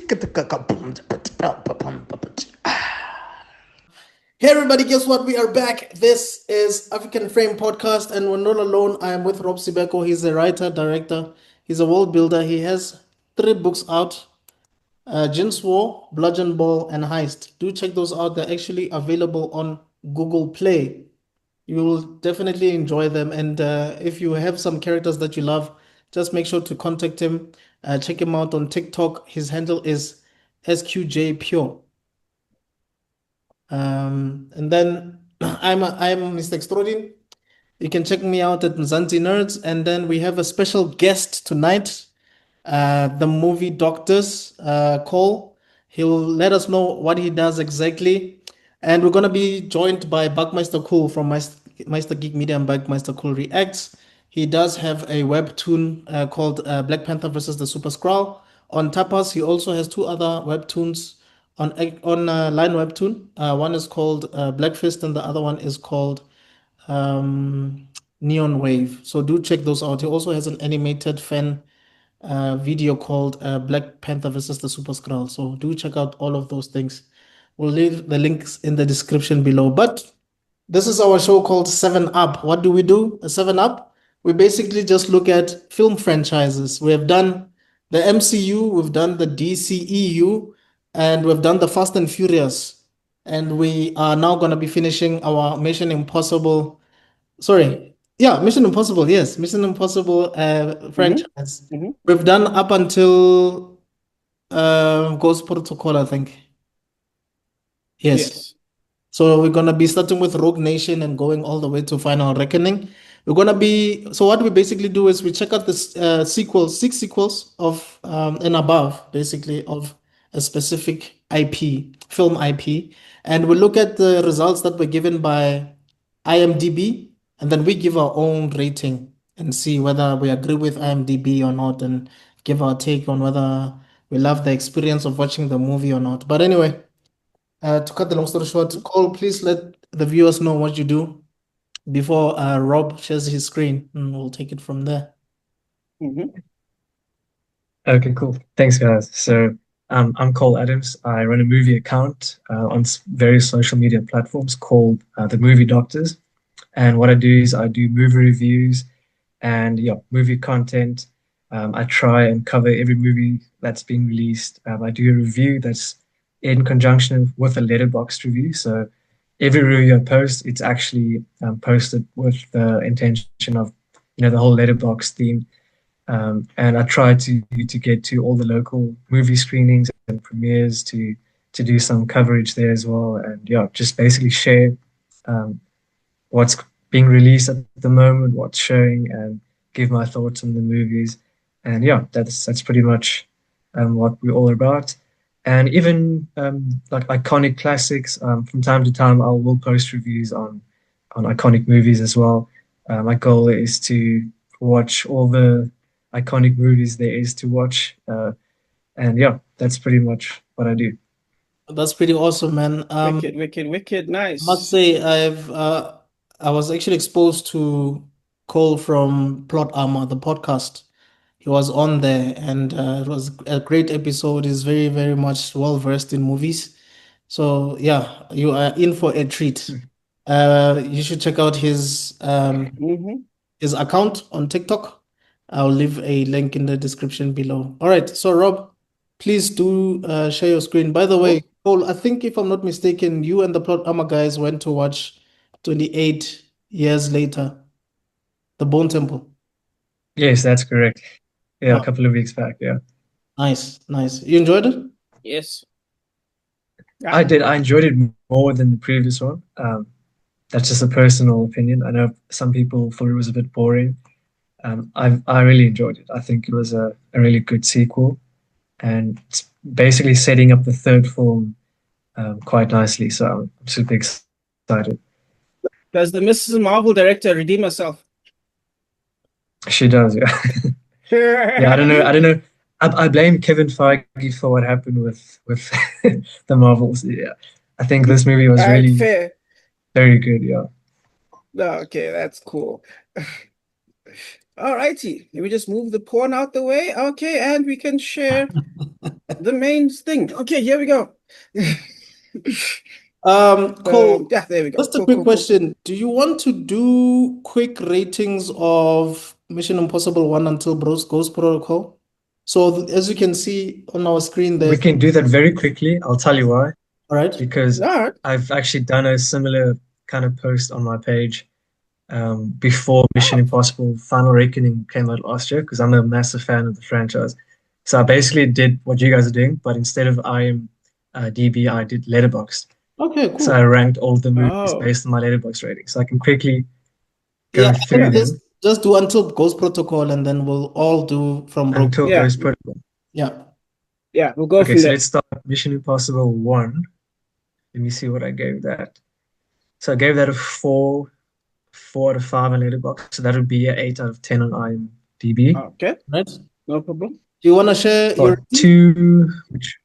Hey everybody, guess what? We are back. This is African Frame Podcast, and we're not alone. I am with Rob Sibeko. He's a writer, director, he's a world builder. He has 3 books out: Jin's War, Bludgeon Ball, and Heist. Do check those out. They're actually available on Google Play. You will definitely enjoy them. And if you have some characters that you love, just make sure to contact him. Check him out on TikTok. His handle is SQJ Pure. And then I'm Mr. Extrodin. You can check me out at Mzansi Nerds. And then we have a special guest tonight, the movie Doctors, Cole. He'll let us know what he does exactly. And we're gonna be joined by Buckmeister Cul from Meister Geek Media and Buckmeister Cul Reacts. He does have a webtoon called Black Panther versus the Super Skrull on Tapas. He also has 2 other webtoons on Line Webtoon. One is called Black Fist, and the other one is called um, Neon Wave. So do check those out. He also has an animated fan video called Black Panther versus the Super Skrull. So do check out all of those things. We'll leave the links in the description below. But this is our show called 7 Up. What do we do? A 7 Up? We basically just look at film franchises. We have done the MCU, we've done the DCEU, and we've done the Fast and Furious. And we are now going to be finishing our Mission Impossible. Sorry. Yeah, Mission Impossible. Yes, Mission Impossible franchise. Mhm. We've done up until Ghost Protocol, I think. Yes. Yes. So we're gonna be starting with Rogue Nation and going all the way to Final Reckoning. We're gonna be so what we basically do is we check out the sequels, 6 sequels of and above, basically of a specific IP, film IP, and we look at the results that were given by IMDb, and then we give our own rating and see whether we agree with IMDb or not, and give our take on whether we love the experience of watching the movie or not. But anyway. To cut the long story short, Cole, please let the viewers know what you do before Rob shares his screen, and we'll take it from there. Mhm. Okay, cool. Thanks, guys. So, I'm Cole Adams. I run a movie account on various social media platforms called The Movie Doctors. And what I do is I do movie reviews and yeah, movie content. I try and cover every movie that's been released. I do a review that's in conjunction with a letterboxd review. So every review I post, it's actually posted with the intention of, the whole letterbox theme. And I try to get to all the local movie screenings and premieres to do some coverage there as well. And yeah, just basically share um, what's being released at the moment, what's showing, and give my thoughts on the movies. And yeah, that's pretty much what we're all about. And even like iconic classics, from time to time, I will post reviews on iconic movies as well. My goal is to watch all the iconic movies there is to watch. And yeah, that's pretty much what I do. That's pretty awesome, man. Wicked, wicked, wicked. I must Nice. say I was actually exposed to Cole from Plot Armor, the podcast. He was on there, and it was a great episode. He's very, very much well versed in movies. So yeah, you are in for a treat. You should check out Hmm. his account on TikTok. I'll leave a link in the description below. All right, so Rob, please do share your screen. By the way, Cool. Paul, I think if I'm not mistaken, you and the Plot Armor guys went to watch 28 Years Later, The Bone Temple. Yes, that's correct. Yeah, a Oh, couple of weeks back. Yeah. nice, nice. You enjoyed it? Yes. I Ah, did. I enjoyed it more than the previous one. That's just a personal opinion. I know some people thought it was a bit boring. I really enjoyed it. I think it was a really good sequel, and it's basically setting up the third film quite nicely. So I'm super excited. does the Mrs. Marvel director redeem herself? She does, yeah. Yeah, I don't know. I don't know. I blame Kevin Feige for what happened with the Marvels. Yeah, I think this movie was All right, really fair. very good. Yeah. No, okay, that's cool. All righty. Let me just move the porn out the way. Okay, and we can share The main thing. Okay, here we go. Cole, Yeah, there we go. just a Cool, quick cool, cool. question. Do you want to do quick ratings of Mission Impossible 1 until Ghost Protocol? So as you can see on our screen there, We can do that very quickly. I'll tell you why. all right? Because All right. I've actually done a similar kind of post on my page before Mission Impossible Final Reckoning came out last year, because I'm a massive fan of the franchise. So I basically did what you guys are doing, but instead of IMDb, I did Letterboxd. Okay, So I cool. ranked all the movies Oh, based on my Letterboxd rating. So I can quickly Yeah, go I think through yeah, them just do until Ghost Protocol and then we'll all do from Rogue. until yeah, Ghost Protocol. Yeah. yeah. We'll go Okay, from so there. let's start with Mission Impossible 1. Let me see what I gave that. So I gave that a 4 out of 5 on Letterboxd. So that would be an 8 out of 10 on IMDb. Okay, Right. Do no problem. you want to share your Part 2, which,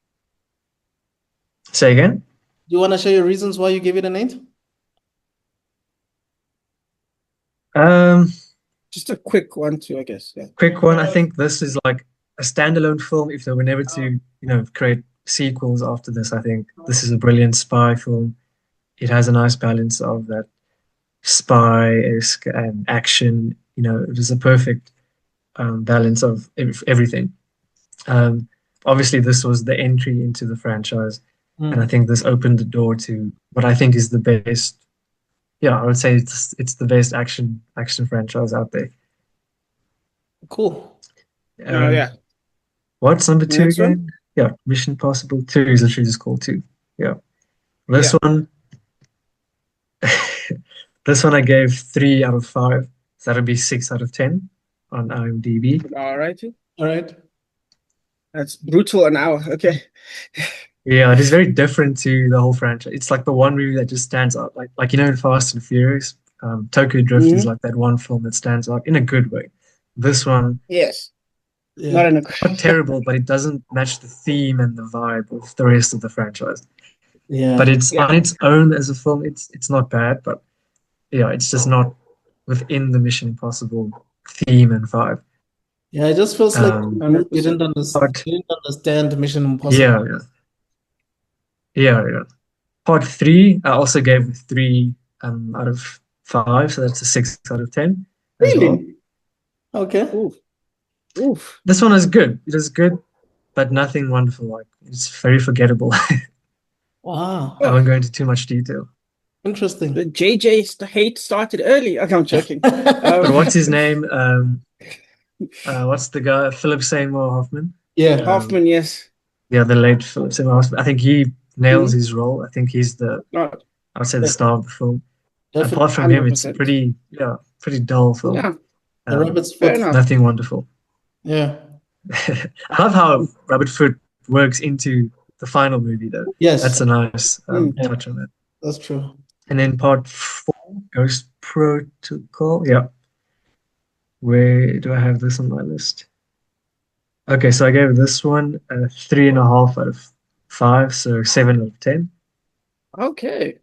say again? Do you want to share your reasons why you gave it an 8? Um, Just a quick one too, I guess. Yeah. Quick one. I think this is like a standalone film. If they were never to, create sequels after this, I think this is a brilliant spy film. It has a nice balance of that spy-esque and action. It is a perfect balance of everything. Um, Obviously, this was the entry into the franchise, and I think this opened the door to what I think is the best. Yeah, I would say it's the best action franchise out there. Cool. Oh, Um, yeah. what's number two Next one. again? Yeah, Mission Possible 2 is literally just called 2. Yeah. This Yeah. one, this one I gave 3 out of 5. So that'll be 6 out of 10 on IMDb. All righty. All right. That's brutal an hour. Okay. Yeah, it is very different to the whole franchise. It's like the one movie that just stands out. Like in Fast and Furious, Tokyo Drift is Mhm. like that one film that stands out in a good way. This one, Yes. Not Yeah. in a. not terrible, but it doesn't match the theme and the vibe of the rest of the franchise. But Yeah. it's Yeah. on its own as a film, it's not bad, but yeah, it's just not within the Mission Impossible theme and vibe. Yeah. It just feels like you Hundred didn't percent. Part understand Mission Impossible. Yeah, yeah. Part 3, I also gave 3 out of 5, so that's a 6 out of 10 as well. Really? Okay. Oof. Oof. This one is good. It is good, but nothing wonderful. Like it's very forgettable. Wow. I Oh, won't go into too much detail. Interesting. the JJ's hate started early. Okay, I'm joking. But what's his name? What's the guy? Philip Seymour Hoffman. Yeah. Hoffman, yes. Yeah, the late Philip Seymour Hoffman. I think he nails Mhm. his role. I think he's Not I would say the Yeah. star of the film. Definitely. Apart from him, it's 100%. pretty dull film. Yeah, The rabbit's fair foot. enough. Nothing wonderful. Yeah. I love how Rabbit Foot works into the final movie, though. Yes. That's a nice Yeah, touch on it. that's true. And then part 4, Ghost Protocol. Yeah. Where do I have this on my list? Okay, so I gave this one a 3.5 out of 5, so 7 out of 10. Okay.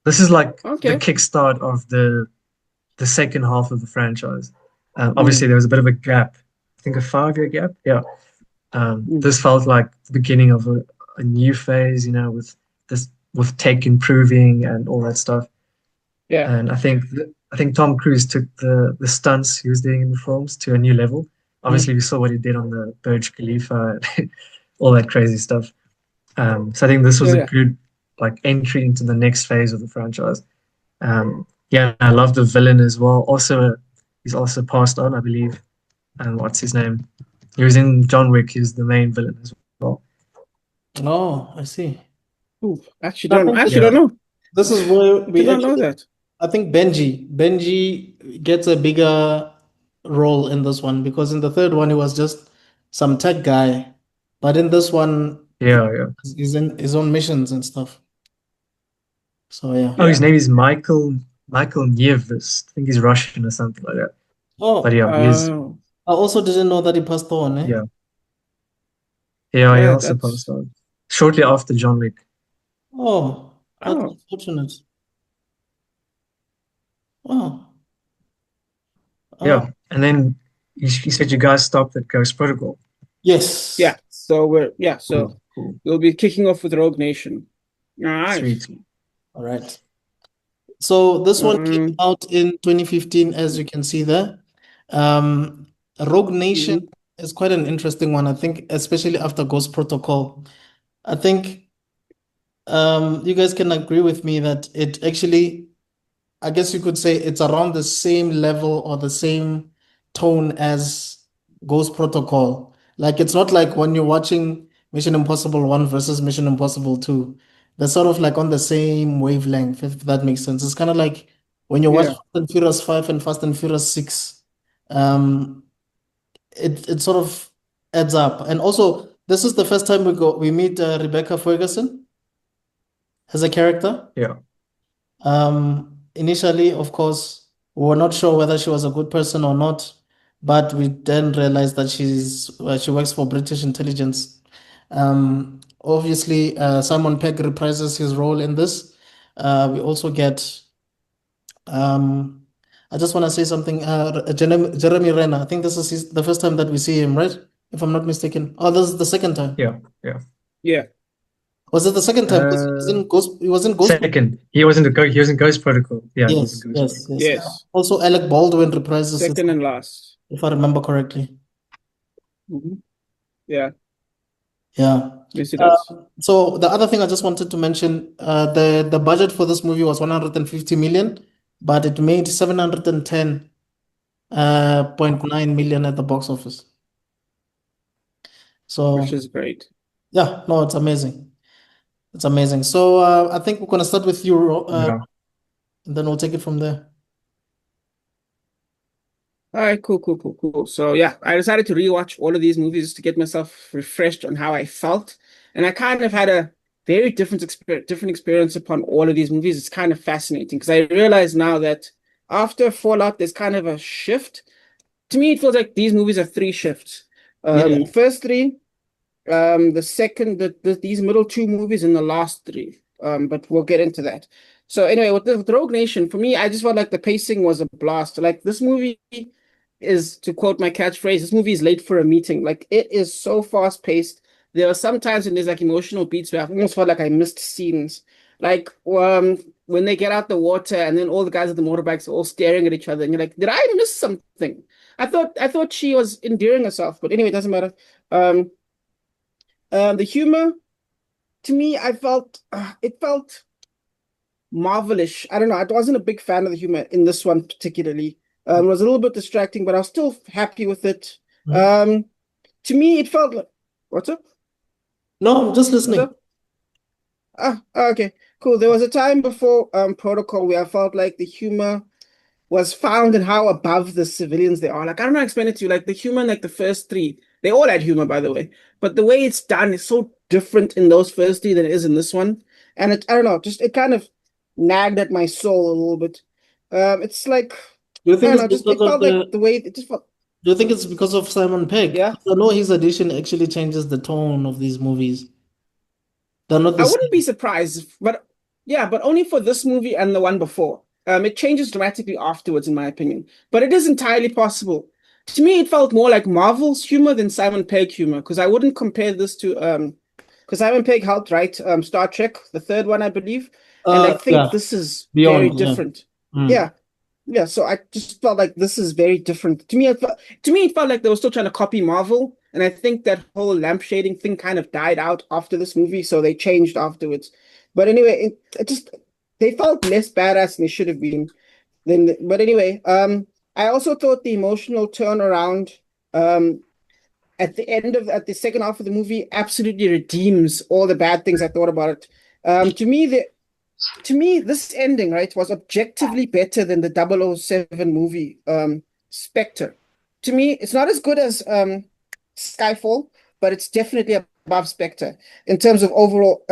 This is like the Okay. kickstart of the second half of the franchise. Mm. Obviously, there was a bit of a gap. I think a 5-year gap. Yeah. Mm. This felt like the beginning of a new phase, with tech improving and all that stuff. Yeah. And I think Tom Cruise took the stunts he was doing in the films to a new level. Obviously, we saw what he did on the Burj Khalifa, and all that crazy stuff. So I think this was Yeah. a Yeah. good like entry into the next phase of the franchise. Yeah, I love the villain as well. Also, he's also passed on, I believe. What's his name? He was in John Wick. He's the main villain as well. Oh, I see. Ooh, actually I don't. think I actually Yeah, don't know. this is where Did we not know actually, that. I think Benji gets a bigger role in this one because in the third one he was just some tech guy, but in this one yeah. he's in his own missions and stuff. So yeah. Oh, his Yeah. name is Michael Nieves. I think he's Russian or something like that. But Oh, yeah, he's Oh, I also didn't know that he passed on, eh? yeah, yeah. He yeah. also passed That's. on shortly after John Wick. Oh, that's Oh, unfortunate. Oh, Yeah, oh, and then you said you guys stopped at Ghost Protocol. yes. yeah. So Cool. we'll be kicking off with Rogue Nation. Nice. Sweet. All right. So this one came Um, out in 2015, as you can see there. Rogue Nation is quite an interesting one, I think, especially after Ghost Protocol. I think you guys can agree with me that it actually, I guess you could say it's around the same level or the same tone as Ghost Protocol. Like it's not like when you're watching Mission Impossible 1 versus Mission Impossible 2. They're sort of like on the same wavelength, if that makes sense. It's kind of like when you watch yeah. Fast and Furious 5 and Fast and Furious 6, um, it sort of adds up. And also, this is the first time we meet Rebecca Ferguson as a character. Yeah. Initially, of course, we were not sure whether she was a good person or not, but we then realized that she works for British intelligence. Obviously, Simon Pegg reprises his role in this. We also get, I just want to say something. Jeremy Renner. I think this is the first time that we see him, right? If I'm not mistaken. Oh, this is the second time. Yeah. Yeah. Was it the second time? Because he was in Ghost. He was in Ghost. Second. He was in Ghost Protocol. Yeah, he was in Yes, Ghost yes, Protocol. yes. Also, Alec Baldwin reprises it, Second and last. if I remember correctly. Yeah. Yeah. Yes, it does. So the other thing I just wanted to mention, the budget for this movie was 150 million, but it made 710.9 million at the box office. So Which is great. yeah, no, it's amazing. It's amazing. So I think we're gonna start with you, Yeah. and then we'll take it from there. All right, cool. So yeah, I decided to rewatch all of these movies to get myself refreshed on how I felt, and I kind of had a very different experience upon all of these movies. It's kind of fascinating because I realize now that after Fallout, there's kind of a shift. To me, it feels like these movies are three shifts. Yeah. First three, the second, these middle two movies, and the last three. But we'll get into that. So anyway, with Rogue Nation, for me, I just felt like the pacing was a blast. Like this movie is, to quote my catchphrase, this movie is late for a meeting. Like it is so fast paced. There are some times when there's like emotional beats where I almost felt like I missed scenes. Like when they get out the water and then all the guys at the motorbikes are all staring at each other, and you're like, did I miss something? I thought she was endearing herself, but anyway, it doesn't matter. The humor, to me, I felt it felt marvelish. I don't know. I wasn't a big fan of the humor in this one particularly. It was a little bit distracting, but I was still happy with it. To me, it felt like, what's up? No, I'm just What's listening. up? Okay, cool. There was a time before Protocol where I felt like the humor was found in how above the civilians they are. Like, I don't know how to explain it to you. Like the humor in like the first three, they all had humor, by the way. But the way it's done is so different in those first three than it is in this one. And I don't know, just it kind of nagged at my soul a little bit. It's like, Do you I think don't it's know, just because it of felt like the way it just felt, do you think it's because of Simon Pegg? yeah. I know his addition actually changes the tone of these movies. They're not the I wouldn't same. be surprised, but yeah, but only for this movie and the one before. It changes dramatically afterwards, in my opinion. But it is entirely possible. To me, it felt more like Marvel's humor than Simon Pegg humor, because I wouldn't compare this to because Simon Pegg helped write Star Trek, the third one, I believe, and I think Yeah, this is very Beyond, yeah. different. Yeah. Yeah, so I just felt like this is very different. To me, it felt like they were still trying to copy Marvel, and I think that whole lamp shading thing kind of died out after this movie, so they changed afterwards. But anyway, it just they felt less badass than they should have been. But anyway, I also thought the emotional turnaround um at the second half of the movie absolutely redeems all the bad things I thought about it. To me, this ending, right, was objectively better than the 007 movie, Spectre. To me, it's not as good as Skyfall, but it's definitely above Spectre in terms of overall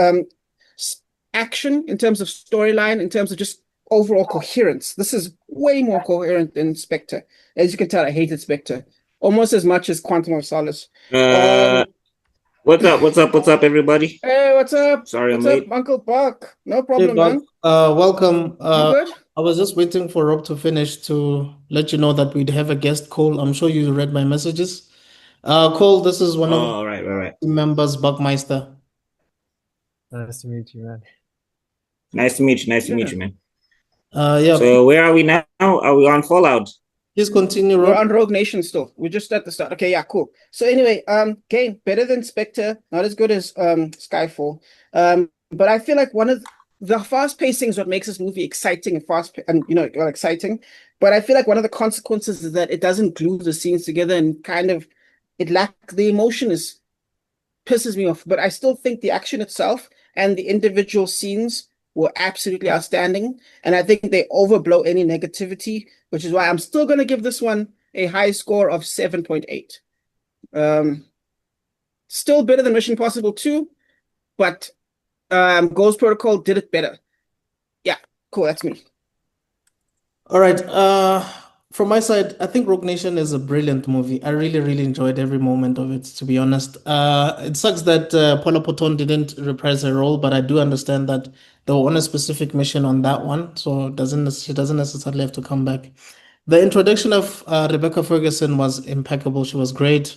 action, in terms of storyline, in terms of just overall coherence. This is way more coherent than Spectre. As you can tell, I hated Spectre almost as much as Quantum of Solace. What's up, everybody? Hey, what's up? Sorry I'm What's up, late. Uncle Buck? No Hey, problem, Buck. man. Welcome. You good? I was just waiting for Rob to finish to let you know that we'd have a guest call. I'm sure you read my messages. Cole, this is one of Oh, right. the members, Buckmeister. Nice to meet you, man. Nice to meet you. Nice to Yeah. meet you, man. Yeah, So where are we now? Are we on Fallout? please continue, We're Rob. on Rogue Nation still. We're just at the start. Okay, yeah, cool. So anyway, game better than Spectre, not as good as Skyfall. But I feel like one of the fast pacing is what makes this movie exciting and well, exciting. But I feel like one of the consequences is that it doesn't glue the scenes together and kind of it lacks the emotion is pisses me off. But I still think the action itself and the individual scenes were absolutely outstanding. And I think they overblow any negativity, which is why I'm still going to give this one a high score of 7.8. Still better than Mission Impossible 2, but Ghost Protocol did it better. Yeah, cool. That's me. All right. From my side, I think Rogue Nation is a brilliant movie. I really, really enjoyed every moment of it, to be honest. It sucks that Paula Poton didn't reprise her role, but I do understand that they were on a specific mission on that one, so she doesn't necessarily have to come back. The introduction of Rebecca Ferguson was impeccable. She was great.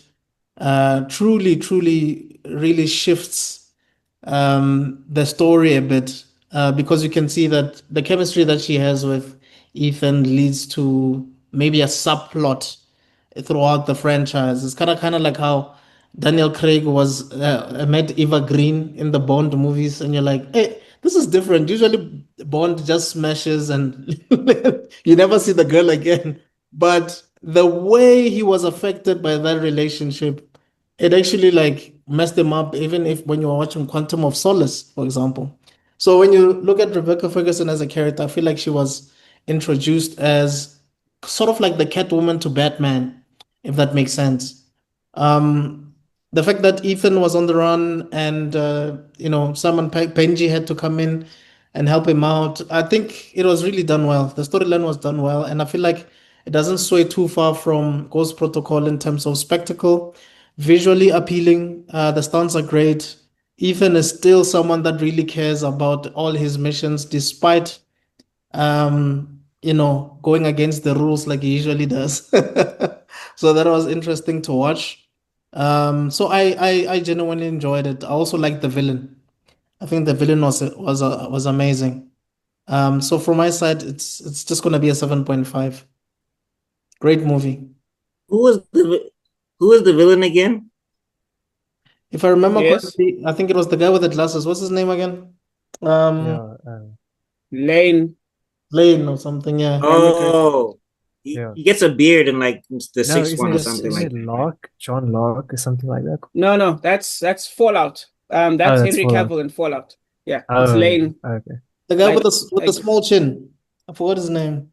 Truly, truly, really shifts the story a bit because you can see that the chemistry that she has with Ethan leads to maybe a subplot throughout the franchise. It's kind of like how Daniel Craig was met Eva Green in the Bond movies, and you're like, hey, this is different. Usually Bond just smashes and you never see the girl again. But the way he was affected by that relationship, it actually like messed him up, even if when you were watching Quantum of Solace, for example. So when you look at Rebecca Ferguson as a character, I feel like she was introduced as sort of like the Catwoman to Batman, if that makes sense. Um, the fact that Ethan was on the run and Simon Benji had to come in and help him out, I think it was really done well. The storyline was done well, and I feel like it doesn't sway too far from Ghost Protocol in terms of spectacle. Visually appealing, the stunts are great. Ethan is still someone that really cares about all his missions, despite going against the rules like he usually does. So that was interesting to watch. So I genuinely enjoyed it. I also liked the villain. I think the villain was amazing. So from my side, it's just gonna be a 7.5. Great movie. Who was the villain again? If I remember Yes. correctly, I think it was the guy with the glasses. What's his name again? Yeah, Lane. Lane or something. Yeah. Oh, yeah. he gets a beard in like the No, sixth isn't one or it something isn't like it that, right? Locke? John Locke or something like that? No, that's Fallout. Oh, That's that's Henry Fallout. Cavill in Fallout. Yeah, it's Oh, Lane. okay. The guy with Like, the small chin. I forgot his name.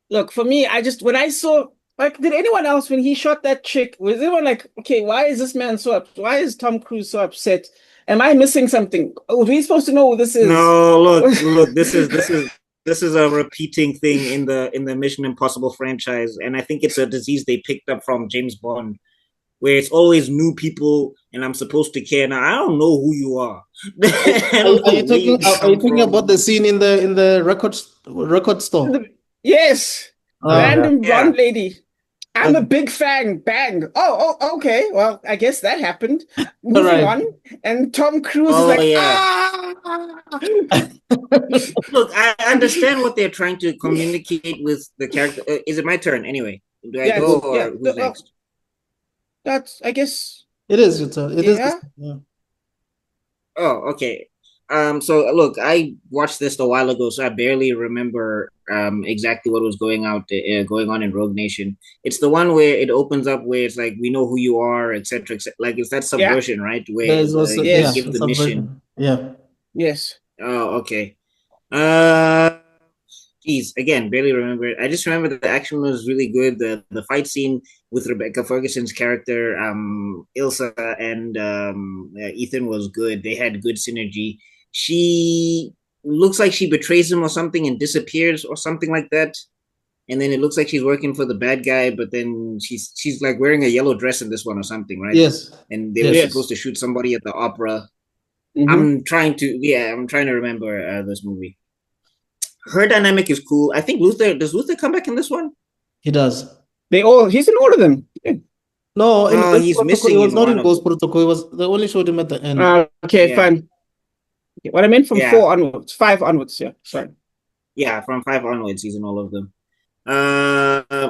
look, for me, when I saw, like, did anyone else when he shot that chick, was anyone like, okay, why is this man why is Tom Cruise so upset? Am I missing something? Oh, are we supposed to know who this is? No, look. This is a repeating thing in the Mission Impossible franchise, and I think it's a disease they picked up from James Bond, where it's always new people, and I'm supposed to care. Now I don't know who you are. I don't Are know you where you come talking from. about the scene in the record store? Yes, Oh, yeah. random Yeah. blonde lady. I'm a big fan. Bang. Oh, okay. Well, I guess that happened. Moving Right. on. And Tom Cruise is Oh like, yeah. Look, I understand what they're trying to communicate with the character. Is it my turn anyway? Do I yeah, go or who's oh, next? that's, I guess, It is your turn. It is. yeah. Yeah. Oh, okay. So look, I watched this a while ago, so I barely remember exactly what was going on in Rogue Nation. It's the one where it opens up where it's like we know who you are, etc., etc. Like it's that Yeah. subversion, right? Where There's also they Yes. give it's the a mission. version. Yeah. Yes. Oh, okay. Uh, Geez, again, barely remember it. I just remember the action was really good. The fight scene with Rebecca Ferguson's character, Ilsa and Ethan was good. They had good synergy. She looks like she betrays him or something and disappears or something like that. And then it looks like she's working for the bad guy, but then she's like wearing a yellow dress in this one or something, right? Yes. And they were Yes. supposed to shoot somebody at the opera. Mhm. I'm trying to remember this movie. Her dynamic is cool. I think Luther, does Luther come back in this one? He does. He's in all of them. Yeah. No, in Ghost he's Protocol, he missing was in not one in of Ghost them. Protocol. They only showed him at the end. Okay, Yeah. fine. Okay, what I meant from Yeah. 4 onwards, 5 onwards. Yeah, sorry. Yeah, from 5 onwards, he's in all of them.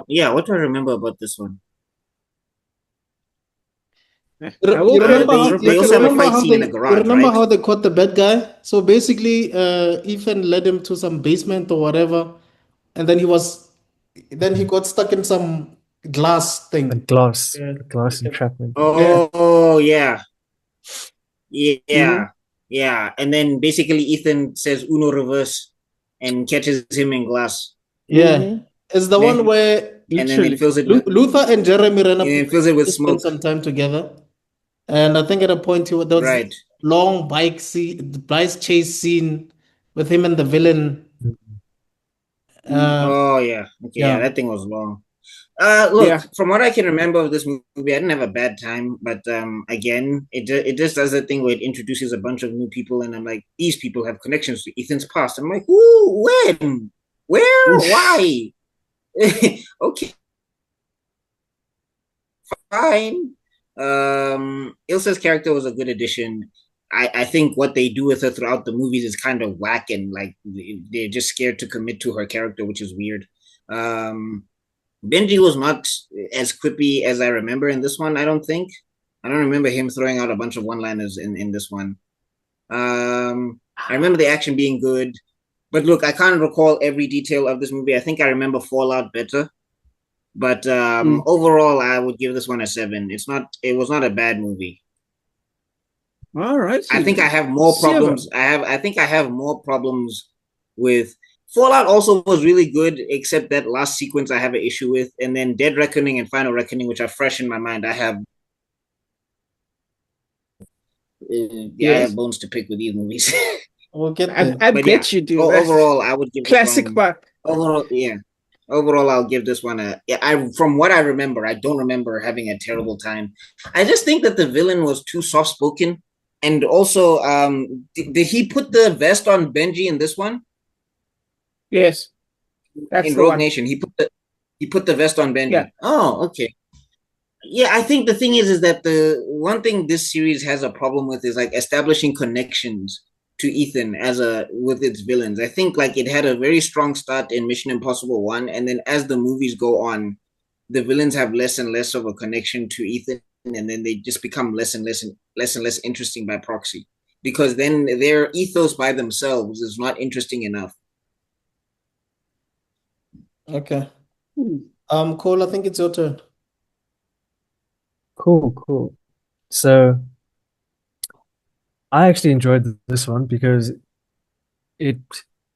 Yeah, what do I remember about this one? You remember how They you also have a remember fight how scene in a you garage, remember right? how they caught the bad guy? So basically, Ethan led him to some basement or whatever, and then he got stuck in some glass The thing. glass, Yeah. the glass entrapment. Oh, yeah. Mhm. Yeah. And then basically Ethan says Uno reverse and catches him in glass. Yeah, Mhm. it's the one Then where and then Literally. fills it with Luther and Jeremy ran up. smoke. Spent some time together, and I think at a point there was Right. long bike chase scene with him and the villain. Oh yeah. Okay, yeah, Yeah. that thing was long. Yeah. Look, from what I can remember of this movie, I didn't have a bad time, but again, it just does that thing where it introduces a bunch of new people, and I'm like, these people have connections to Ethan's past. I'm like, who, when, where, why? Okay, fine. Ilsa's character was a good addition. I think what they do with her throughout the movies is kind of whack, and like they're just scared to commit to her character, which is weird. Benji was not as quippy as I remember in this one, I don't think. I don't remember him throwing out a bunch of one-liners in this one. I remember the action being good. But look, I can't recall every detail of this movie. I think I remember Fallout better. But overall, I would give this one a 7. It was not a bad movie. All right. I think I have more problems. I think I have more problems with Fallout. Also was really good, except that last sequence I have an issue with, and then Dead Reckoning and Final Reckoning, which are fresh in my mind. I have I have bones to pick with these movies. We'll get there. I bet you do. Overall, I would give classic Buck. Overall, yeah. Overall, I'll give this one a yeah. From what I remember, I don't remember having a terrible time. I just think that the villain was too soft spoken, and also, did he put the vest on Benji in this one? Yes, that's In the Rogue one. Nation, he put the vest on Benji. Yeah. Oh, okay. Yeah, I think the thing is that the one thing this series has a problem with is like establishing connections to Ethan with its villains. I think like it had a very strong start in Mission Impossible 1, and then as the movies go on, the villains have less and less of a connection to Ethan, and then they just become less and less interesting by proxy. Because then their ethos by themselves is not interesting enough. Okay. Cole, I think it's your turn. Cool. So I actually enjoyed this one because it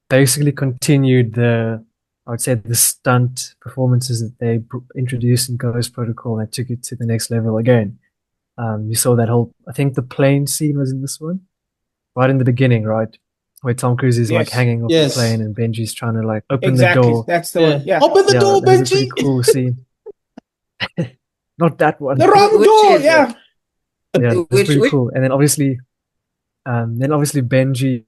basically continued I would say the stunt performances that they introduced in Ghost Protocol and took it to the next level again. You saw that whole, I think the plane scene was in this one, right in the beginning, right? Where Tom Cruise is like hanging off the plane and Benji's trying to like open the door. That's the one. Yeah. Open the door, that was a Benji. pretty cool scene. Not that one. The wrong door, yeah. Yeah, it was pretty cool. And then obviously Benji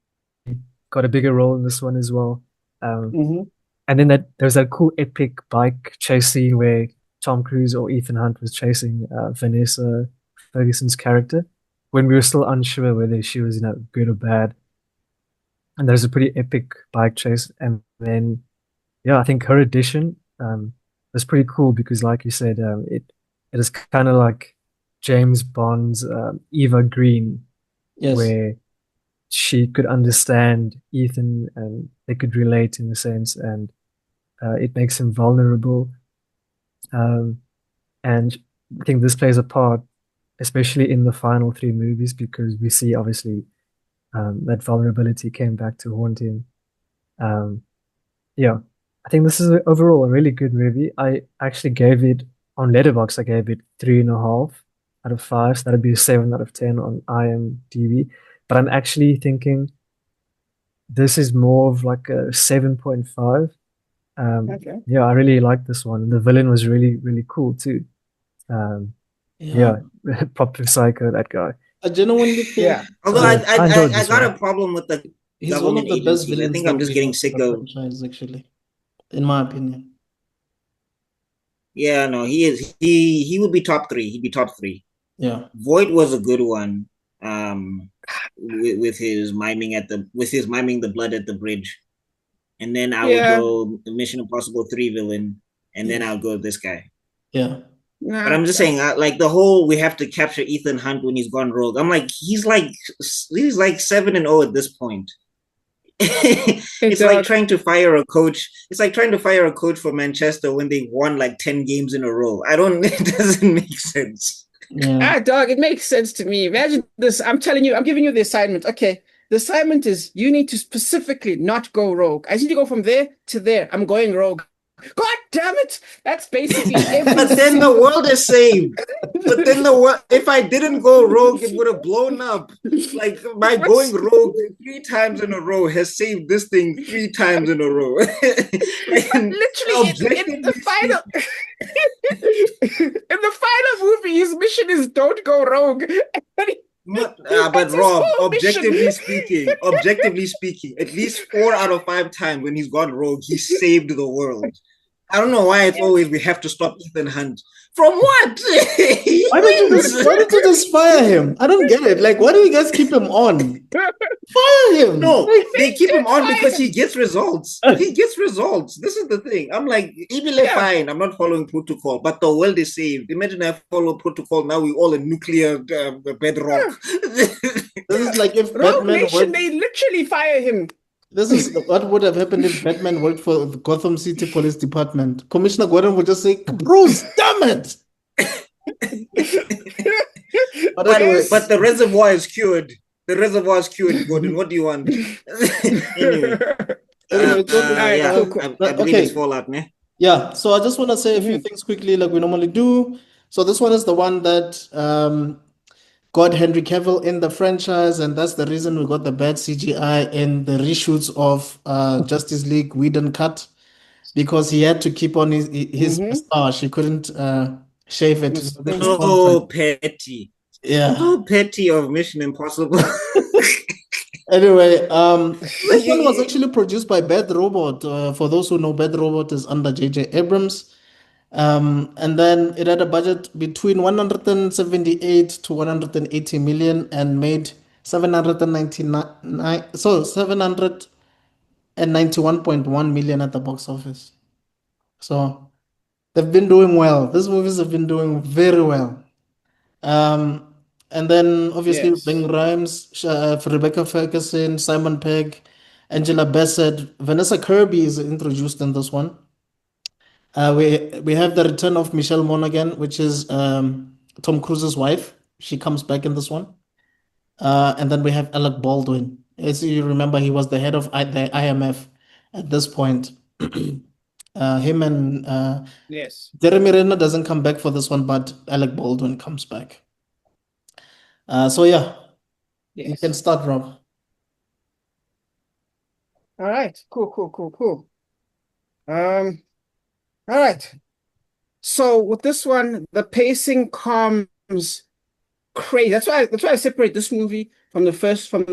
got a bigger role in this one as well. And then there's that cool epic bike chase scene where Tom Cruise or Ethan Hunt was chasing Vanessa Ferguson's character when we were still unsure whether she was good or bad. And there's a pretty epic bike chase. And then, yeah, I think her addition was pretty cool because, like you said, it is kind of like James Bond's Eva Green, where she could understand Ethan and they could relate in a sense, and it makes him vulnerable. And I think this plays a part, especially in the final 3 movies, because we see obviously that vulnerability came back to haunt him. Yeah, I think this is overall a really good movie. I actually gave it on Letterboxd. I gave it 3.5 out of 5. So that'd be a 7 out of 10 on IMDb. But I'm actually thinking this is more of like a 7.5. Yeah, I really like this one. The villain was really, really cool too. Yeah, proper psycho, that guy. I genuinely think. Yeah. Although I got a problem with the he's one of government the best agencies. I villains think that I'm just we getting have sick in the of. franchise, actually, in my opinion. Yeah, no, he is. He would be top three. He'd be top three. Yeah. Void was a good one. With his miming the blood at the bridge, and then I would Yeah. go Mission Impossible 3 villain, and then I'll go this guy. Yeah. But I'm just saying, like the whole we have to capture Ethan Hunt when he's gone rogue. I'm like, he's like 7-0 at this point. It's like trying to fire a coach. It's like trying to fire a coach for Manchester when they won like 10 games in a row. It doesn't make sense. Yeah. Dog, it makes sense to me. Imagine this. I'm telling you, I'm giving you the assignment. Okay. The assignment is you need to specifically not go rogue. I need to go from there to there. I'm going rogue. God damn it! That's basically every. But then the world is saved. But then if I didn't go rogue, it would have blown up. Like my going rogue 3 times in a row has saved this thing 3 times in a row. Literally, in the final, in the final movie, his mission is don't go rogue. But Rob, objectively speaking, at least 4 out of 5 times when he's gone rogue, he saved the world. I don't know why it's always we have to stop Ethan Hunt. From what? Why did you just fire him? I don't get it. Like, why do you guys keep him on? Fire him. No, they keep him on because he gets results. He gets results. This is the thing. I'm like, fine. I'm not following protocol, but the world is saved. Imagine I follow protocol. Now we all a nuclear bedrock. This is like if Rogue Nation, they literally fire him. This is what would have happened if Batman worked for the Gotham City Police Department. Commissioner Gordon would just say, Bruce, damn it! But the reservoir is cured. The reservoir is cured, Gordon. What do you want? Anyway. I believe it's Fallout, ne? Yeah, so I just want to say a few things quickly like we normally do. So this one is the one that got Henry Cavill in the franchise, and that's the reason we got the bad CGI in the reshoots of Justice League Whedon cut, because he had to keep on his mustache. He couldn't shave it. So petty. Yeah. So petty of Mission Impossible. Anyway, this one was actually produced by Bad Robot. For those who know, Bad Robot is under J.J. Abrams. And then it had a budget between 178 to 180 million and made 791.1 million at the box office. So they've been doing well. These movies have been doing very well. And then obviously Bing Rhymes, Rebecca Ferguson, Simon Pegg, Angela Bassett, Vanessa Kirby is introduced in this one. We have the return of Michelle Monaghan, which is Tom Cruise's wife. She comes back in this one. And then we have Alec Baldwin. As you remember, he was the head of the IMF at this point. Him and Jeremy Renner doesn't come back for this one, but Alec Baldwin comes back. So yeah, you can start, Rob. All right, cool. All right. So with this one, the pacing comes crazy. That's why I separate this movie from the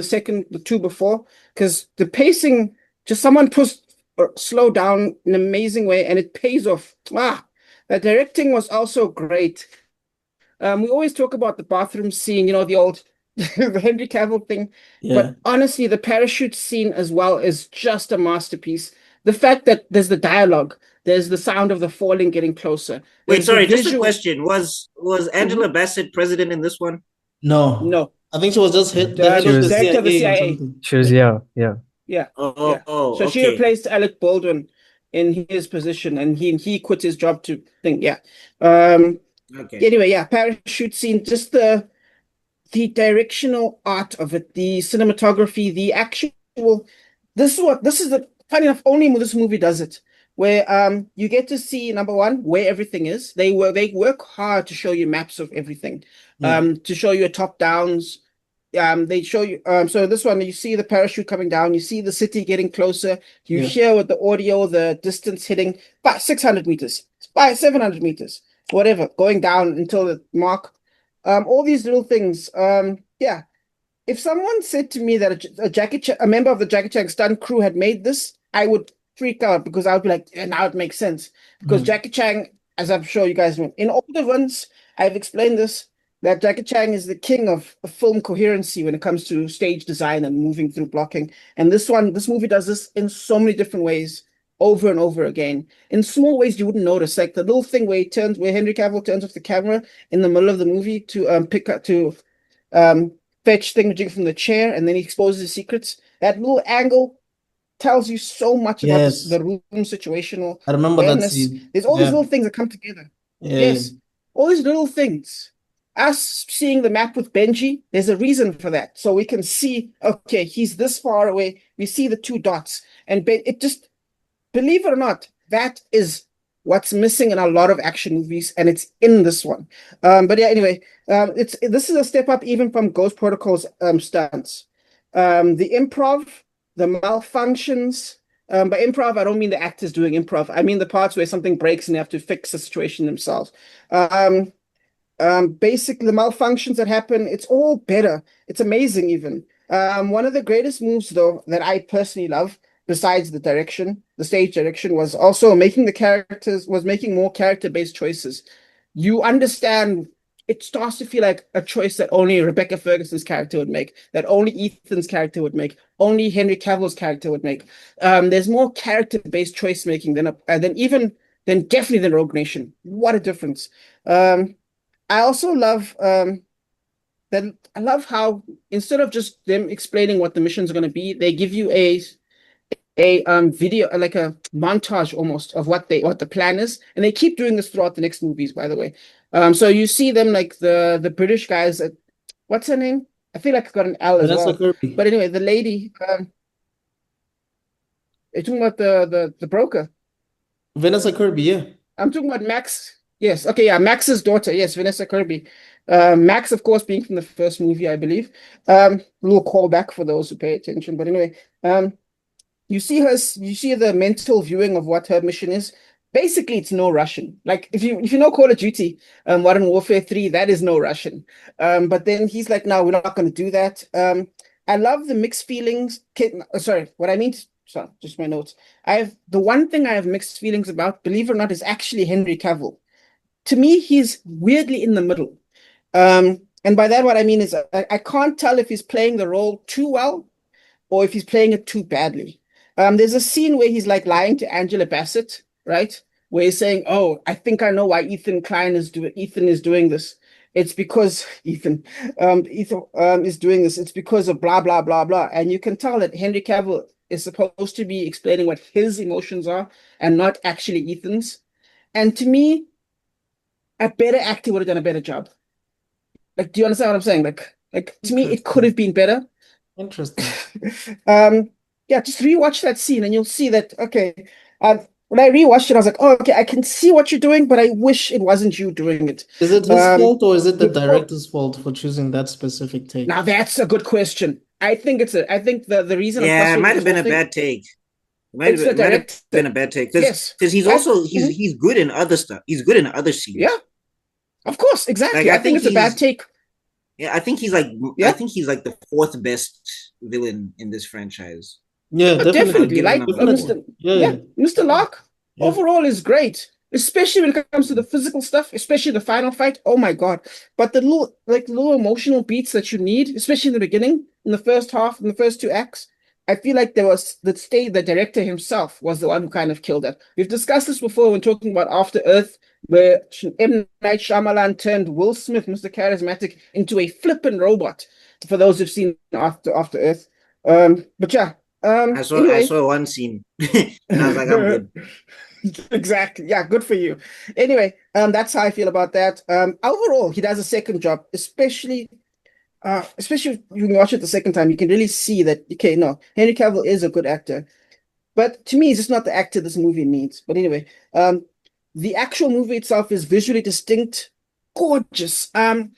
second, the two before, because the pacing, just someone slow down in an amazing way, and it pays off. The directing was also great. We always talk about the bathroom scene, the old the Henry Cavill thing. Yeah. But honestly, the parachute scene as well is just a masterpiece. The fact that there's the dialogue, there's the sound of the falling getting closer. Wait, sorry, just a question. Was Angela Bassett president in this one? No. I think she was just the head of the CIA. She was, yeah. So she replaced Alec Baldwin in his position, and he quit his job to think. Okay. Anyway, parachute scene, just the directional art of it, the cinematography, the actual. This is the funny enough, only this movie does it, where you get to see, number one, where everything is. They work hard to show you maps of everything, to show you top downs. They show you. So this one, you see the parachute coming down. You see the city getting closer. You hear with the audio the distance hitting by 600 meters, by 700 meters. Whatever, going down until the mark. All these little things. If someone said to me that a member of the Jackie Chan stunt crew had made this, I would freak out, because I would be like, now it makes sense. Because Jackie Chan as I'm sure you guys know, in older ones, I've explained this, that Jackie Chan is the king of film coherency when it comes to stage design and moving through blocking. And this movie does this in so many different ways, over and over again. In small ways you wouldn't notice, like the little thing where Henry Cavill turns off the camera in the middle of the movie to fetch thingamajig from the chair, and then he exposes his secrets. That little angle tells you so much about Yes. the room situational I remember that awareness. scene. There's all these Yeah. little things that come together. Yeah. Yes, all these little things. Us seeing the map with Benji, there's a reason for that. So we can see, okay, he's this far away. We see the two dots. And it just, believe it or not, that is what's missing in a lot of action movies, and it's in this one. But yeah, anyway, this is a step up even from Ghost Protocol's stunts. The improv, the malfunctions. By improv, I don't mean the actors doing improv. I mean the parts where something breaks and they have to fix the situation themselves. Basically, the malfunctions that happen, it's all better. It's amazing, even. One of the greatest moves, though, that I personally love, besides the direction, the stage direction, was also making more character-based choices. You understand, it starts to feel like a choice that only Rebecca Ferguson's character would make, that only Ethan's character would make, only Henry Cavill's character would make. There's more character-based choice making than definitely than Rogue Nation. What a difference. I also love I love how instead of just them explaining what the missions are going to be, they give you a video, like a montage almost of what the plan is, and they keep doing this throughout the next movies, by the way. So you see them like the British guys at, what's her name? I feel like I got an L as Vanessa well. Kirby. But anyway, the lady, you're talking about the broker. Vanessa Kirby, yeah. I'm talking about Max. Yes. Okay. Yeah. Max's daughter. Yes. Vanessa Kirby. Max, of course, being from the first movie, I believe. A little callback for those who pay attention. But anyway, you see the mental viewing of what her mission is. Basically, it's no Russian. Like if you know Call of Duty, Modern Warfare 3, that is no Russian. But then he's like, no, we're not going to do that. I love the mixed feelings. Sorry, what I mean. Sorry, just my notes. The one thing I have mixed feelings about, believe it or not, is actually Henry Cavill. To me, he's weirdly in the middle. And by that, what I mean is I can't tell if he's playing the role too well or if he's playing it too badly. There's a scene where he's like lying to Angela Bassett, right? Where he's saying, "Oh, I think I know why Ethan is doing this. It's because Ethan is doing this. It's because of blah blah blah blah." And you can tell that Henry Cavill is supposed to be explaining what his emotions are and not actually Ethan's. And to me, a better actor would have done a better job. Like, do you understand what I'm saying? Like to me, it could have been better. Interesting. Yeah, just rewatch that scene and you'll see that, okay, when I rewatched it, I was like, oh, okay, I can see what you're doing, but I wish it wasn't you doing it. Is it his fault or is it the director's fault for choosing that specific take? Now that's a good question. I think the reason. Yeah, it might have been a bad take. It might have been a bad take because he's also he's good in other stuff. He's good in other scenes. Yeah, of course, exactly. Like, I think it's a bad take. Yeah, I think he's like the fourth best villain in this franchise. Yeah, definitely. Like Mr. Locke overall is great, especially when it comes to the physical stuff, especially the final fight. Oh my god! But the little emotional beats that you need, especially in the beginning, in the first half, in the first two acts, I feel like the director himself was the one who kind of killed that. We've discussed this before when talking about After Earth, where M. Night Shyamalan turned Will Smith, Mr. Charismatic, into a flippin' robot. For those who've seen After Earth, but yeah. I saw one scene and I was like, I'm good. Exactly. Yeah, good for you. Anyway, that's how I feel about that. Overall, he does a second job, especially when you watch it the second time, you can really see that, okay, no, Henry Cavill is a good actor. But to me, he's just not the actor this movie needs. But anyway, the actual movie itself is visually distinct, gorgeous. And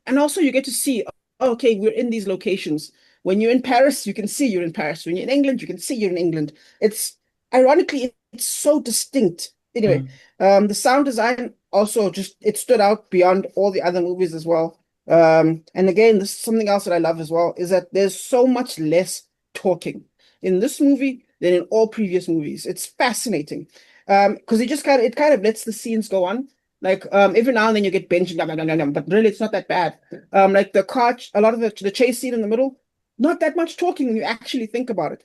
also you get to see, okay, we're in these locations. When you're in Paris, you can see you're in Paris. When you're in England, you can see you're in England. It's ironically, it's so distinct. Anyway, the sound design also it stood out beyond all the other movies as well. And again, this is something else that I love as well, is that there's so much less talking in this movie than in all previous movies. It's fascinating. Because it kind of lets the scenes go on. Like every now and then you get benched, but really it's not that bad. Like a lot of the chase scene in the middle, not that much talking when you actually think about it.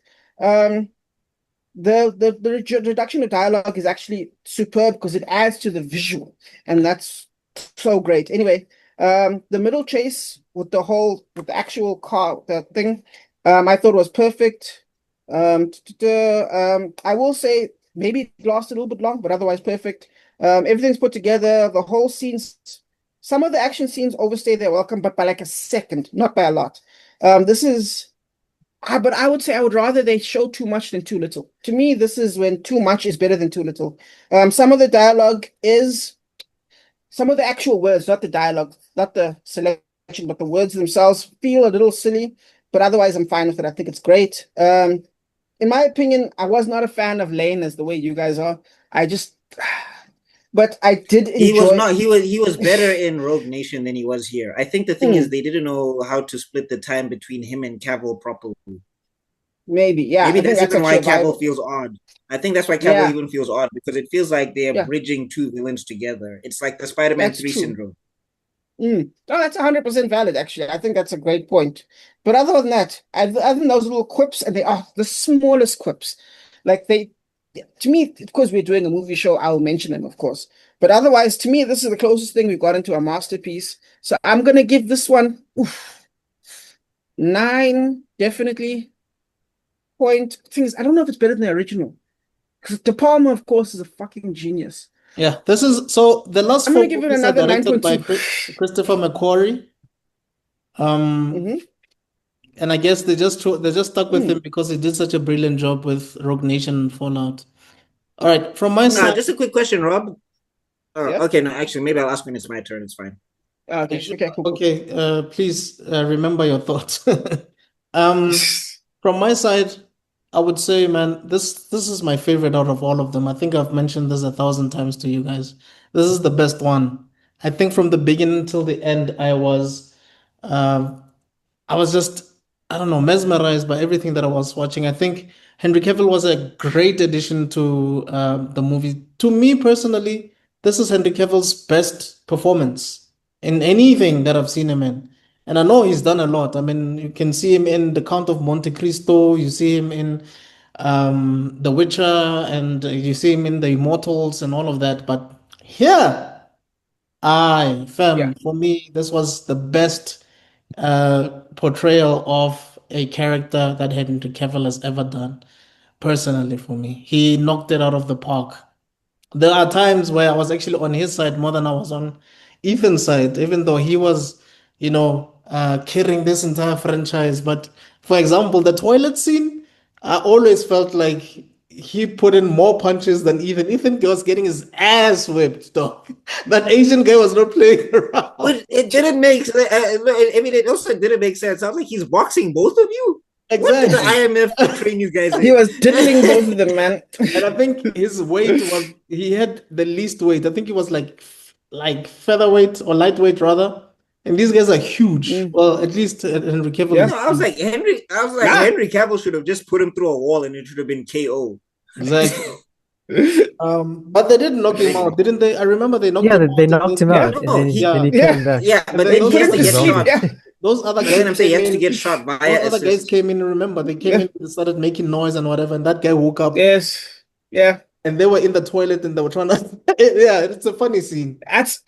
The reduction of dialogue is actually superb because it adds to the visual, and that's so great. Anyway, the middle chase with the actual car, the thing, I thought was perfect. I will say maybe it lasted a little bit long, but otherwise perfect. Everything's put together. The whole scenes, some of the action scenes overstay their welcome, but by like a second, not by a lot. But I would say I would rather they show too much than too little. To me, this is when too much is better than too little. Some of the dialogue is some of the actual words, not the dialogue, not the selection, but the words themselves feel a little silly. But otherwise, I'm fine with it. I think it's great. In my opinion, I was not a fan of Lane as the way you guys are. But I did enjoy. He was not. He was better in Rogue Nation than he was here. I think the thing is they didn't know how to split the time between him and Cavill properly. Maybe, yeah. Maybe that's even why Cavill feels odd. I think that's why Cavill even feels odd, because it feels like they're bridging two villains together. It's like the Spider-Man 3 syndrome. Oh, that's 100% valid, actually. I think that's a great point. But other than that, other than those little quips, and they are the smallest quips. Like to me, because we're doing a movie show, I'll mention them, of course. But otherwise, to me, this is the closest thing we've got into a masterpiece. So I'm going to give this one 9, definitely. Thing is, I don't know if it's better than the original. Because De Palma, of course, is a fucking genius. Yeah, this is so the last I'm four gonna give it movies are another directed by 9.2. Christopher McQuarrie. And I guess they just stuck with him because he did such a brilliant job with Rogue Nation and Fallout. All right, from my side. Just a quick question, Rob. Yeah? Okay, no, actually, maybe I'll ask when it's my turn. It's fine. Okay, cool. Okay, please remember your thoughts. From my side, I would say, man, this is my favorite out of all of them. I think I've mentioned this 1,000 times to you guys. This is the best one. I think from the beginning till the end, I was just, I don't know, mesmerized by everything that I was watching. I think Henry Cavill was a great addition to the movie. To me personally, this is Henry Cavill's best performance in anything that I've seen him in. And I know he's done a lot. I mean, you can see him in The Count of Monte Cristo, you see him in The Witcher, and you see him in The Immortals and all of that. But here, for me, this was the best portrayal of a character that Henry Cavill has ever done. Personally, for me, he knocked it out of the park. There are times where I was actually on his side more than I was on Ethan's side, even though he was, carrying this entire franchise. But for example, the toilet scene, I always felt like he put in more punches than Ethan. Ethan was getting his ass whipped, dog. That Asian guy was not playing around. But it didn't make sense. I mean, it also didn't make sense. I was like, he's boxing both of you? Exactly. What did the IMF train you guys in? He was diddling both of them, man. And I think his weight he had the least weight. I think he was like featherweight or lightweight rather. And these guys are huge. Well, at least Henry Cavill. Yeah. I was like, Henry Cavill should have just put him through a wall and it should have been KO. Exactly. But they did knock him out, didn't they? I remember they knocked him out. They knocked him out. And then he came back. Yeah, but then he has to get shot. Those other guys, I'm saying he has to get shot by those other guys came in, remember? They came in and started making noise and whatever, and that guy woke up. Yes. Yeah. And they were in the toilet and they were trying to yeah, it's a funny scene. That's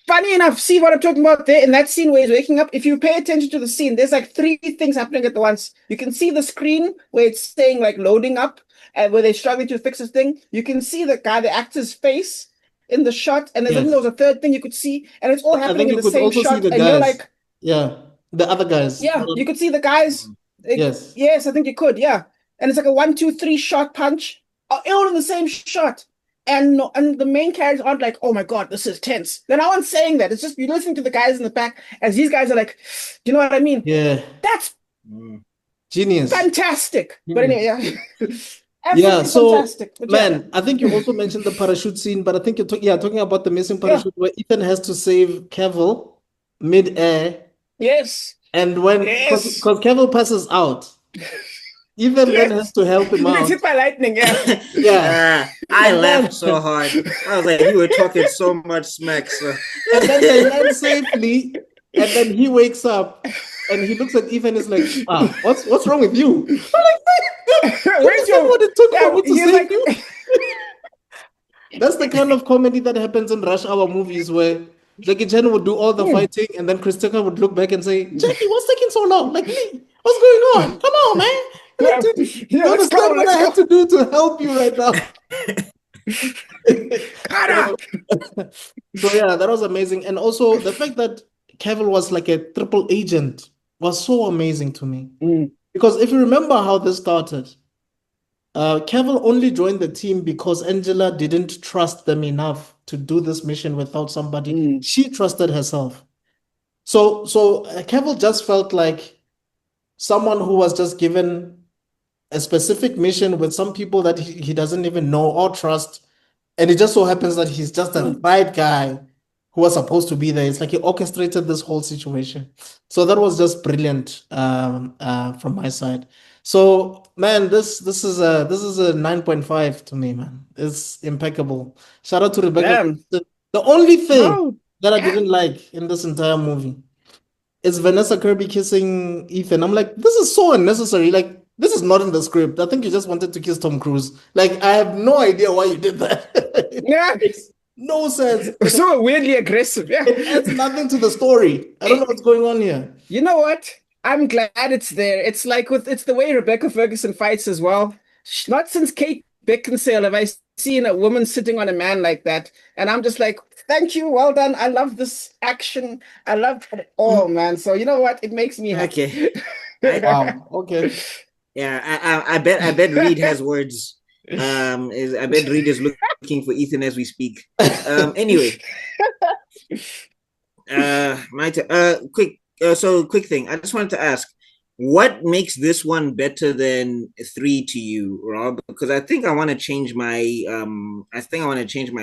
funny enough. See what I'm talking about there in that scene where he's waking up. If you pay attention to the scene, there's like 3 things happening at once. You can see the screen where it's saying like loading up and where they're struggling to fix this thing. You can see the guy, the actor's face in the shot, and then there was a 3rd thing you could see, and it's all happening in the same shot. And you're like, the other guys. Yeah, you could see the guys. Yes, I think you could. Yeah, and it's like a 1, 2, 3 shot punch, all in the same shot. And the main characters aren't like, oh my God, this is tense. They're not saying that. It's just you're listening to the guys in the back as these guys are like, do you know what I mean? Yeah. That's genius. Fantastic. Genius. But anyway, fantastic. Man, I think you also mentioned the parachute scene, but I think you're talking about the missing parachute where Ethan has to save Cavill mid-air. Yes. And because Cavill passes out. Ethan then has to help him He gets out. hit by lightning, yeah. Yeah. I And then- laughed so hard. I was like, you were talking so much smack, sir. And then they land safely, and then he wakes up and he looks at Ethan and is like, what's wrong with you? I'm like, Where's your what it took for me to he's save like, you? That's the kind of comedy that happens in rush hour movies where Jackie Chan would do all the fighting and then Chris Tucker would look back and say, Jackie, what's taking so long? Like, Lee, what's going on? Come on, man. Yeah, You let's understand go, what let's I have to do to help you right now? So yeah, that was amazing. And also the fact that Cavill was like a triple agent was so amazing to me. Because if you remember how this started, Cavill only joined the team because Angela didn't trust them enough to do this mission without somebody. She trusted herself. So Cavill just felt like someone who was just given a specific mission with some people that he doesn't even know or trust. And it just so happens that he's just the right guy who was supposed to be there. It's like he orchestrated this whole situation. So that was just brilliant from my side. So man, this is a 9.5 to me, man. It's impeccable. Shout out to Rebecca. Damn. The only thing No. that I didn't like in this entire movie is Vanessa Kirby kissing Ethan. I'm like, this is so unnecessary. Like, this is not in the script. I think you just wanted to kiss Tom Cruise. Like, I have no idea why you did that. Yeah. Makes no sense. So weirdly aggressive, yeah. It adds nothing to the story. I don't know what's going on here. You know what? I'm glad it's there. It's like it's the way Rebecca Ferguson fights as well. Not since Kate Beckinsale have I seen a woman sitting on a man like that. And I'm just like, thank you, well done. I love this action. I love it all, man. So you know what? It makes me happy. Okay. Wow. Okay. Yeah, I bet Reed has words. I bet Reed is looking for Ethan as we speak. Anyway. Quick thing. I just wanted to ask, what makes this one better than 3 to you, Rob? Because I think I want to change my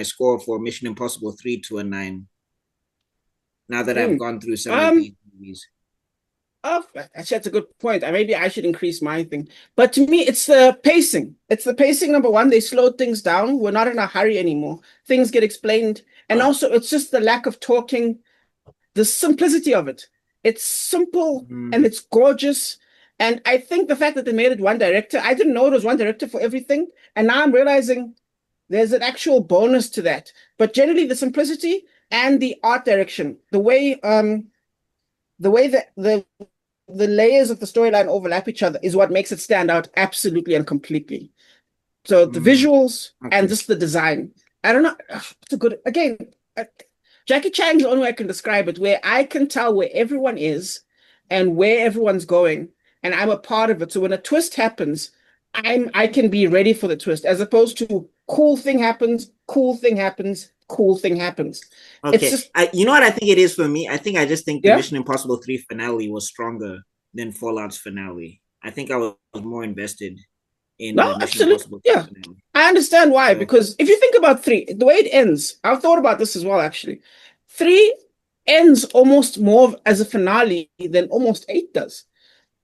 score for Mission Impossible 3 to a 9. Now that I've gone through some of these movies. Actually, that's a good point. Maybe I should increase my thing. But to me, it's the pacing. It's the pacing, number one. They slowed things down. We're not in a hurry anymore. Things get explained. And also, it's just the lack of talking, the simplicity of it. It's simple and it's gorgeous. And I think the fact that they made it one director, I didn't know it was one director for everything. And now I'm realizing there's an actual bonus to that. But generally, the simplicity and the art direction, the way that the layers of the storyline overlap each other is what makes it stand out absolutely and completely. So the visuals and just the design. I don't know. It's a good, again, Jackie Chan is the only way I can describe it, where I can tell where everyone is and where everyone's going, and I'm a part of it. So when a twist happens, I can be ready for the twist, as opposed to cool thing happens. Okay, It's just, you know what I think it is for me? I just think the Yeah? Mission Impossible 3 finale was stronger than Fallout's finale. I think I was more invested in No, the Mission absolutely. Impossible 3 Yeah. finale. I understand why, Yeah. because if you think about 3, the way it ends, I've thought about this as well, actually. 3 ends almost more as a finale than almost 8 does.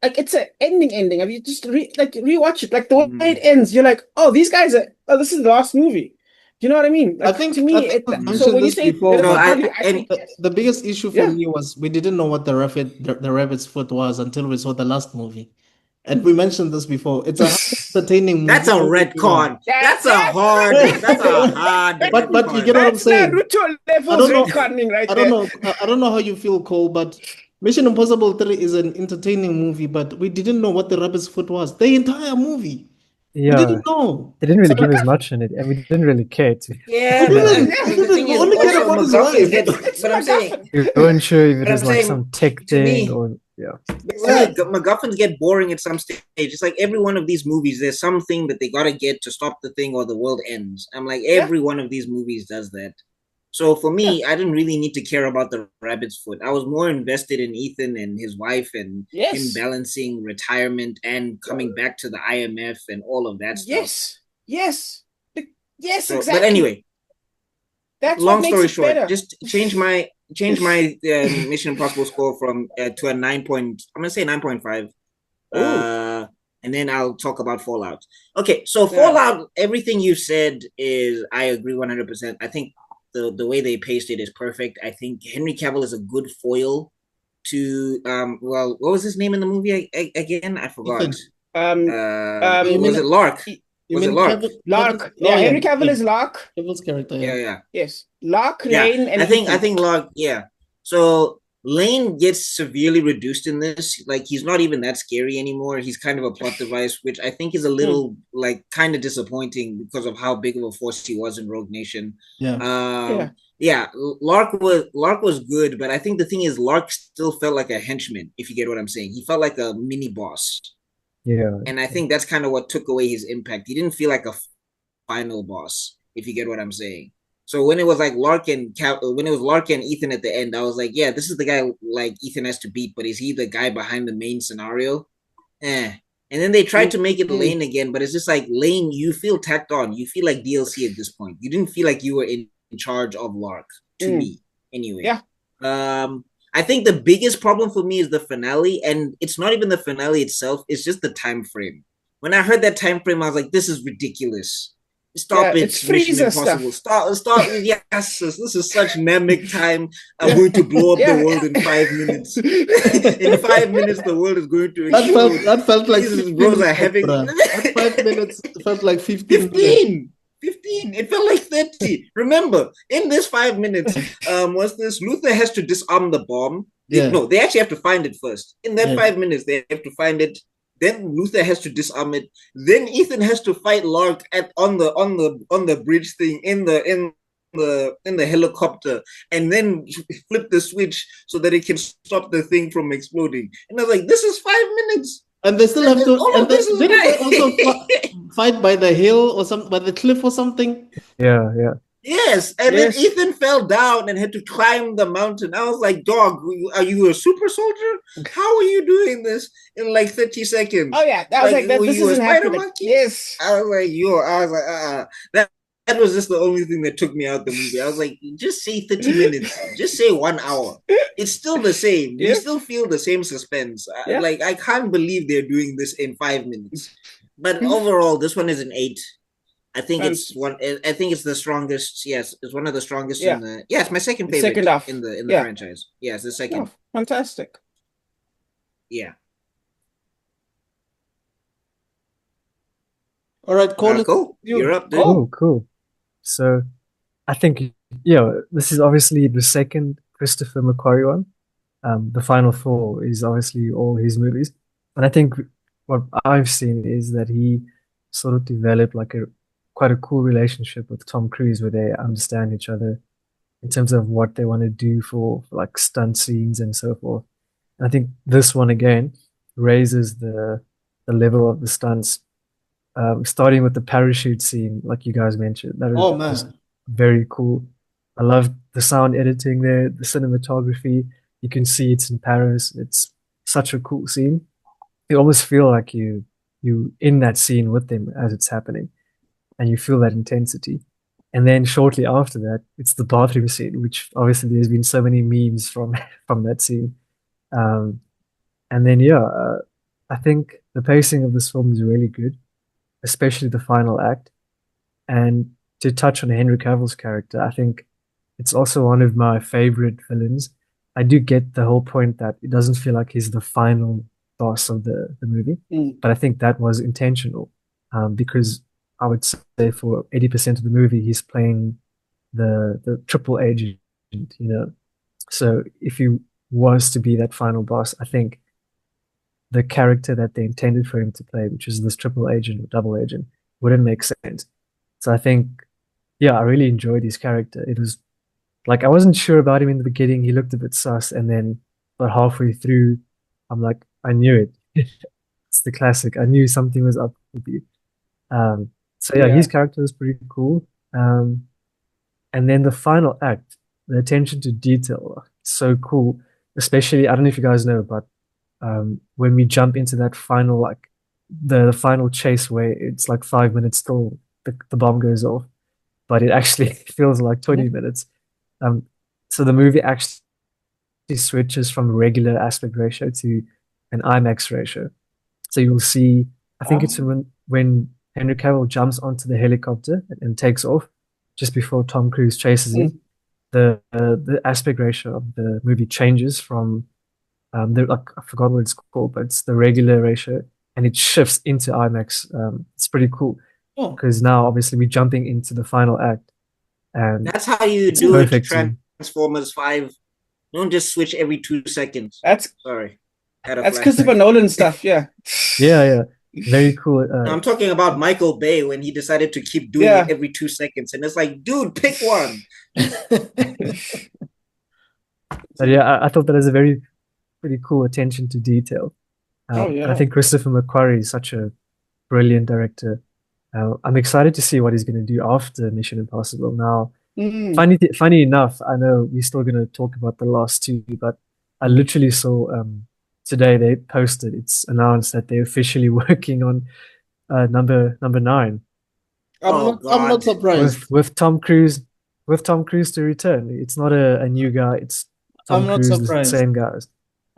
Like, it's an ending. Have you just rewatch it? Like, the way it ends, you're like, oh, this is the last movie. Do you know what I mean? Like, I think to me, we've so mentioned when you this say before, there's a but finale, I think the biggest issue for Yeah. me was we didn't know what the rabbit's foot was until we saw the last movie. And we mentioned this before. It's a entertaining movie. That's a retcon. That's a hard But you get what I'm that's saying. Naruto I levels don't know. retconning right I there. don't know. I don't know how you feel, Cole, but Mission Impossible 3 is an entertaining movie, but we didn't know what the rabbit's foot was. The entire movie. We Yeah, didn't know. they didn't really give us much in it, and we didn't really care to. Yeah, We but didn't. the thing We is, only cared also about his MacGuffins wife. get. But I'm saying, We weren't sure if it But was I'm like saying, some tech to me- thing or yeah. MacGuffins get boring at some stage. It's like every one of these movies, there's something that they gotta get to stop the thing or the world ends. I'm like, every one of these movies does that. So for me, I didn't really need to care about the rabbit's foot. I was more invested in Ethan and his wife and him balancing retirement and coming back to the IMF and all of that stuff. Yes, So, exactly. but anyway, That's long what makes story it short, better. just change my Mission Impossible score from to a 9 point. I'm gonna say 9.5. and then I'll talk about Fallout. Okay, so Yeah. Fallout, everything you said is I agree 100%. I think the way they paced it is perfect. I think Henry Cavill is a good foil to well, what was his name in the movie again? I forgot. Ethan. You Was mean it Lark? you Was it mean Lark? Lark. Oh Yeah, Henry Cavill is Lark. Cavill's character, Yeah, yeah. yeah. Yes. Lark, Yeah, Lane, and I Ethan. think Lark. Yeah. So Lane gets severely reduced in this. Like he's not even that scary anymore. He's kind of a plot device, which I think is a little like kind of disappointing because of how big of a force he was in Rogue Nation. Yeah. Yeah. Yeah. Lark was good, but I think the thing is Lark still felt like a henchman. If you get what I'm saying, he felt like a mini boss, Yeah. and I think that's kind of what took away his impact. He didn't feel like a final boss, if you get what I'm saying. So when it was like when it was Lark and Ethan at the end, I was like, yeah, this is the guy like Ethan has to beat, but is he the guy behind the main scenario? And then they tried to make it Lane again, but it's just like Lane, you feel tacked on. You feel like DLC at this point. You didn't feel like you were in charge of Lark, to me, anyway. Yeah. I think the biggest problem for me is the finale, and it's not even the finale itself, it's just the time frame. When I heard that time frame, I was like, this is ridiculous. Stop it, it's Mission Freezer Impossible. stuff. Stop. Yes, this is such Namek time. I'm going to blow up the world in 5 minutes. In 5 minutes, the world is going to explode. That felt like Jesus, 15 bros are minutes, having bruh. That 5 minutes felt like 15 minutes. 15. It felt like 30. Remember, in this 5 minutes, was this Luther has to disarm the bomb. Yeah. No, they actually have to find it first. In that Yeah. 5 minutes, they have to find it. Then Luther has to disarm it. Then Ethan has to fight Lark on the bridge thing in the helicopter, and then flip the switch so that it can stop the thing from exploding. And I was like, this is 5 minutes. And they still have to. All of this is Didn't they nice. also fight by the hill or by the cliff or something? Yeah, yeah. Yes, and then Ethan fell down and had to climb the mountain. I was like, dog, are you a super soldier? How are you doing this in like 30 seconds? Oh yeah, I was like, this isn't happening. Monkey? Yes. I was like, that was just the only thing that took me out the movie. I was like, just say 30 minutes, just say 1 hour. It's still the same. You still feel the same suspense. Like, I can't believe they're doing this in 5 minutes. But overall, this one is an 8. I think it's one. I think it's the strongest. Yes, it's one of the strongest in the. Yeah, it's my second favorite in the franchise. Yeah, it's the second. Oh, fantastic. Yeah. All right, Cole. Cool. You're up, dude. Oh, cool. So, I think this is obviously the second Christopher McQuarrie one. The Final Four is obviously all his movies, and I think what I've seen is that he sort of developed like quite a cool relationship with Tom Cruise, where they understand each other in terms of what they want to do for like stunt scenes and so forth. And I think this one again raises the level of the stunts, starting with the parachute scene, like you guys mentioned. That was very cool. I love the sound editing there, the cinematography. You can see it's in Paris. It's such a cool scene. You almost feel like you in that scene with them as it's happening, and you feel that intensity. And then shortly after that, it's the bathroom scene, which obviously there's been so many memes from that scene. And then I think the pacing of this film is really good, especially the final act. And to touch on Henry Cavill's character, I think it's also one of my favorite villains. I do get the whole point that it doesn't feel like he's the final boss of the movie, but I think that was intentional, because I would say for 80% of the movie, he's playing the triple agent, So if he was to be that final boss, I think the character that they intended for him to play, which is this triple agent or double agent, wouldn't make sense. So I think, I really enjoyed his character. It was like, I wasn't sure about him in the beginning. He looked a bit sus, and then about halfway through, I'm like, I knew it. It's the classic. I knew something was up with you. His character was pretty cool. And then the final act, the attention to detail, so cool. Especially, I don't know if you guys know, but when we jump into that final, like the final chase where it's like 5 minutes till the bomb goes off, but it actually feels like 20 minutes. So the movie actually switches from regular aspect ratio to an IMAX ratio. So you'll see I think it's when Henry Cavill jumps onto the helicopter and takes off just before Tom Cruise chases him. The aspect ratio of the movie changes from I forgot what it's called, but it's the regular ratio, and it shifts into IMAX. It's pretty cool because now obviously we're jumping into the final act, and that's how you do it. Transformers 5. Don't just switch every 2 seconds. That's That's Christopher Nolan stuff. Yeah. Yeah. Very cool. I'm talking about Michael Bay when he decided to keep doing it every 2 seconds, and it's like, dude, pick one. But yeah, I thought that is a very pretty cool attention to detail. I think Christopher McQuarrie is such a brilliant director. I'm excited to see what he's going to do after Mission Impossible. Now, funny enough, I know we're still going to talk about the last two, but I literally saw today they posted, it's announced that they're officially working on number 9. I'm not surprised with Tom Cruise to return. It's not a new guy. It's Tom Cruise, the same guys.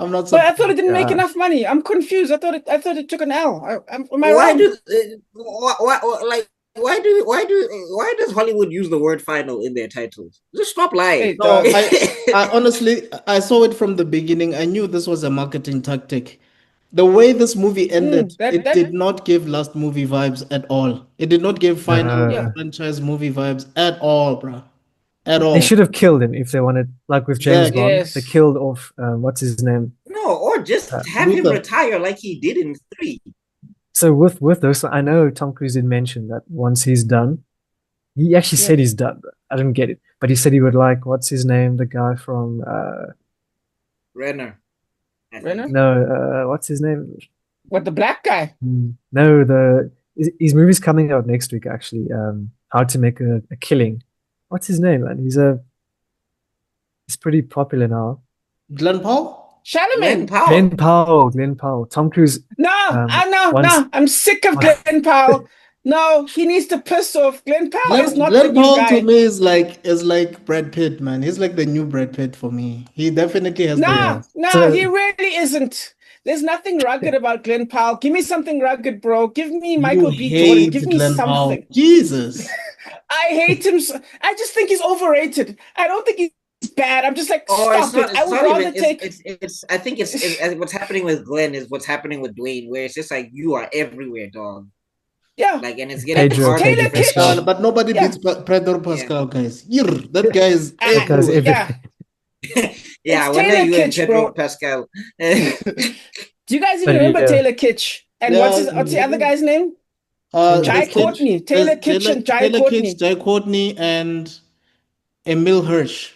I'm not surprised. But I thought it didn't make enough money. I'm confused. I thought it took an L. Why does Hollywood use the word final in their titles? Just stop lying. No, I honestly, I saw it from the beginning. I knew this was a marketing tactic. The way this movie ended, it did not give last movie vibes at all. It did not give final franchise movie vibes at all, bro. At all. They should have killed him if they wanted, like with James Bond. Yes. They killed off what's his name? No, or just have him retire like he did in 3. So with those, I know Tom Cruise did mention that once he's done, he actually said he's done. I didn't get it, but he said he would like, what's his name? The guy from Renner. No, what's his name? What, the black guy? No, his movie's coming out next week actually. How to Make a Killing. What's his name, man? He's pretty popular now. Glenn Powell? Chalamet. Glenn Powell. Tom Cruise. No, I'm sick of Glenn Powell. No, he needs to piss off. Glenn Powell is not the new guy. To me is like Brad Pitt, man. He's like the new Brad Pitt for me. He definitely has. He really isn't. There's nothing rugged about Glenn Powell. Give me something rugged, bro. Give me Michael B. Jordan. Give me Glenn something. Powell. Jesus. I hate him. I just think he's overrated. I don't think he's bad. I'm just like, stop it. I would rather take. I think it's what's happening with Glenn is what's happening with Dwayne, where it's just like you are everywhere, dog. Yeah. Like, and it's getting hard. Taylor Kitsch. But nobody beats Pedro Pascal, guys. That guy is everywhere. Yeah, when are you and Pedro Pascal? Do you guys even remember Taylor Kitsch? And what's the other guy's name? Jai Courtney. Taylor Kitsch and Jai Courtney. Jai Courtney and Emil Hirsch.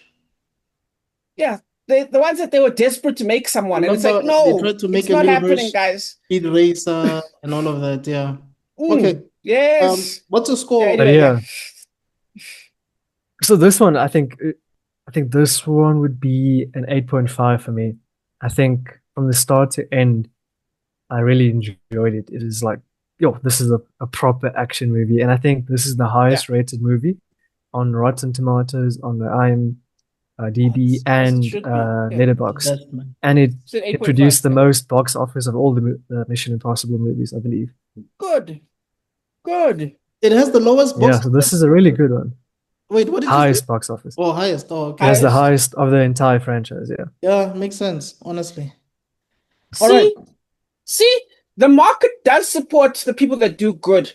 Yeah, the ones that they were desperate to make someone. And it's like, no, it's not happening, guys. Speed Racer and all of that, yeah. Okay. Yes. What's the score? Yeah. So this one, I think this one would be an 8.5 for me. I think from the start to end, I really enjoyed it. It is like, this is a proper action movie. And I think this is the highest rated movie on Rotten Tomatoes, on the IMDb, and Letterboxd. And it produced the most box office of all the Mission Impossible movies, I believe. Good. It has the lowest box office. So this is a really good one. Wait, what did highest box office? Oh, highest. Oh, okay. That's the highest of the entire franchise, yeah. Yeah, makes sense, honestly. See, the market does support the people that do good.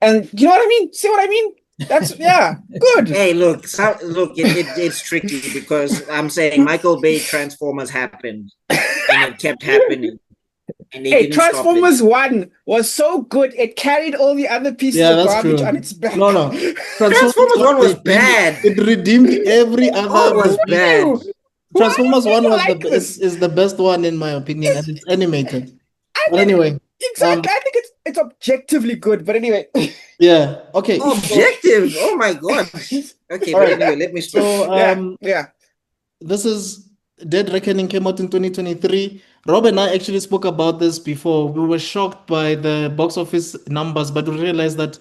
And you know what I mean? See what I mean? That's, good. Hey, look, it's tricky because I'm saying Michael Bay Transformers happened and it kept happening. And Transformers 1 was so good, it carried all the other pieces of garbage on its back. No. Transformers 1 was bad. It redeemed every other was bad. Transformers 1 is the best one in my opinion, and it's animated. But anyway. Exactly. I think it's objectively good, but anyway. Yeah. Okay. Objective. Oh my god. Okay, but anyway, let me start. So this is Dead Reckoning came out in 2023. Rob and I actually spoke about this before. We were shocked by the box office numbers, but we realized that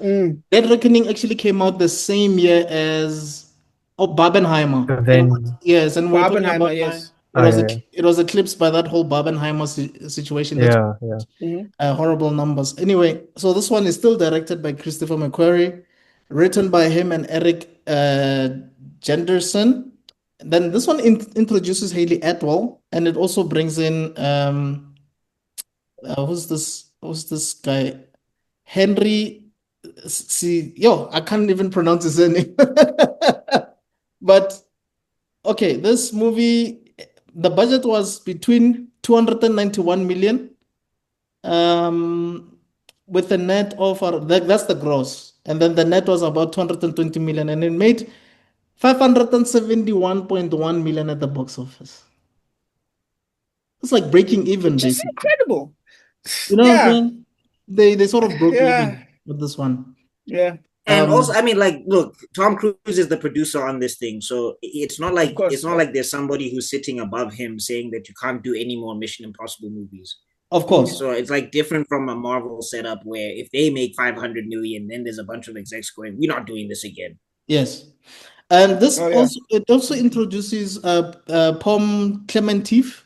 Dead Reckoning actually came out the same year as Barbenheimer. Then, yes, and we're talking about Oh, yeah, it was eclipsed by that whole Barbenheimer situation. That's yeah, yeah. horrible numbers. Anyway, so this one is still directed by Christopher McQuarrie, written by him and Eric Jenderson. Then this one introduces Haley Atwell, and it also brings in who's this guy? Henry. See, yo, I can't even pronounce his name. But okay, this movie, the budget was between 291 million, with a net of that's the gross, and then the net was about 220 million, and it made 571.1 million at the box office. It's like breaking even, Which is basically. incredible. You know what I'm Yeah. saying? They sort of broke Yeah. even with this one. Yeah. And also, I mean, like, look, Tom Cruise is the producer on this thing, so it's not like there's somebody who's sitting above him saying that you can't do any more Mission Impossible movies. Of course. So it's like different from a Marvel setup where if they make 500 million, then there's a bunch of execs going, "We're not doing this again." Yes. And this Oh, yeah. also introduces Pom Clementif.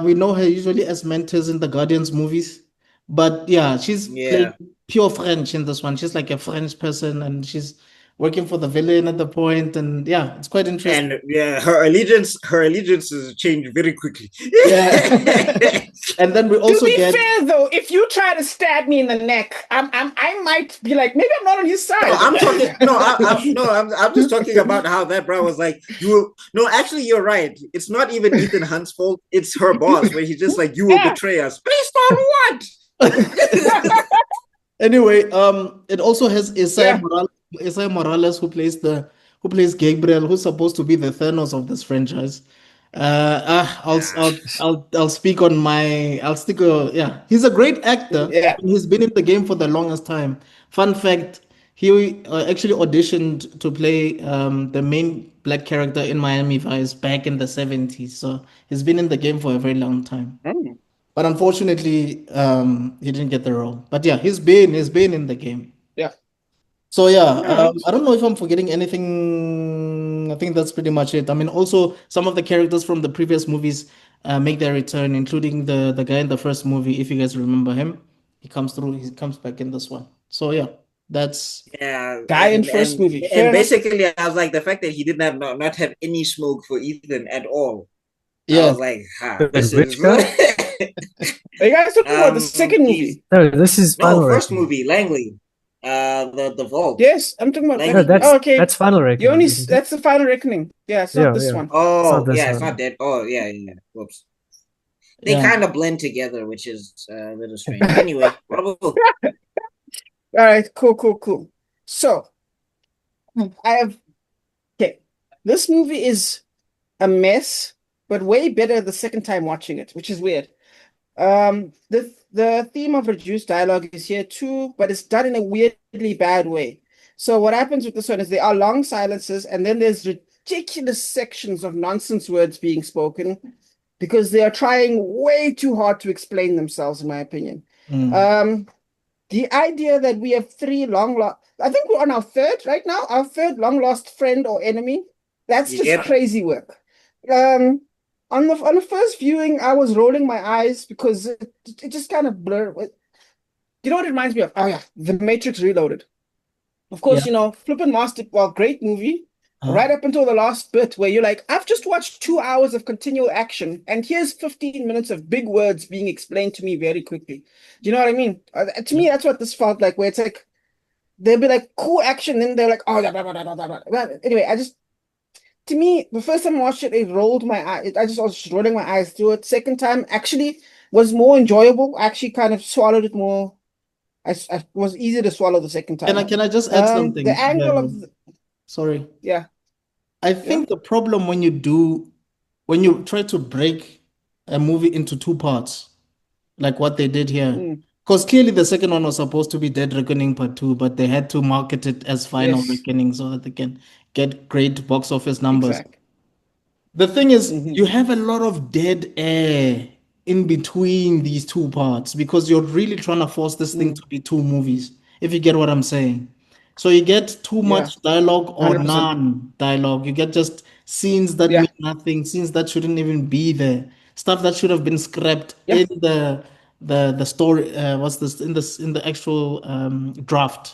We know her usually as Mantis in the Guardians movies. But yeah, she's playing pure French in this one. She's like a French person, and she's working for the villain at the point. And yeah, it's quite interesting. And yeah, her allegiances change very quickly. Yeah. And then we also To be fair though, if you try to stab me in the neck, I might be like, maybe I'm not on his side. I'm just talking about how that bro was like, actually you're right. It's not even Ethan Hunt's fault, it's her boss, where he's just like, you will betray us. Based on what? Anyway, it also has Isaiah Morales who plays Gabriel, who's supposed to be the Thanos of this franchise. I'll speak on I'll stick. Yeah, he's a great actor. Yeah. He's been in the game for the longest time. Fun fact: he actually auditioned to play the main black character in Miami Vice back in the 70s. So he's been in the game for a very long time. But unfortunately, he didn't get the role. But yeah, he's been in the game. Yeah. So yeah, I don't know if I'm forgetting anything. I think that's pretty much it. I mean, also some of the characters from the previous movies make their return, including the guy in the first movie. If you guys remember him, he comes through. He comes back in this one. So yeah, that's guy in first movie. And basically, I was like, the fact that he didn't have not have any smoke for Ethan at all. Yeah. I was like, this is. Are you guys talking about the second movie? No, this is first movie, Langley. The Vault. Yes, I'm talking about. No, that's Final Reckoning. That's the Final Reckoning. Yeah, it's not this one. Oh, it's not that. Oh, yeah. Whoops. They kind of blend together, which is a little strange. Anyway, All right, cool. So, this movie is a mess, but way better the second time watching it, which is weird. The theme of reduced dialogue is here too, but it's done in a weirdly bad way. So what happens with this one is there are long silences, and then there's ridiculous sections of nonsense words being spoken because they are trying way too hard to explain themselves, in my opinion. The idea that we have three I think we're on our third right now, our third long lost friend or enemy. That's just crazy work. On the first viewing, I was rolling my eyes because it just kind of blurred. You know what it reminds me of? Oh yeah, The Matrix Reloaded. Of course, Flippin' Master, great movie. Right up until the last bit where you're like, I've just watched 2 hours of continual action, and here's 15 minutes of big words being explained to me very quickly. Do you know what I mean? To me, that's what this felt like, where it's like, they'll be like, cool action, then they're like, oh, blah, blah, blah, blah, blah. Anyway, to me, the first time I watched it, it rolled my eye. I was rolling my eyes through it. Second time actually was more enjoyable. I actually kind of swallowed it more. I was easier to swallow the second time. Can I just add something? The angle of sorry. Yeah. I think the problem when you try to break a movie into two parts, like what they did here, because clearly the second one was supposed to be Dead Reckoning Part 2, but they had to market it as Final Reckoning so that they can get great box office numbers. Exactly. The thing is, you have a lot of dead air in between these two parts because you're really trying to force this thing to be two movies, if you get what I'm saying. So you get too much dialogue or 100%. none dialogue. You get just scenes that Yeah. mean nothing, scenes that shouldn't even be there, stuff that should have been scrapped Yeah. in the story. What's this in the actual draft?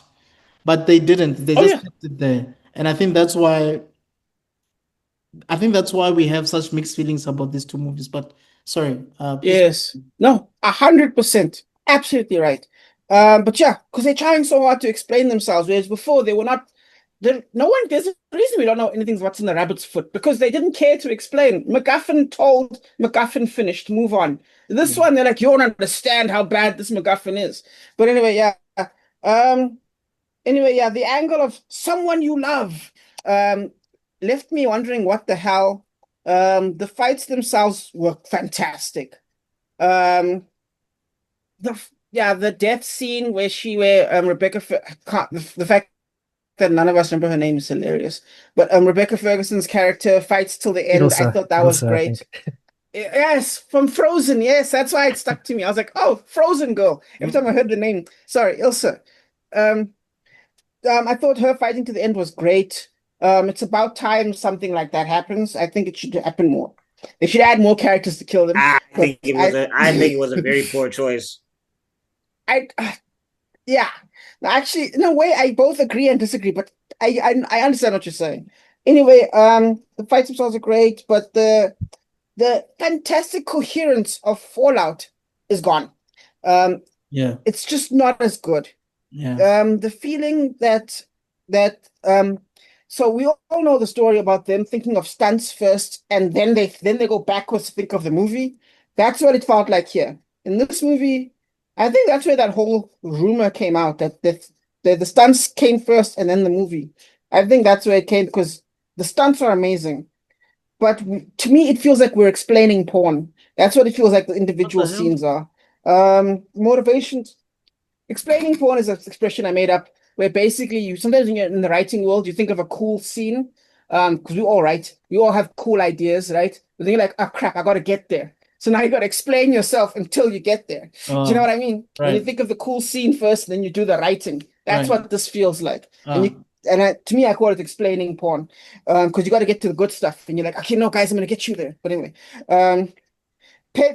But they didn't. They Oh just yeah. kept it there, and I think that's why we have such mixed feelings about these two movies. But sorry, please. Yes. No, 100%. Absolutely right. But yeah, because they're trying so hard to explain themselves, whereas before they were not. No one. There's a reason we don't know anything what's in the rabbit's foot because they didn't care to explain. MacGuffin told, MacGuffin finished, move on. This Yeah. one, they're like, you don't understand how bad this MacGuffin is. But anyway, yeah. Um. Anyway, yeah, the angle of someone you love, um, left me wondering what the hell. The fights themselves were fantastic. The death scene where Rebecca the fact that none of us remember her name is hilarious. But Rebecca Ferguson's character fights till the end. I thought that was Ilsa, I great. think. Yes, from Frozen. Yes, that's why it stuck to me. I was like, oh, Frozen girl. Every time I heard the name, sorry, Ilsa. Um, I thought her fighting to the end was great. It's about time something like that happens. I think it should happen more. They should add more characters to kill them. I But think it was a very poor choice. I yeah. No, actually, in a way, I both agree and disagree, but I understand what you're saying. Anyway, the fights themselves are great, but the fantastic coherence of Fallout is gone. Yeah. It's just not as good. Yeah. The feeling that so we all know the story about them thinking of stunts first, and then they go backwards to think of the movie. That's what it felt like here. In this movie, I think that's where that whole rumor came out that the stunts came first and then the movie. I think that's where it came because the stunts are amazing. But to me, it feels like we're explaining porn. That's what it feels like the What individual the hell? scenes are. Motivations. Explaining porn is an expression I made up where basically you sometimes when you're in the writing world, you think of a cool scene. Because we all write, we all have cool ideas, right? But then you're like, oh crap, I gotta get there. So now you gotta explain yourself until you get there. Do you know what I mean? When you Right. think of the cool scene first, then you do the writing. That's Right. what this feels like. Ah. To me, I call it explaining porn. Because you got to get to the good stuff, and you're like, okay, no, guys, I'm gonna get you there. But anyway,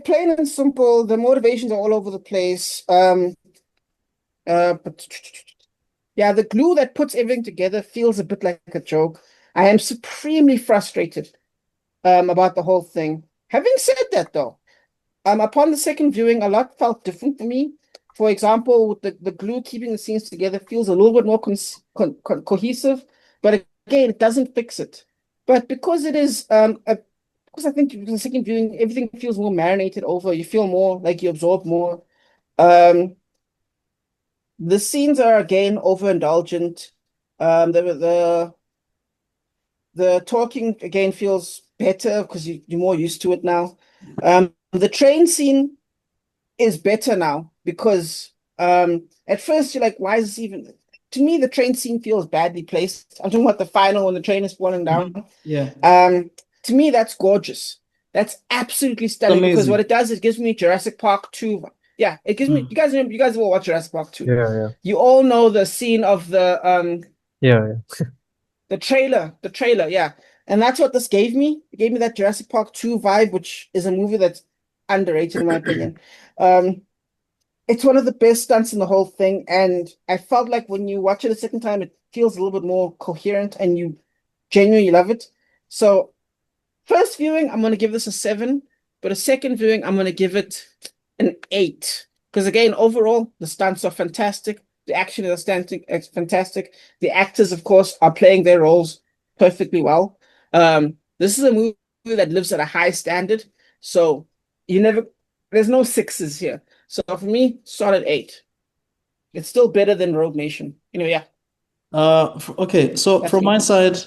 plain and simple. The motivations are all over the place. But yeah, the glue that puts everything together feels a bit like a joke. I am supremely frustrated about the whole thing. Having said that, though, upon the second viewing, a lot felt different for me. For example, with the glue keeping the scenes together feels a little bit more cohesive, but again, it doesn't fix it. But because it is because I think the second viewing, everything feels more marinated over. You feel more like you absorb more. Um, the scenes are again overindulgent. The talking again feels better because you're more used to it now. The train scene is better now because at first you're like, why is this even? To me, the train scene feels badly placed. I'm talking about the final when the train is falling down. Yeah. To me, that's gorgeous. That's absolutely stunning because what Amazing. it does, it gives me Jurassic Park 2. Yeah, it gives me. Mm. You guys will watch Jurassic Park 2. Yeah. You all know the scene of Yeah. the trailer, yeah. And that's what this gave me. It gave me that Jurassic Park 2 vibe, which is a movie that's underrated in my opinion. It's one of the best stunts in the whole thing, and I felt like when you watch it a second time, it feels a little bit more coherent and you genuinely love it. So first viewing, I'm gonna give this a 7, but a second viewing, I'm gonna give it an 8. Because again, overall, the stunts are fantastic. The action is fantastic. The actors, of course, are playing their roles perfectly well. This is a movie that lives at a high standard, so there's no sixes here. So for me, solid 8. It's still better than Rogue Nation. Anyway, yeah, Okay, so that's from my me. side,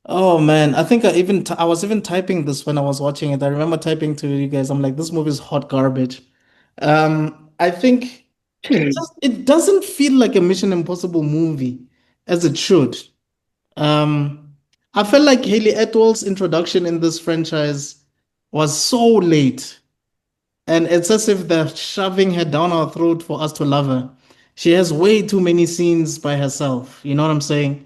oh man, I think I was even typing this when I was watching it. I remember typing to you guys. I'm like, this movie is hot garbage. I think it doesn't feel like a Mission Impossible movie as it should. Um, I felt like Haley Atwell's introduction in this franchise was so late. And it's as if they're shoving her down our throat for us to love her. She has way too many scenes by herself. You know what I'm saying?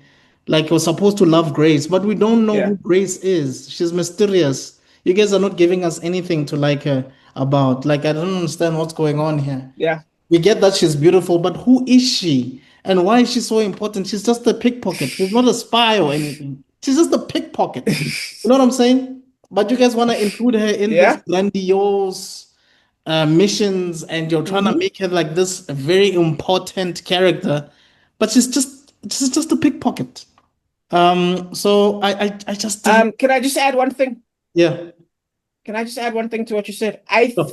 like was supposed to love Grace, but we don't know Yeah. who Grace is. She's mysterious. You guys are not giving us anything to like her about. Like, I don't understand what's going on here. Yeah. We get that she's beautiful, but who is she? And why is she so important? She's just a pickpocket. She's not a spy or anything. She's just a pickpocket. You know what I'm saying? But you guys want to include her in this Yeah. grandiose missions, and you're trying to Mhm. make her like this very important character, but she's just a pickpocket. So I just didn't. Can I just add one thing? Yeah. Can I just add one thing to what you said? I Sure.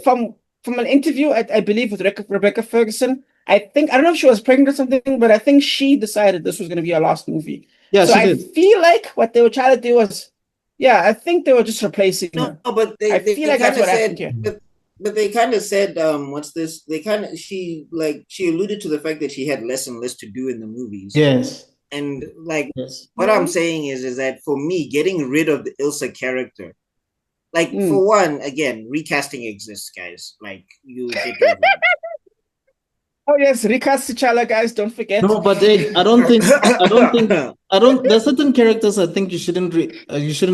from an interview, I believe with Rebecca Ferguson, I don't know if she was pregnant or something, but I think she decided this was going to be her last movie. Yeah, So she I did. feel like what they were trying to do was, yeah, I think they were just replacing her. No, but I they feel like kind that's of what happened said, here. but they kind of said, what's this? They kind of she alluded to the fact that she had less and less to do in the movies. Yes. And like Yes. what I'm saying is that for me, getting rid of the Ilsa character, like for one, again, recasting exists, guys. Like you get over it. Oh yes, recast T'Challa, guys. Don't forget. No, but I don't think there's certain characters I think you shouldn't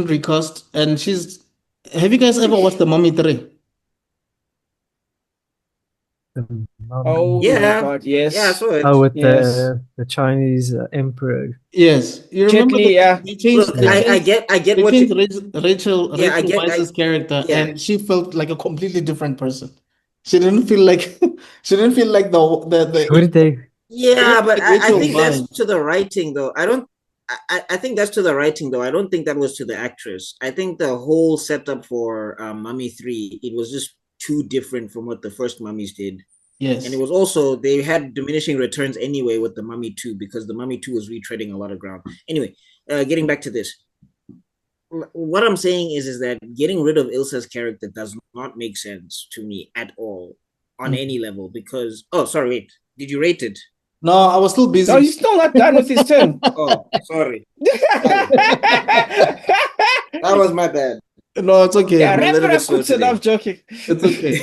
recast. And have you guys ever watched The Mummy 3? The Oh mummy. my Yeah, God, yes. yeah, I saw it. Oh, with Yes. the Chinese emperor. Yes. You Jet remember Li, yeah. they changed Look, they I changed get they what changed you. Rachel Yeah, I get. Weisz's character, Yeah, and she felt like a completely different person. She didn't feel like she didn't feel like the Who did they? yeah, but like I Rachel think that's vibe. to the writing, though. I don't. I think that's to the writing, though. I don't think that was to the actress. I think the whole setup for Mummy 3, it was just too different from what the first Mummies did. And it Yes. was also, they had diminishing returns anyway with the Mummy 2 because the Mummy 2 was retreading a lot of ground. Anyway, getting back to this. What I'm saying is that getting rid of Ilsa's character does not make sense to me at all on any level because, oh, sorry, wait. Did you rate it? No, I was still No, busy. he's still not done with his turn. Oh, sorry. That was my bad. No, it's okay. Yeah, I'm a wrap little it bit up, slow Kutsu. No, today. I'm joking. It's okay.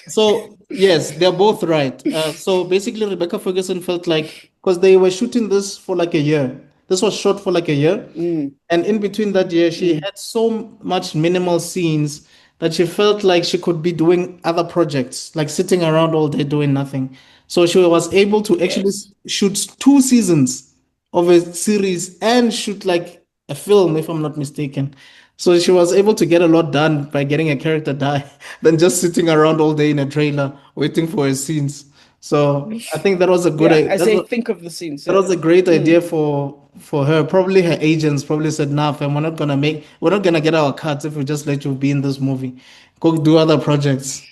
So yes, they're both right. So basically, Rebecca Ferguson felt like because they were shooting this for like a year. This was shot for like a year, and in between that year, she had so much minimal scenes that she felt like she could be doing other projects, like sitting around all day doing nothing. So she was able to actually Yes. shoot 2 seasons of a series and shoot like a film, if I'm not mistaken. So she was able to get a lot done by getting a character die than just sitting around all day in a trailer waiting for his scenes. So I think that was a good Yeah, as they that think of the scenes. that Yeah. was a great idea for her. Probably her agents probably said, "Nah, fam, we're not gonna get our cuts if we just let you be in this movie. Go do other projects."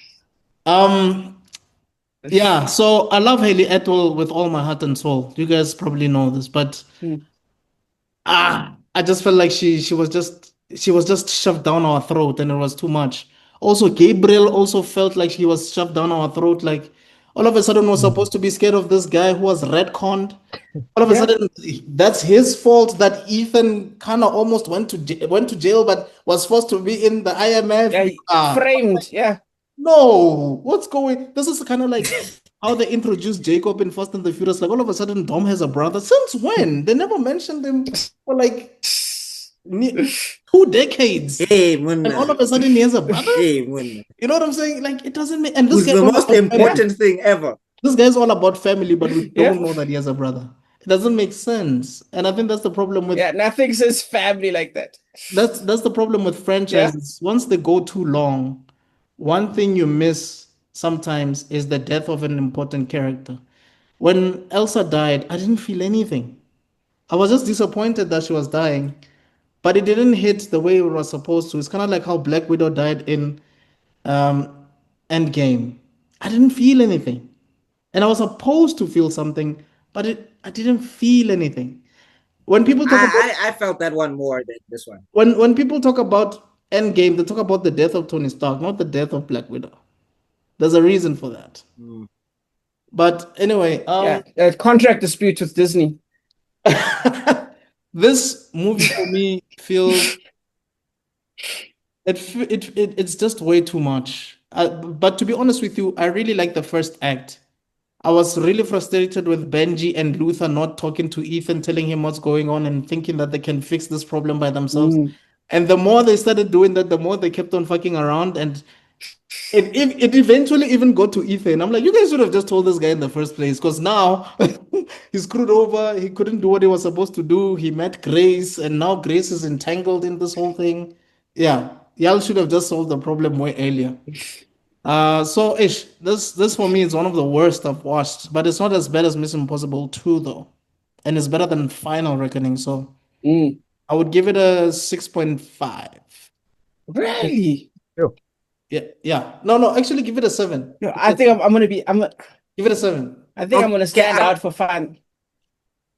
Um, yeah. So I love Haley Atwell with all my heart and soul. You guys probably know this, but I just felt like she was just shoved down our throat and it was too much. Also, Gabriel also felt like he was shoved down our throat. Like all of a sudden we're supposed to be scared of this guy who was retconned. All of a Yeah. sudden that's his fault that Ethan kind of almost went to jail but was forced to be in the IMF. Yeah, framed. Yeah. No, what's going? This is kind of like how they introduced Jacob in Fast and the Furious. Like all of a sudden, Dom has a brother. Since when? They never mentioned him for like 2 decades, Hey, and all Munna. of a sudden he has a brother. Hey, Munna. You know what I'm saying? Like it doesn't make. And this Who's guy's the all most about family. important thing ever? This guy's all about family, but we Yeah. don't know that he has a brother. It doesn't make sense, and I think that's the problem with Yeah, nothing says family like that. that's the problem with franchises. Once they go too long, one thing you miss sometimes is the death of an important character. When Elsa died, I didn't feel anything. I was just disappointed that she was dying, but it didn't hit the way it was supposed to. It's kind of like how Black Widow died in um, Endgame. I didn't feel anything, and I was supposed to feel something, but I didn't feel anything. When people talk about I felt that one more than this one. when people talk about Endgame, they talk about the death of Tony Stark, not the death of Black Widow. There's a reason for that. But anyway, Yeah, contract dispute with Disney. this movie for me feels it's just way too much. But to be honest with you, I really like the first act. I was really frustrated with Benji and Luther not talking to Ethan, telling him what's going on and thinking that they can fix this problem by themselves. And the more they started doing that, the more they kept on fucking around. And it eventually even got to Ethan. I'm like, you guys should have just told this guy in the first place, because now he's screwed over. He couldn't do what he was supposed to do. He met Grace, and now Grace is entangled in this whole thing. Yeah, y'all should have just solved the problem way earlier. So ish, this for me is one of the worst I've watched, but it's not as bad as Mission Impossible 2 though. And it's better than Final Reckoning, so I would give it a 6.5. Really? Yo. Yeah. No, actually give it a 7. No, I think I'm gonna Give it a 7. I think I'm gonna stand out for fun.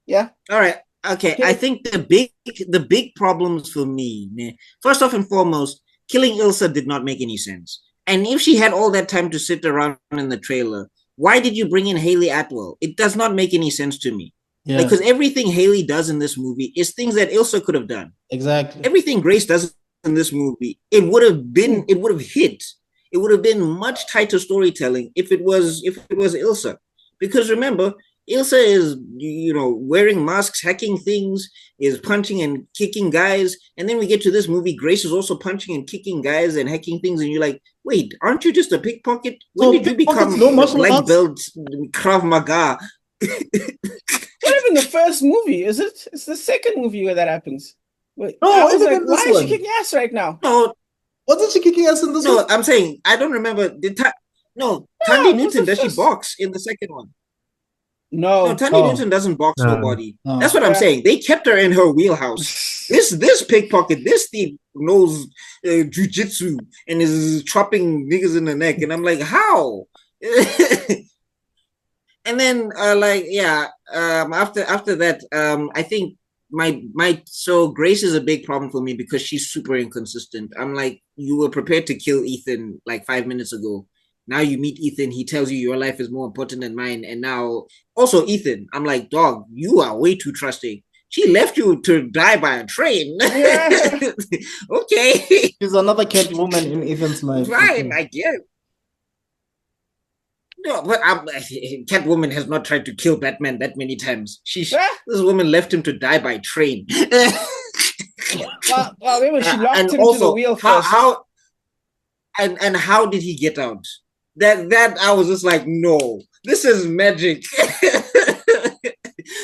Yeah. All right. Okay. I think the big problems for me, first off and foremost, killing Ilsa did not make any sense. And if she had all that time to sit around in the trailer, why did you bring in Haley Atwell? It does not make any sense to me. Yeah. Because everything Haley does in this movie is things that Ilsa could have done. Exactly. Everything Grace does in this movie, it would have hit. It would have been much tighter storytelling if it was Ilsa. Because remember, Ilsa is, wearing masks, hacking things, is punching and kicking guys. And then we get to this movie, Grace is also punching and kicking guys and hacking things. And you're like, wait, aren't you just a pickpocket? When did you become black belt Krav Maga? What happened in the first movie? Is it? It's the second movie where that happens. Wait, No, I was like, this why is one. she kicking ass right now? No, Wasn't she kicking us in this no, one? I'm saying, I don't remember. Tandy it was Newton, the does she first- box in the second one? No. No, Tandy No. Newton doesn't box No. nobody. No. That's what I'm saying. They kept her in her wheelhouse. This pickpocket, this thief knows jujitsu and is chopping niggas in the neck, and I'm like, how? And then after that, I think so Grace is a big problem for me because she's super inconsistent. I'm like, you were prepared to kill Ethan like 5 minutes ago. Now you meet Ethan, he tells you your life is more important than mine, and now also Ethan, I'm like, dog, you are way too trusting. She left you to die by a train. Yeah. Okay. She's another Catwoman in Ethan's life. Fine, I guess. No, but Catwoman has not tried to kill Batman that many times. This woman left him to die by train. Well, maybe she locked and him also, to the wheel first. How did he get out? That I was just like, no, this is magic.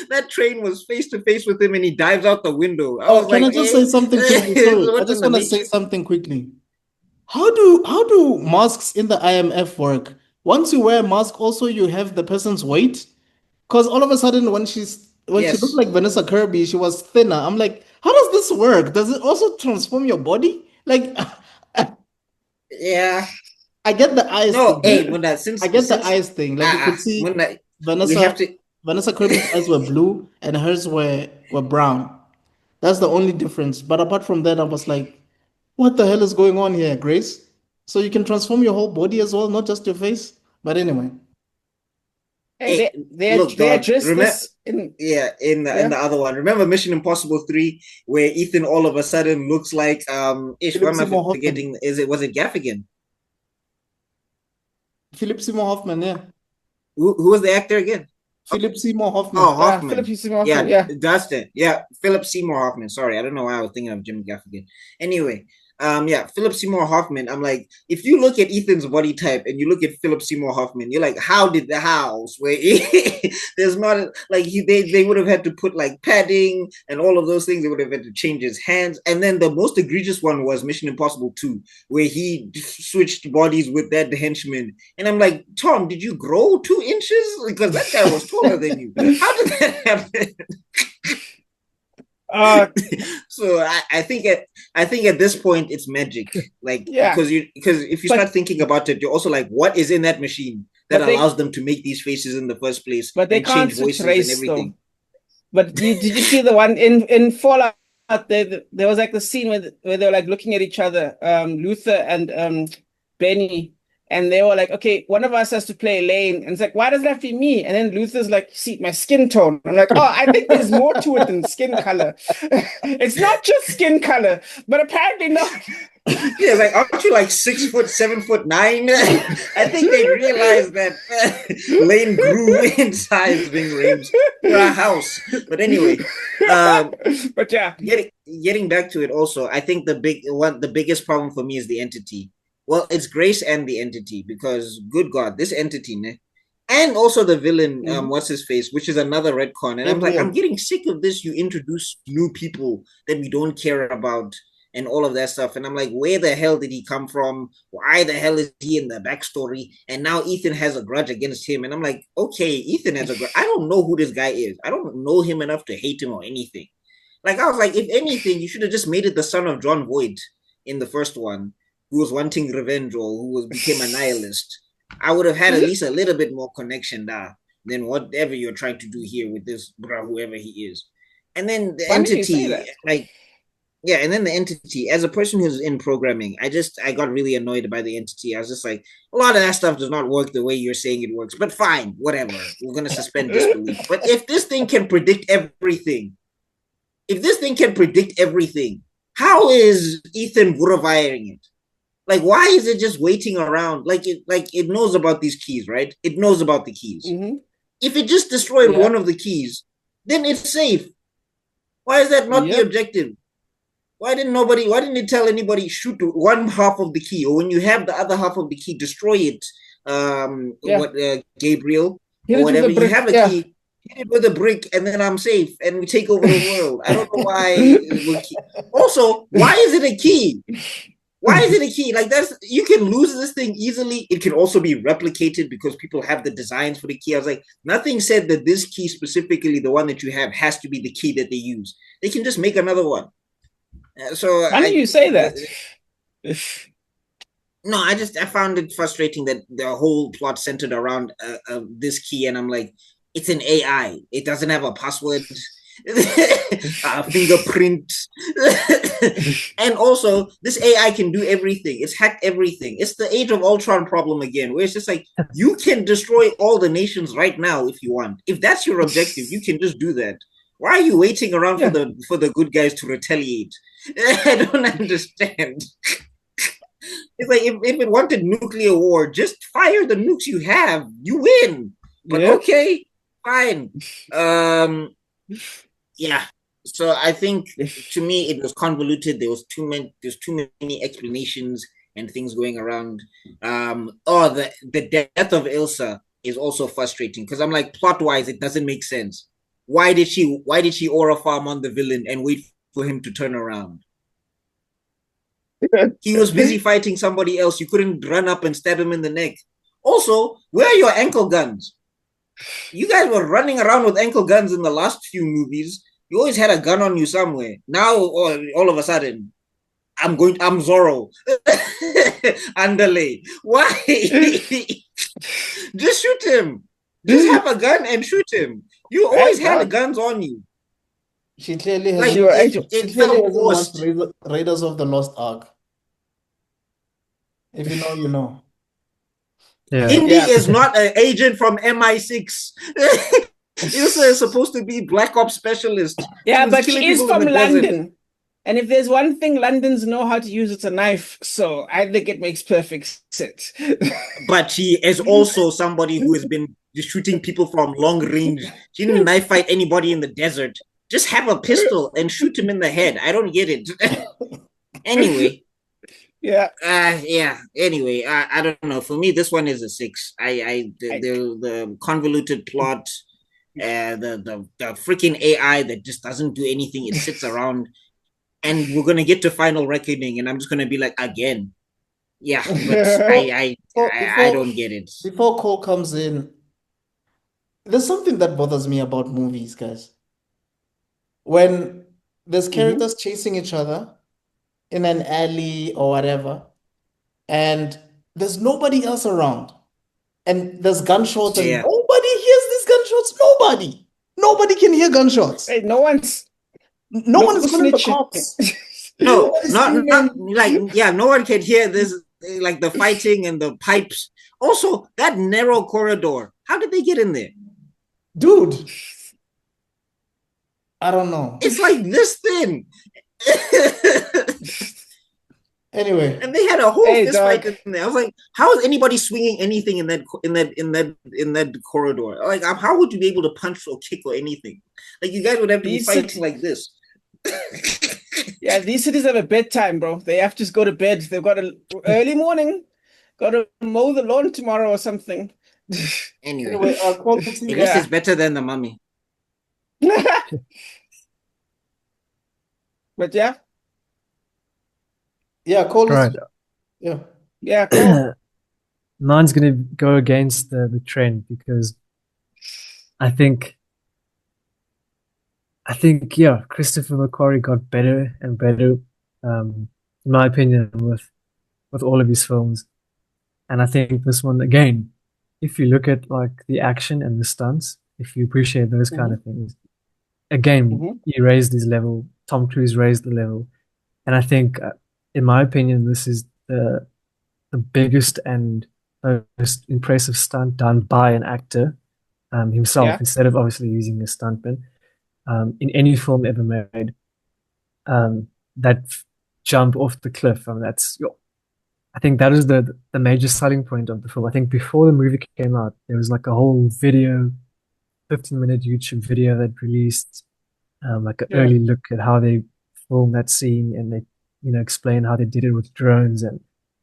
That train was face to face with him, and he dives out the window. Can I just say something quickly? Sorry, I just want to say something quickly. How do masks in the IMF work? Once you wear a mask, also you have the person's weight. Because all of a sudden, when she looked like Vanessa Kirby, she was thinner. I'm like, how does this work? Does it also transform your body? Like, yeah. I get the eyes thing. I get the eyes thing. Like you could see Vanessa Kirby's eyes were blue and hers were brown. That's the only difference. But apart from that, I was like, what the hell is going on here, Grace? So you can transform your whole body as well, not just your face. But anyway. Hey, they addressed this in the other one. Remember Mission Impossible 3, where Ethan all of a sudden looks like what am I forgetting? Was it Gaffigan? Philip Seymour Hoffman, yeah. Who was the actor again? Philip Seymour Hoffman. Oh, Hoffman. Philip Seymour Hoffman, yeah. Dustin. Yeah, Philip Seymour Hoffman. Sorry, I don't know why I was thinking of Jim Gaffigan. Anyway, Philip Seymour Hoffman. I'm like, if you look at Ethan's body type and you look at Philip Seymour Hoffman, you're like, how did the house where there's not like they would have had to put like padding and all of those things. They would have had to change his hands. And then the most egregious one was Mission Impossible 2, where he switched bodies with that henchman. And I'm like, Tom, did you grow 2 inches? Because that guy was taller than you. How did that happen? So I think at this point it's magic, like because if you start thinking about it, you're also like, what is in that machine that allows them to make these faces in the first place? But they can't change switch voices race, and everything. though. But did you see the one in Fallout? There was like the scene where they were like looking at each other, Luther and Benny, and they were like, okay, one of us has to play Elaine. And it's like, why does it have to be me? And then Luther's like, see, my skin tone. I'm like, oh, I think there's more to it than skin color. It's not just skin color, but apparently not. Yeah, like, aren't you like 6 foot, 7'9"? I think they realized that Lane grew in size being raised for a house. But anyway, but yeah, getting back to it. Also, I think the biggest problem for me is the entity. Well, it's Grace and the entity, because good God, this entity, ne? And also the villain, what's his face, which is another retcon. And I'm like, I'm getting sick of this. You introduce new people that we don't care about and all of that stuff. And I'm like, where the hell did he come from? Why the hell is he in the backstory? And now Ethan has a grudge against him. And I'm like, okay, Ethan has a grudge. I don't know who this guy is. I don't know him enough to hate him or anything. Like, I was like, if anything, you should have just made it the son of John Voight in the first one, who was wanting revenge or who became a nihilist. I would have had at least a little bit more connection there than whatever you're trying to do here with this bruh, whoever he is. And then the entity, like, yeah, and then the entity, as a person who's in programming, I got really annoyed by the entity. I was just like, a lot of that stuff does not work the way you're saying it works, but fine, whatever. We're going to suspend disbelief. But if this thing can predict everything, how is Ethan verifiering it? Like, why is it just waiting around? Like it knows about these keys, right? It knows about the keys. Mm-hmm. If it just destroyed one of the keys, then it's safe. Why is that not the objective? Why didn't it tell anybody shoot one half of the key, or when you have the other half of the key, destroy it? Gabriel, or whatever. You have a key, hit it with a brick, and then I'm safe, and we take over the world. I don't know why. Also, why is it a key? Why is it a key? Like, you can lose this thing easily. It can also be replicated because people have the designs for the key. I was like, nothing said that this key specifically, the one that you have, has to be the key that they use. They can just make another one. So why do you say that? No, I found it frustrating that the whole plot centered around this key, and I'm like, it's an AI. It doesn't have a password, a fingerprint, and also this AI can do everything. It's hacked everything. It's the Age of Ultron problem again, where it's just like, you can destroy all the nations right now if you want. If that's your objective, you can just do that. Why are you waiting around for the good guys to retaliate? I don't understand. It's like, if it wanted nuclear war, just fire the nukes you have. You win. But okay, fine. Yeah. So I think, to me, it was convoluted. There's too many explanations and things going around. The death of Ilsa is also frustrating, because I'm like, plot-wise, it doesn't make sense. Why did she aura farm on the villain and wait for him to turn around? He was busy fighting somebody else. You couldn't run up and stab him in the neck. Also, where are your ankle guns? You guys were running around with ankle guns in the last few movies. You always had a gun on you somewhere. Now, all of a sudden, I'm Zorro. Underlay. Why? Just shoot him. Just have a gun and shoot him. You always had guns on you. She clearly has Raiders of the Lost Ark. If you know, you know. Yeah. Indy is not an agent from MI6. Ilsa is supposed to be Black Ops specialist. Yeah, but she is from London. And if there's one thing Londons know how to use, it's a knife. So I think it makes perfect sense. But she is also somebody who has been shooting people from long range. She didn't knife fight anybody in the desert. Just have a pistol and shoot him in the head. I don't get it. Anyway. Yeah. Anyway, I don't know. For me, this one is a 6. The convoluted plot, the freaking AI that just doesn't do anything. It sits around, and we're gonna get to Final Reckoning, and I'm just gonna be like, again. Yeah, but I don't get it. Before Cole comes in, there's something that bothers me about movies, guys. When there's characters chasing each other in an alley or whatever, and there's nobody else around, and there's gunshots, and nobody hears these gunshots. Nobody can hear gunshots. Hey, no one's calling the cops. No, not like, no one can hear this. like the fighting and the pipes. Also, that narrow corridor. How did they get in there? Dude, I don't know. It's like this thin. Anyway, And they had a whole Hey, fist dog. fight in there. I was like, how is anybody swinging anything in that corridor? Like, how would you be able to punch or kick or anything? Like, you guys would have to be These fighting cit- like this. Yeah, these cities have a bedtime, bro. They have to go to bed. They've got a early morning. Got to mow the lawn tomorrow or something. Anyway, quality. at least Yeah. it's better than the Mummy. But yeah, Yeah, Cole All is, right. yeah. yeah, cool. Mine's going to go against the trend because I think, yeah, Christopher McQuarrie got better and better, in my opinion, with all of his films. And I think this one, again, if you look at like the action and the stunts, if you appreciate those kind of things, again, Mhm. he raised his level. Tom Cruise raised the level. And I think, in my opinion, this is the biggest and most impressive stunt done by an actor himself, Yeah. instead of obviously using a stuntman, in any film ever made. That jump off the cliff, I mean, I think that is the major selling point of the film. I think before the movie came out, there was like a whole video, 15-minute YouTube video that released, like an Yeah. early look at how they filmed that scene, and they, explain how they did it with drones, and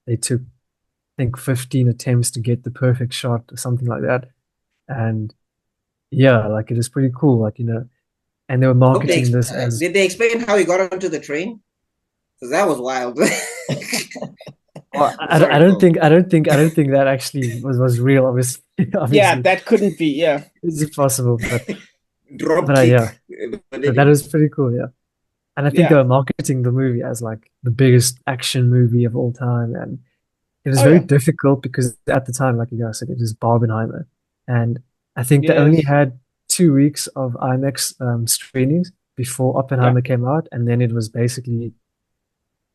they took, I think, 15 attempts to get the perfect shot or something like that. And yeah, like it is pretty cool, like, and they were marketing this as, Did they explain how he got onto the train? Because that was wild. well, Sorry, I don't Cole. think that actually was real, obviously. Yeah, Obviously, that couldn't be. Yeah. it's impossible, but Drop yeah, kick. But that anyway. was pretty cool, yeah. And I think they Yeah. were marketing the movie as like the biggest action movie of all time, and it was Oh, very yeah. difficult because at the time, like you guys said, it was Barbenheimer, and I think they only Yes. had 2 weeks of IMAX screenings before Oppenheimer came out, and then it was basically,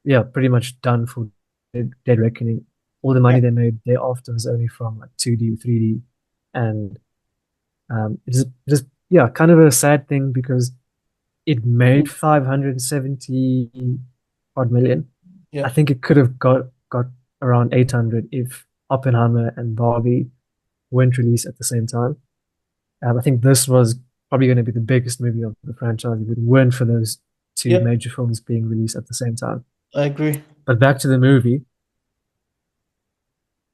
yeah, pretty much done for Dead Reckoning. All the money Yeah. they made thereafter was only from like 2D, 3D, and it is yeah, kind of a sad thing because it made 570 odd million. Yeah. I think it could have got around 800 if Oppenheimer and Barbie weren't released at the same time. I think this was probably going to be the biggest movie of the franchise if it weren't for those two Yeah. major films being released at the same time. I agree. But back to the movie,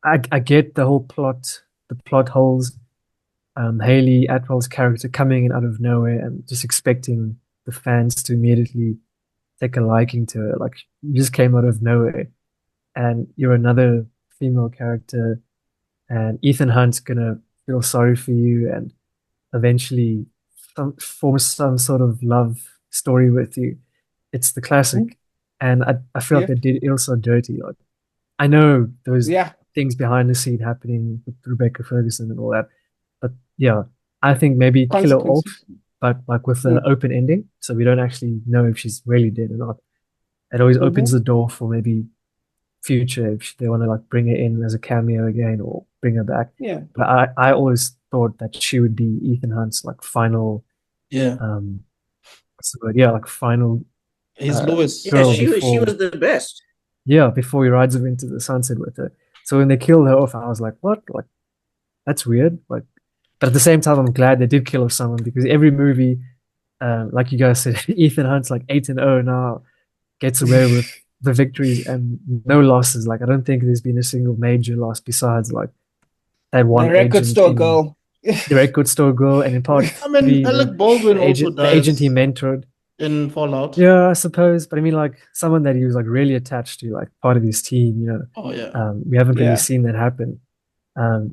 I get the whole plot, the plot holes. Haley Atwell's character coming in out of nowhere and just expecting the fans to immediately take a liking to her. Like, you just came out of nowhere, and you're another female character, and Ethan Hunt's gonna feel sorry for you and eventually form some sort of love story with you. It's the classic, and I feel like Yeah. they did Ilsa dirty. Like, I know those Yeah. things behind the scene happening with Rebecca Ferguson and all that, but yeah, I think maybe kill her off, Consequences. but like with the open ending, so we don't actually know if she's really dead or not. It always opens the door for maybe future if they want to like bring her in as a cameo again or bring her back. Yeah. But I always thought that she would be Ethan Hunt's like final, Yeah. what's the word? Yeah, like final He's Lewis. Yeah, girl she before, was the best. yeah, before he rides off into the sunset with her. So when they killed her off, I was like, what? Like, that's weird. Like, but at the same time, I'm glad they did kill off someone because every movie, like you guys said, Ethan Hunt's like 8-0 now, gets away with the victories and no losses. Like, I don't think there's been a single major loss besides like that one The record agent store in girl. the record store girl, and in part I mean, three, Alec Baldwin also the agent he dies mentored. in Fallout. Yeah, I suppose, but I mean, like someone that he was like really attached to, like part of his team. Oh yeah. We haven't really Yeah. seen that happen.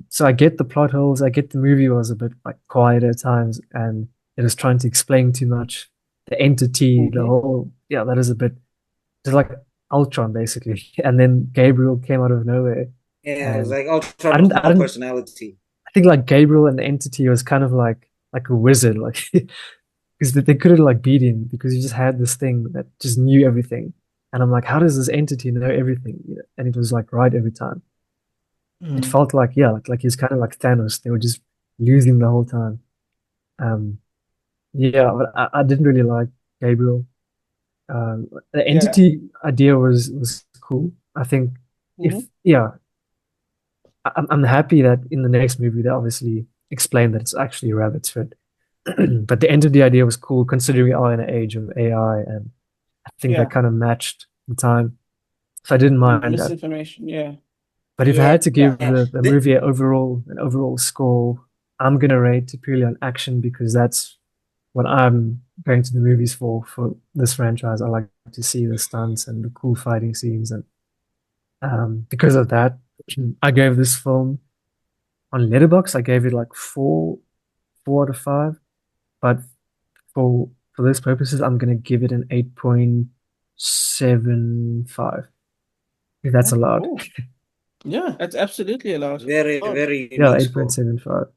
So I get the plot holes. I get the movie was a bit like quiet at times, and it was trying to explain too much. The entity, the whole, yeah, that is a bit just like Ultron basically. And then Gabriel came out of nowhere. Yeah, it was And like Ultron with I more didn't- personality. I think like Gabriel and the entity was kind of like a wizard, like because they couldn't like beat him because he just had this thing that just knew everything. And I'm like, how does this entity know everything? And it was like right every time. It felt like, yeah, like he's kind of like Thanos. They were just losing the whole time. Yeah, but I didn't really like Gabriel. The Yeah. entity idea was cool. I think Mhm. I'm happy that in the next movie they obviously explain that it's actually a rabbit's foot. But the entity idea was cool considering we are in an age of AI, and I think Yeah. that kind of matched the time. So I didn't mind that. Misinformation. Yeah. But if I had to give Yeah. the movie an overall score, I'm gonna rate it purely on action because that's what I'm going to the movies for this franchise. I like to see the stunts and the cool fighting scenes, and because of that, I gave this film on Letterboxd. I gave it like four out of five. But for these purposes, I'm gonna give it an 8.75. If that's allowed. Oh, Yeah. that's absolutely allowed. Very, Oh. very Yeah, unique score. 8.75.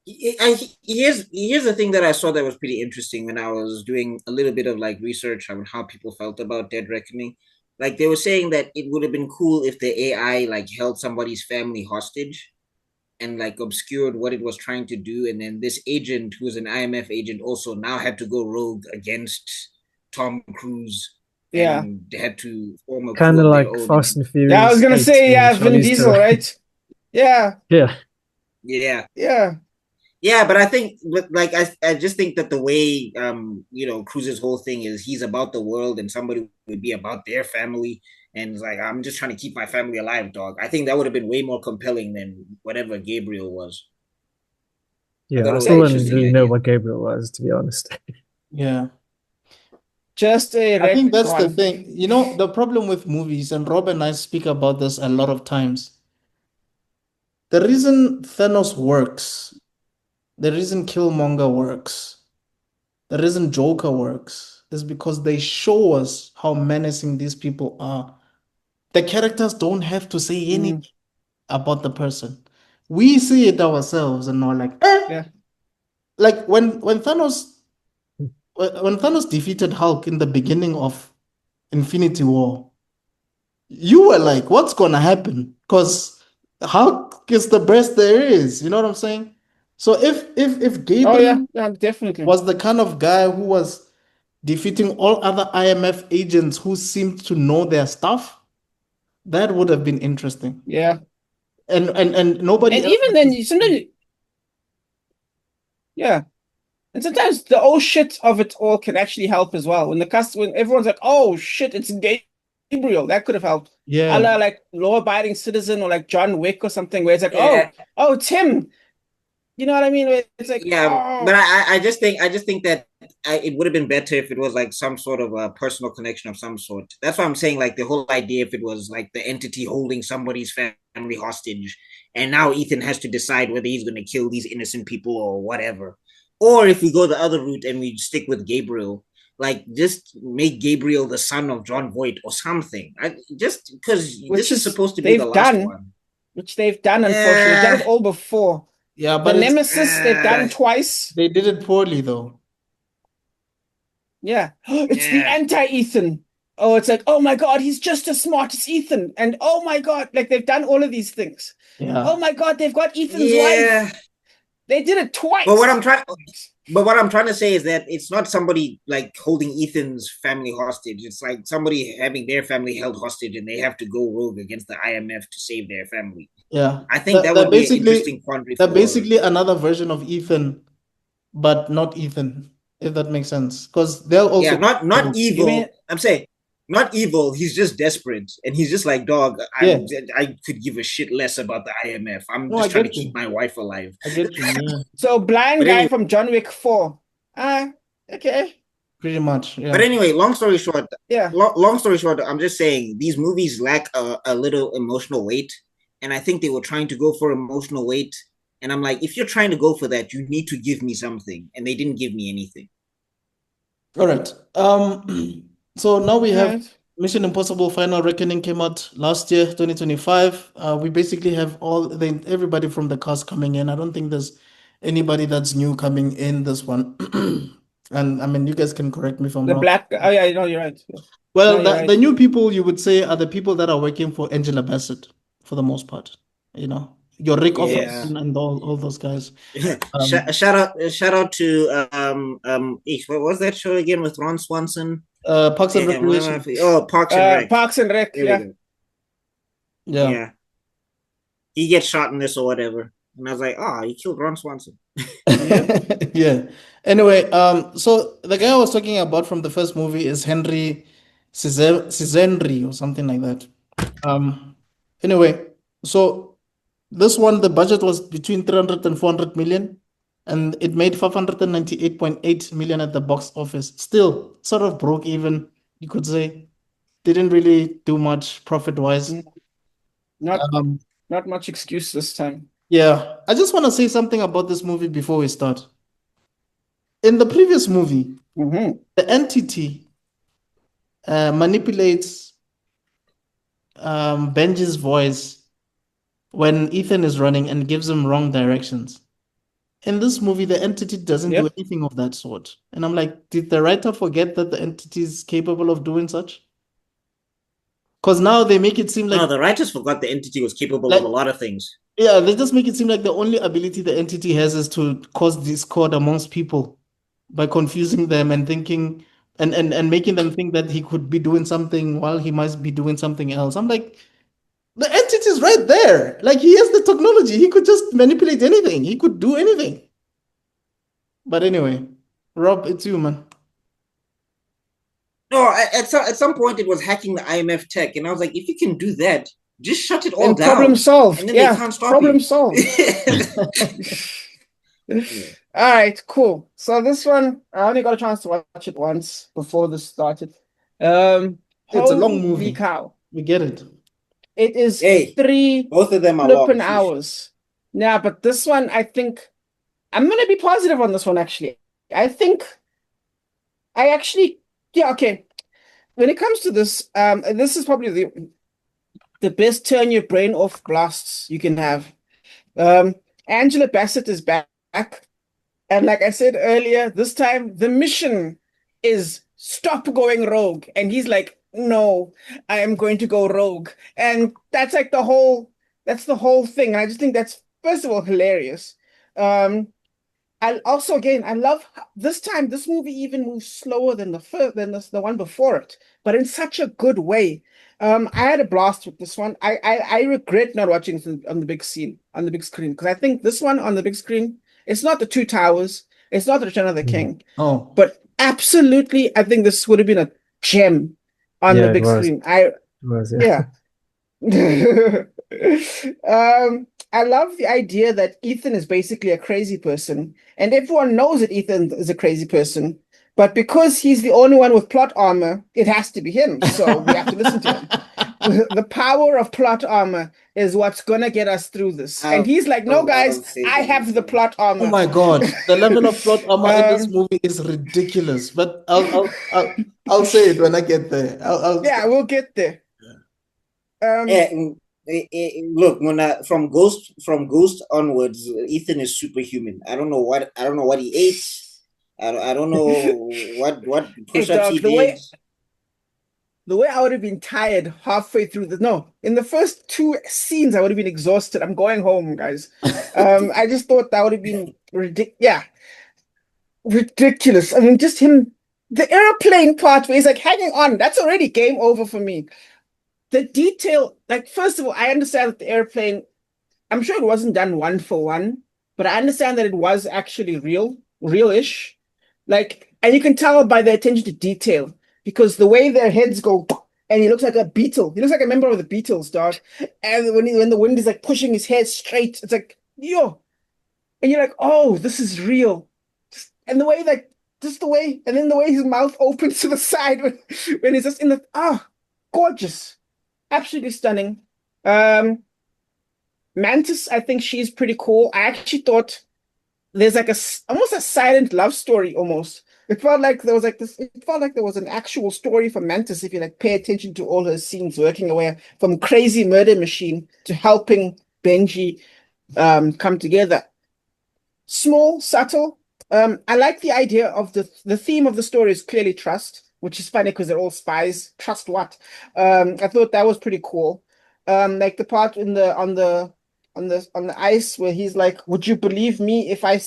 Here's the thing that I saw that was pretty interesting when I was doing a little bit of like research on how people felt about Dead Reckoning. Like they were saying that it would have been cool if the AI like held somebody's family hostage and like obscured what it was trying to do, and then this agent who was an IMF agent also now had to go rogue against Tom Cruise Yeah. and they had to form a Kind crew of of their like own. Fast and Furious. Yeah, I was gonna 8 say, when yeah, Vin Charlize Diesel, Theron- right? Yeah. Yeah. Yeah. Yeah. Yeah, but I think, like, I just think that the way, Cruz's whole thing is he's about the world and somebody would be about their family. And it's like, I'm just trying to keep my family alive, dog. I think that would have been way more compelling than whatever Gabriel was. Yeah, thought it I was still an don't interesting really know idea. what Gabriel was, to be honest. Yeah. Just a I think that's the retcon. thing. You know, the problem with movies, and Rob and I speak about this a lot of times. The reason Thanos works, the reason Killmonger works, the reason Joker works is because they show us how menacing these people are. The characters don't have to say anything about the person. We see it ourselves and we're like, eh. Yeah. Like when Thanos defeated Hulk in the beginning of Infinity War, you were like, what's gonna happen? Because Hulk is the best there is. You know what I'm saying? So if Oh, Gabriel yeah, definitely. was the kind of guy who was defeating all other IMF agents who seemed to know their stuff, that would have been interesting. Yeah. And nobody And else. even then, sometimes, yeah. And sometimes the oh shit of it all can actually help as well. When everyone's like, oh shit, it's Gabriel, that could have helped. Yeah. A la like law-abiding citizen or like John Wick or something, where it's like, Yeah. oh, it's him. You know what I mean? It's like, Yeah, but I just think that it would have been better if it was like some sort of a personal connection of some sort. That's why I'm saying like the whole idea if it was like the entity holding somebody's family hostage, and now Ethan has to decide whether he's going to kill these innocent people or whatever, or if we go the other route and we stick with Gabriel, like just make Gabriel the son of John Voight or something. Just because this is supposed to be the last one. Which they've done, unfortunately. They've done it all before. Yeah, but the Nemesis, they've done twice. They did it poorly, though. Yeah. It's the anti-Ethan. Oh, it's like, oh my God, he's just as smart as Ethan. And oh my God, like they've done all of these things. Yeah. Oh my God, they've got Ethan's wife. They did it twice. But what I'm trying to say is that it's not somebody like holding Ethan's family hostage. It's like somebody having their family held hostage and they have to go rogue against the IMF to save their family. Yeah. I think that would be an interesting quandary. They're basically another version of Ethan, but not Ethan, if that makes sense. Because they'll also not evil. I'm saying not evil. He's just desperate, and he's just like, dog. I could give a shit less about the IMF. I'm just trying to keep my wife alive. I get you. Yeah. So blind guy from John Wick 4. Okay. Pretty much. Yeah. But anyway, long story short. Yeah. Long story short, I'm just saying these movies lack a little emotional weight, and I think they were trying to go for emotional weight. And I'm like, if you're trying to go for that, you need to give me something, and they didn't give me anything. All right. So now we have Mission Impossible Final Reckoning came out last year, 2025. We basically have everybody from the cast coming in. I don't think there's anybody that's new coming in this one. And I mean, you guys can correct me if I'm wrong. Oh yeah, no, you're right. Well, you're the right. new people you would say are the people that are working for Angela Bassett for the most part. Your Rick Yeah. Offerman and all those guys. Shout out to what was that show again with Ron Swanson? Parks and Damn, why am I Recreation. Parks and Rec. Parks and Rec, There we yeah. go. Yeah. Yeah. He gets shot in this or whatever. And I was like, he killed Ron Swanson. Yep. Yeah. Anyway, so the guy I was talking about from the first movie is Henry Cisenri or something like that. Anyway, so this one, the budget was between 300 and 400 million, and it made 598.8 million at the box office. Still, sort of broke even, you could say. Didn't really do much profit-wise. Not Um, not much excuse this time. yeah, I just want to say something about this movie before we start. In the previous movie, Mm-hmm. the entity manipulates Benji's voice when Ethan is running and gives him wrong directions. In this movie, the entity doesn't do Yep. anything of that sort. And I'm like, did the writer forget that the entity is capable of doing such? Because now they make it seem No, like, the writers forgot the entity was capable of a lot of things. yeah, they just make it seem like the only ability the entity has is to cause discord amongst people by confusing them and thinking and making them think that he could be doing something while he must be doing something else. I'm like, the entity is right there. Like, he has the technology. He could just manipulate anything. He could do anything. But anyway, Rob, it's you, man. No, at some point it was hacking the IMF tech, and I was like, if you can do that, just shut it all And down. problem solved. And then Yeah, they can't stop problem you. solved. All right, cool. So this one, I only got a chance to watch it once before this started. It's a long Holy movie. cow. We get it. It is Hey, 3 both of them are long. flippin' hours. Yeah, but this one, I think I'm gonna be positive on this one, actually. I think yeah, okay. When it comes to this, this is probably the best turn your brain off blasts you can have. Angela Bassett is back. And like I said earlier, this time the mission is stop going rogue. And he's like, no, I am going to go rogue. And that's like that's the whole thing. And I just think that's, first of all, hilarious. I also, again, I love this time. This movie even moves slower than the one before it, but in such a good way. I had a blast with this one. I regret not watching it on the big scene, on the big screen, because I think this one on the big screen, it's not the Two Towers, it's not the Return of the King, but absolutely, I think this would have been a gem on the big screen. Yeah. I love the idea that Ethan is basically a crazy person, and everyone knows that Ethan is a crazy person, but because he's the only one with plot armor, it has to be him. So we have to listen to him. The power of plot armor is what's gonna get us through this. And he's like, no, guys, I have the plot armor. Oh my God, the level of plot armor in this movie is ridiculous. But I'll say it when I get there. Yeah, we'll get there. Look, from Ghost onwards, Ethan is superhuman. I don't know what he ate. I don't know what push-ups he did. The way I would have been tired halfway through in the first 2 scenes, I would have been exhausted. I'm going home, guys. I just thought that would have been ridiculous. I mean, just him, the airplane part where he's like hanging on, that's already game over for me. The detail, like, first of all, I understand that the airplane, I'm sure it wasn't done one for one, but I understand that it was actually real-ish. Like, and you can tell by the attention to detail, because the way their heads go, and he looks like a beetle. He looks like a member of the Beatles, dog. And when the wind is like pushing his head straight, it's like, yo. And you're like, oh, this is real. And the way and then the way his mouth opens to the side when he's just in the, gorgeous. Absolutely stunning. Mantis, I think she's pretty cool. I actually thought there's like almost a silent love story almost. It felt like there was an actual story for Mantis if you like pay attention to all her scenes working away from crazy murder machine to helping Benji come together. Small, subtle. I like the idea of the theme of the story is clearly trust. which is funny because they're all spies. Trust what? I thought that was pretty cool. Like the part in the on the ice where he's like, "Would you believe me if I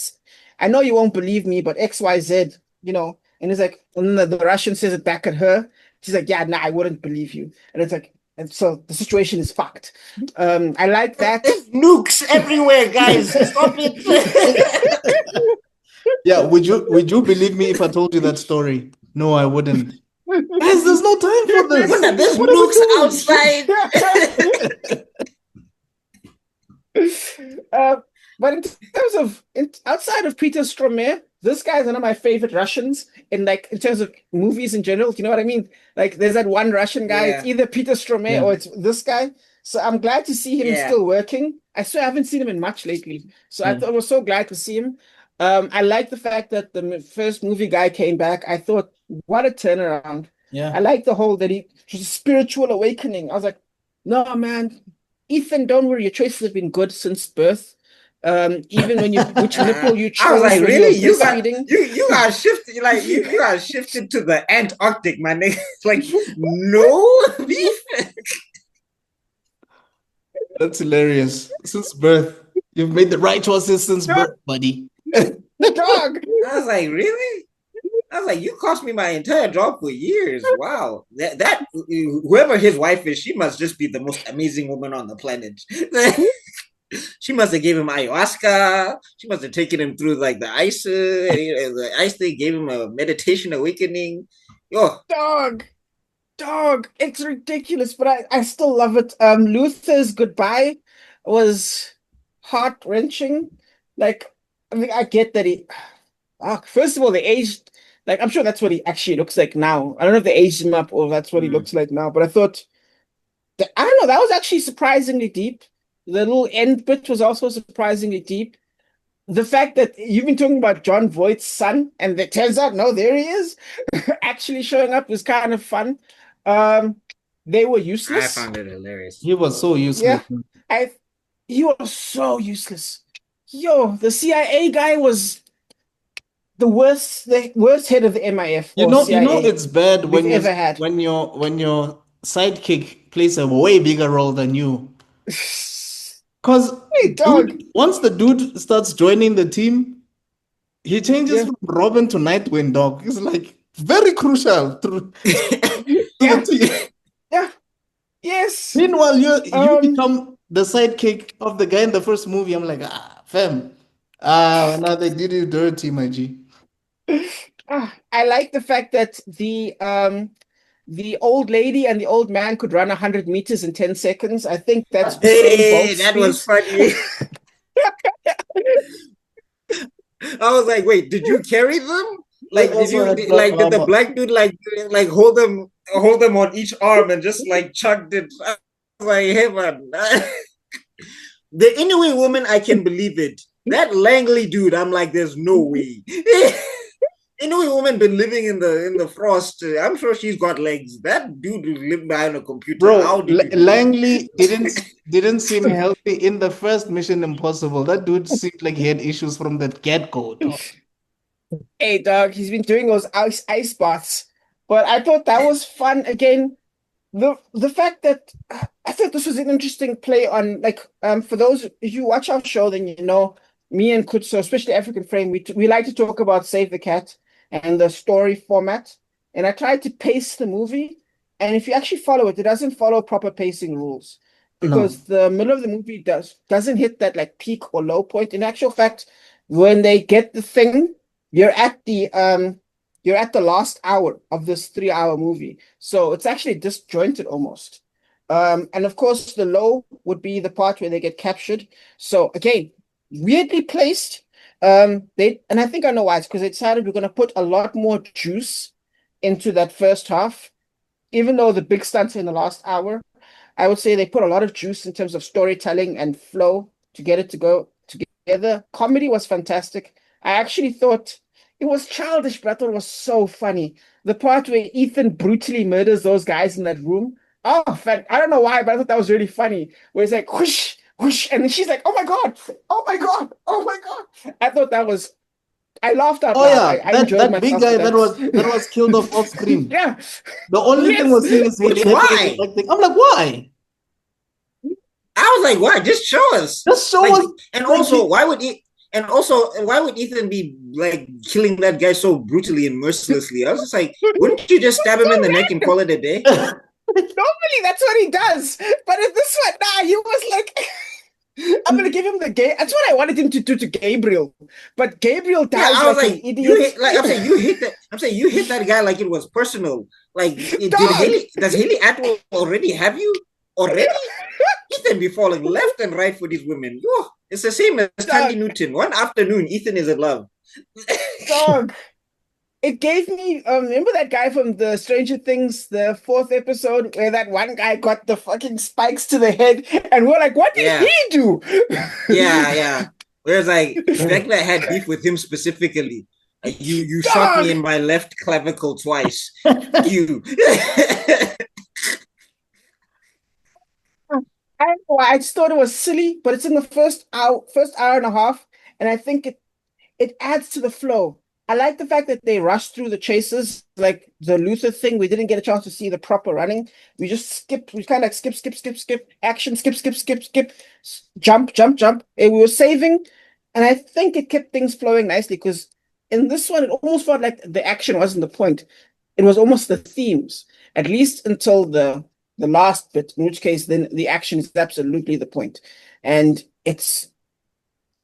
know you won't believe me, but X, Y, Z, you know?" And he's like, and then the Russian says it back at her. She's like, "Yeah, nah, I wouldn't believe you." And it's like, and so the situation is fucked. I like that. There's nukes everywhere, guys. Stop it. Yeah, would you believe me if I told you that story? No, I wouldn't. Guys, there's no time for this. Wonder, there's What are we nukes doing? outside. But in terms of outside of Peter Stormare, this guy is one of my favorite Russians in terms of movies in general. Do you know what I mean? Like there's that one Russian guy. Yeah. It's either Peter Stormare Yeah. or it's this guy. So I'm glad to see him Yeah. still working. I swear I haven't seen him in much lately. So I was so glad to see him. I like the fact that the first movie guy came back. I thought, what a turnaround. Yeah. I like the whole that it was a spiritual awakening. I was like, no, man, Ethan, don't worry. Your choices have been good since birth. Even when which nipple you chose. I was like, when really? You got shifted, like you got shifted to the Antarctic, my nigga. Like, no beef. That's hilarious. Since birth, you've made the right choices since birth, buddy. The dog. I was like, really? I was like, you cost me my entire job for years. Wow. That whoever his wife is, she must just be the most amazing woman on the planet. She must have gave him ayahuasca. She must have taken him through like the ice. The ice thing gave him a meditation awakening. Yo, Dog. It's ridiculous, but I still love it. Luther's goodbye was heart-wrenching. Like, I mean, I get that first of all, they aged. Like, I'm sure that's what he actually looks like now. I don't know if they aged him up or that's what he looks like now, but I thought, I don't know, that was actually surprisingly deep. The little end bit was also surprisingly deep. The fact that you've been talking about John Voight's son, and it turns out, no, there he is, actually showing up was kind of fun. They were useless. I found it hilarious. He was so useless. Yeah, he was so useless. Yo, the CIA guy was the worst head of the MIF. You know it's bad when we've ever had. when your sidekick plays a way bigger role than you. Because once the dude starts joining the team, he changes from Robin to Nightwing, dog. It's like very crucial to the team. Yeah. Yes. Meanwhile, you become the sidekick of the guy in the first movie. I'm like, fam. Now they did you dirty, my G. I like the fact that the old lady and the old man could run 100 meters in 10 seconds. I think that's that was funny. I was like, wait, did you carry them? Like, did the black dude like hold them on each arm and just like chugged it? I was like, hey man, the Inuit woman, I can believe it. That Langley dude, I'm like, there's no way. Inuit woman been living in the frost. I'm sure she's got legs. That dude lived behind a computer. Bro, Langley didn't seem healthy in the first Mission Impossible. That dude seemed like he had issues from the get-go. Hey, dog, he's been doing those ice baths. But I thought that was fun. Again, the fact that I thought this was an interesting play on, like, for those, if you watch our show, then you know, me and Kutso, especially African Frame, we like to talk about Save the Cat and the story format. And I tried to pace the movie. And if you actually follow it, it doesn't follow proper pacing rules. Because the middle of the movie doesn't hit that like peak or low point. In actual fact, when they get the thing, you're at the last hour of this 3-hour movie. So it's actually disjointed almost. And of course, the low would be the part where they get captured. So again, weirdly placed. And I think I know why. It's because they decided we're going to put a lot more juice into that first half. Even though the big stunts are in the last hour, I would say they put a lot of juice in terms of storytelling and flow to get it to go together. Comedy was fantastic. I actually thought it was childish, but I thought it was so funny. The part where Ethan brutally murders those guys in that room. Oh, I don't know why, but I thought that was really funny. Where it's like, whoosh, whoosh, and then she's like, oh my God, oh my God, oh my God. I thought that was I laughed out Oh loud. yeah, I enjoyed that big myself guy with that was killed off screen. Yeah. The only thing was seeing his Which head happening why? and acting. I'm like, why? I was like, why? Just show us. Just show Like, us. and Like, also, why would he? And also, why would Ethan be like killing that guy so brutally and mercilessly? I was just like, wouldn't you just stab him in the neck and call it a day? Normally, that's what he does. But in this one, nah, he was like, I'm gonna give him the gay. That's what I wanted him to do to Gabriel. But Gabriel Yeah, dies I was like like, an idiot. I'm saying you hit that. I'm saying you hit that guy like it was personal. Like, Dog. does Haley Atwell already have you already? Ethan be falling left and right for these women. Yo, it's the same as Tandy Newton. One afternoon, Ethan is in love. Dog. It gave me remember that guy from the Stranger Things, the 4th episode, where that one guy got the fucking spikes to the head, and we're like, what did he do? Yeah. Whereas like Vecna had beef with him specifically. You shot me in my left clavicle twice. You. I don't know why. I just thought it was silly, but it's in the first hour and a half, and I think it adds to the flow. I like the fact that they rushed through the chases, like the Luther thing. We didn't get a chance to see the proper running. We just skipped. We kind of like skip, action, skip, jump. And we were saving, and I think it kept things flowing nicely because in this one, it almost felt like the action wasn't the point. It was almost the themes, at least until the last bit, in which case then the action is absolutely the point. And it's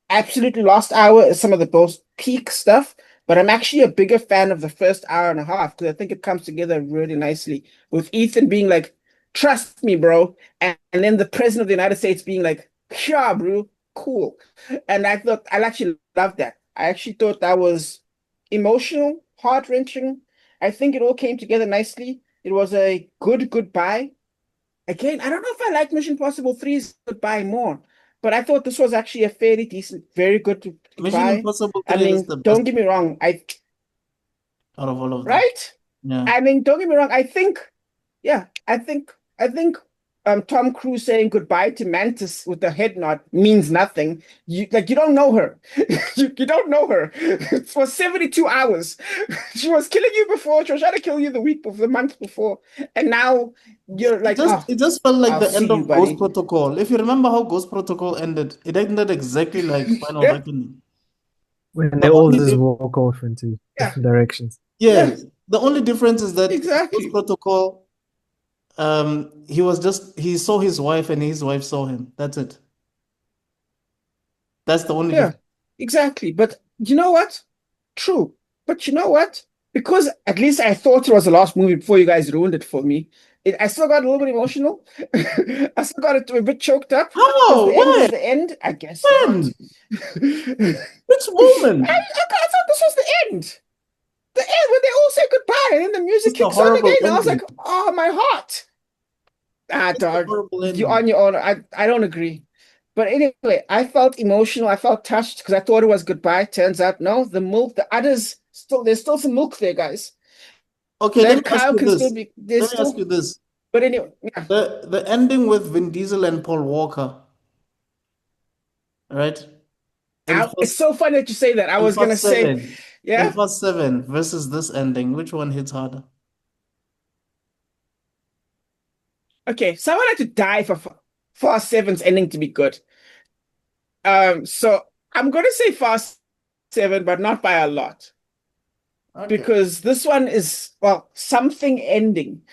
absolutely last hour is some of the most peak stuff, but I'm actually a bigger fan of the first hour and a half because I think it comes together really nicely with Ethan being like, trust me, bro. And then the president of the United States being like, sure, bro, cool. And I actually loved that. I actually thought that was emotional, heart-wrenching. I think it all came together nicely. It was a good goodbye. Again, I don't know if I like Mission Impossible 3's goodbye more, but I thought this was actually a fairly decent, very good Mission goodbye. Impossible I 3 is mean, the don't best get me wrong. out of all of them. Right? Yeah. I mean, don't get me wrong. I think Tom Cruise saying goodbye to Mantis with the head nod means nothing. You don't know her. you don't know her. For 72 hours. She was killing you before. She was trying to kill you the month before. And now you're like, It just felt like I'll the see end you, of buddy. Ghost Protocol. If you remember how Ghost Protocol ended, it ended exactly like Final Yeah. Reckoning. When they all just walk off into different directions. Yeah. The only difference is that Exactly. Ghost Protocol, he saw his wife and his wife saw him. That's it. That's the only difference. Exactly. But you know what? True. But you know what? Because at least I thought it was the last movie before you guys ruined it for me. I still got a little bit emotional. I still got a bit choked up. How? The end When? was the end. I guess When? not. Which moment? I thought this was the end. The end when they all say goodbye and then the music It's a kicks on horrible again. I was ending. like, oh, my heart. It's a Dog. horrible ending. You're on your own. I don't agree. But anyway, I felt emotional. I felt touched because I thought it was goodbye. Turns out, no, the milk, the others, there's still some milk there, guys. Okay, That let me ask cow you can still this. be, Let me ask you this. but anyway, yeah. The ending with Vin Diesel and Paul Walker, right? It's so funny that you say that. I was going to say, In yeah. Fast 7 versus this ending, which one hits harder? Okay, someone had to die for Fast 7's ending to be good. So I'm going to say Fast 7, but not by a lot. Okay. Because this one is, well, something ending.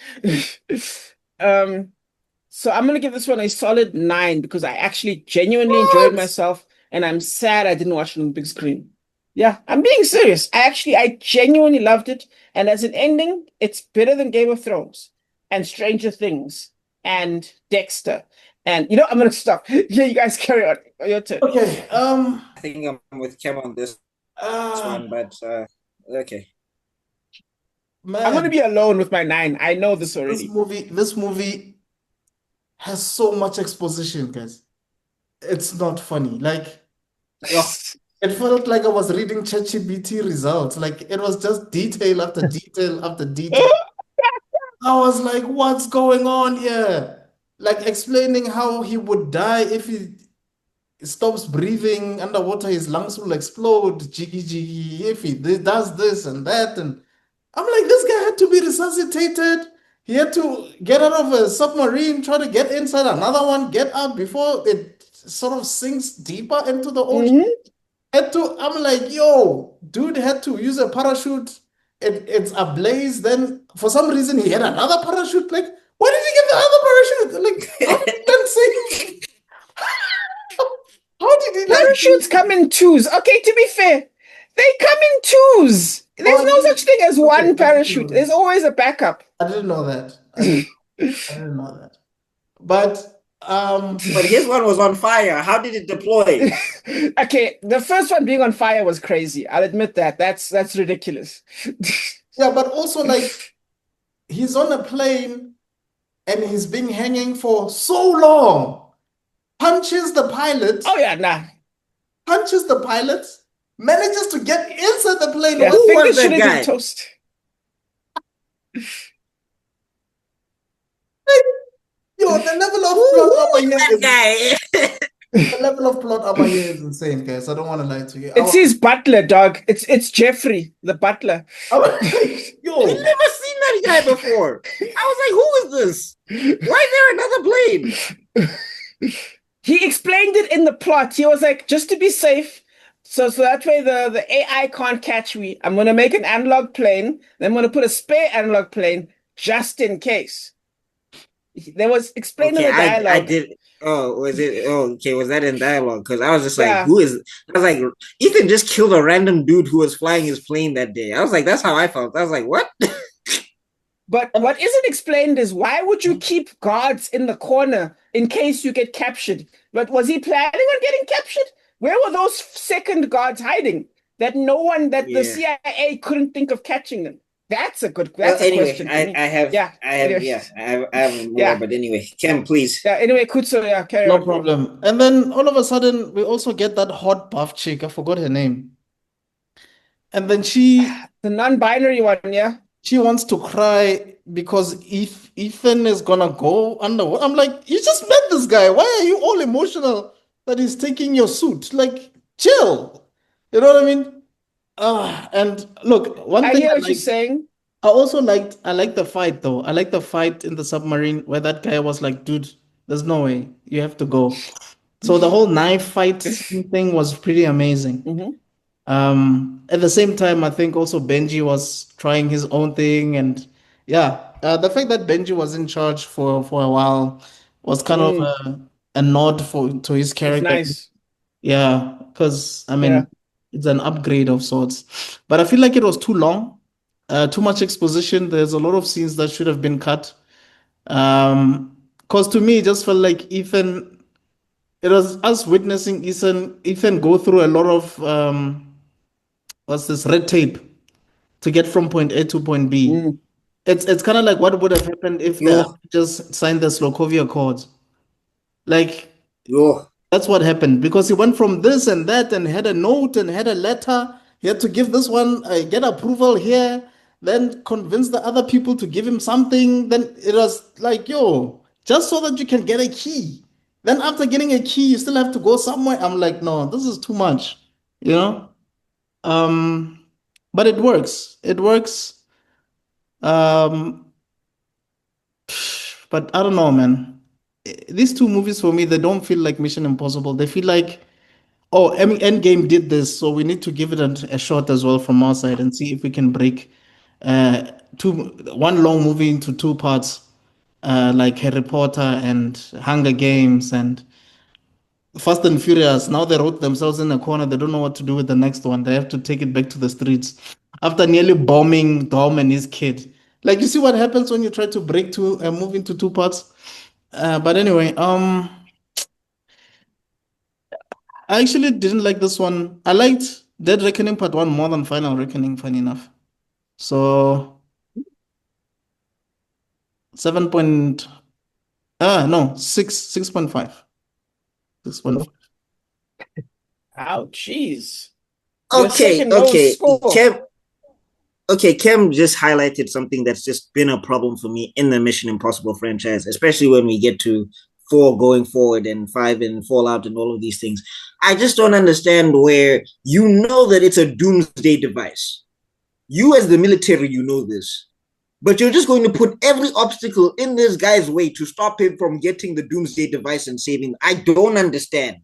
So I'm gonna give this one a solid 9 because I actually genuinely enjoyed myself, and I'm sad I didn't watch it on the big screen. Yeah, I'm being serious. I genuinely loved it, and as an ending, it's better than Game of Thrones and Stranger Things and Dexter. And I'm gonna stop. Yeah, you guys carry on. Your turn. Okay. I think I'm with Kim on this one, but okay. Man, I'm gonna be alone with my 9. I know this already. This movie has so much exposition, guys. It's not funny. Like, it felt like I was reading ChatGPT results. Like, it was just detail after detail after detail. I was like, what's going on here? Like, explaining how he would die if he... stops breathing underwater, his lungs will explode. Jiggy jiggy, if he does this and that, and I'm like, this guy had to be resuscitated. He had to get out of a submarine, try to get inside another one, get out before it sort of sinks deeper into the ocean. I'm like, yo, dude had to use a parachute. It's ablaze. Then for some reason he had another parachute. Like, why did he get the other parachute? Like, how did he then say? How did he Parachutes come in twos. Okay, to be fair, they come in twos. There's no such thing as one parachute. There's always a backup. I didn't know that. I didn't know that. But his one was on fire. How did it deploy? Okay, the first one being on fire was crazy. I'll admit that. That's ridiculous. Yeah, but also like he's on a plane and he's been hanging for so long. Punches the pilot. Oh yeah, nah. Punches the pilot. Manages to get inside the plane. Yeah, Who was fingers that guy? be toast. Yo, the level of plot up here is Guy. the level of plot up here is insane, guys. I don't want to lie to you. It's his butler, dog. It's Jeffrey, the butler. I was like, yo, I've never seen that guy before. I was like, who is this? Why is there another plane? He explained it in the plot. He was like, just to be safe, so that way the AI can't catch me, I'm gonna make an analog plane, then I'm gonna put a spare analog plane just in case. There was explained in the dialogue. I did. Oh, was it? Oh, okay. Was that in dialogue? Because I was just like, Yeah. who is? I was like, Ethan just killed a random dude who was flying his plane that day. I was like, that's how I felt. I was like, what? But what isn't explained is why would you keep guards in the corner in case you get captured? But was he planning on getting captured? Where were those second guards hiding? That no one, that the CIA couldn't think of catching them. That's a good. That's a question. I have more. But anyway, Kem, please. Yeah. Anyway, Kutso, carry no on. problem. And then all of a sudden, we also get that hot buff chick. I forgot her name. And then the non-binary one, yeah. She wants to cry because Ethan is gonna go underwater. I'm like, you just met this guy. Why are you all emotional that he's taking your suit? Like, chill. You know what I mean? And look, one thing I hear what you're saying. I like the fight though. I like the fight in the submarine where that guy was like, dude, there's no way. You have to go. So the whole knife fight thing was pretty amazing. At the same time, I think also Benji was trying his own thing, and the fact that Benji was in charge for a while was kind of a nod to his character. It's nice. Yeah, because I mean, it's an upgrade of sorts. But I feel like it was too long, too much exposition. There's a lot of scenes that should have been cut. Because to me, it just felt like Ethan. It was us witnessing Ethan go through a lot of what's this red tape to get from point A to point B. It's kind of like what would have happened if they just signed the Slokovia Accords. Like, that's what happened because he went from this and that and had a note and had a letter. He had to give this one, get approval here, then convince the other people to give him something. Then it was like, just so that you can get a key. Then after getting a key, you still have to go somewhere. I'm like, no, this is too much, you know? But it works. It works. But I don't know, man. These two movies for me, they don't feel like Mission Impossible. They feel like, Endgame did this, so we need to give it a shot as well from our side and see if we can break one long movie into two parts, like Harry Potter and Hunger Games and Fast and Furious. Now they wrote themselves in a corner. They don't know what to do with the next one. They have to take it back to the streets after nearly bombing Dom and his kid. Like, you see what happens when you try to break a movie into two parts. But anyway, I actually didn't like this one. I liked Dead Reckoning Part 1 more than Final Reckoning, funny enough. So 6.5. 6.5. Oh, jeez. Okay. Kem just highlighted something that's just been a problem for me in the Mission Impossible franchise, especially when we get to 4 going forward and 5 and Fallout and all of these things. I just don't understand where you know that it's a doomsday device. You as the military, you know this. But you're just going to put every obstacle in this guy's way to stop him from getting the doomsday device and saving. I don't understand.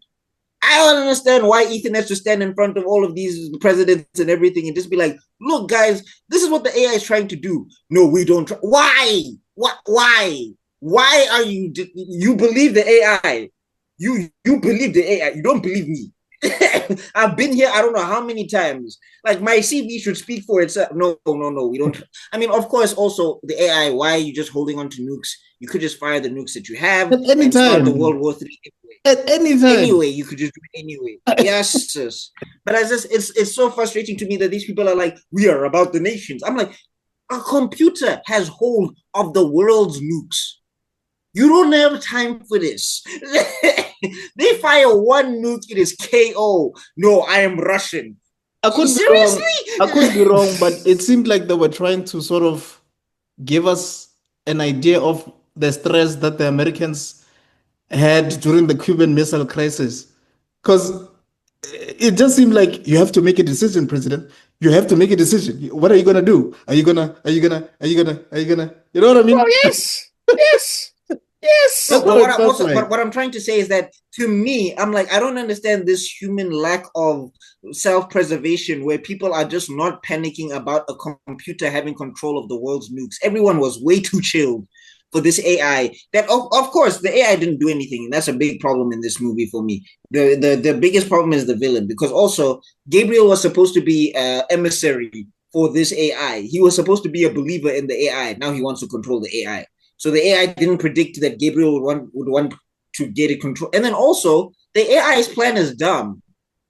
I don't understand why Ethan has to stand in front of all of these presidents and everything and just be like, look, guys, this is what the AI is trying to do. No, we don't. Why? What? Why? Why are you believe the AI? You believe the AI. You don't believe me. I've been here, I don't know how many times. Like, my CV should speak for itself. No, we don't. I mean, of course, also the AI, why are you just holding on to nukes? You could just fire the nukes that you have At any and start the time. World War III anyway. At any time. Anyway, you could just do it anyway. Yes, sis. But it's so frustrating to me that these people are like, we are about the nations. I'm like, a computer has hold of the world's nukes. You don't have time for this. They fire one nuke, it is KO. No, I am Russian. I could Seriously? be wrong. I could be wrong, but it seemed like they were trying to sort of give us an idea of the stress that the Americans had during the Cuban Missile Crisis. Because it just seemed like you have to make a decision, President. You have to make a decision. What are you gonna do? You know what I mean? Oh, yes. Yes. Yes. That's But what what, it I felt also, like. but what I'm trying to say is that to me, I'm like, I don't understand this human lack of self-preservation where people are just not panicking about a computer having control of the world's nukes. Everyone was way too chilled for this AI. That of course the AI didn't do anything, and that's a big problem in this movie for me. The biggest problem is the villain, because also Gabriel was supposed to be emissary for this AI. He was supposed to be a believer in the AI. Now he wants to control the AI. So the AI didn't predict that Gabriel would want to get it control. And then also, the AI's plan is dumb.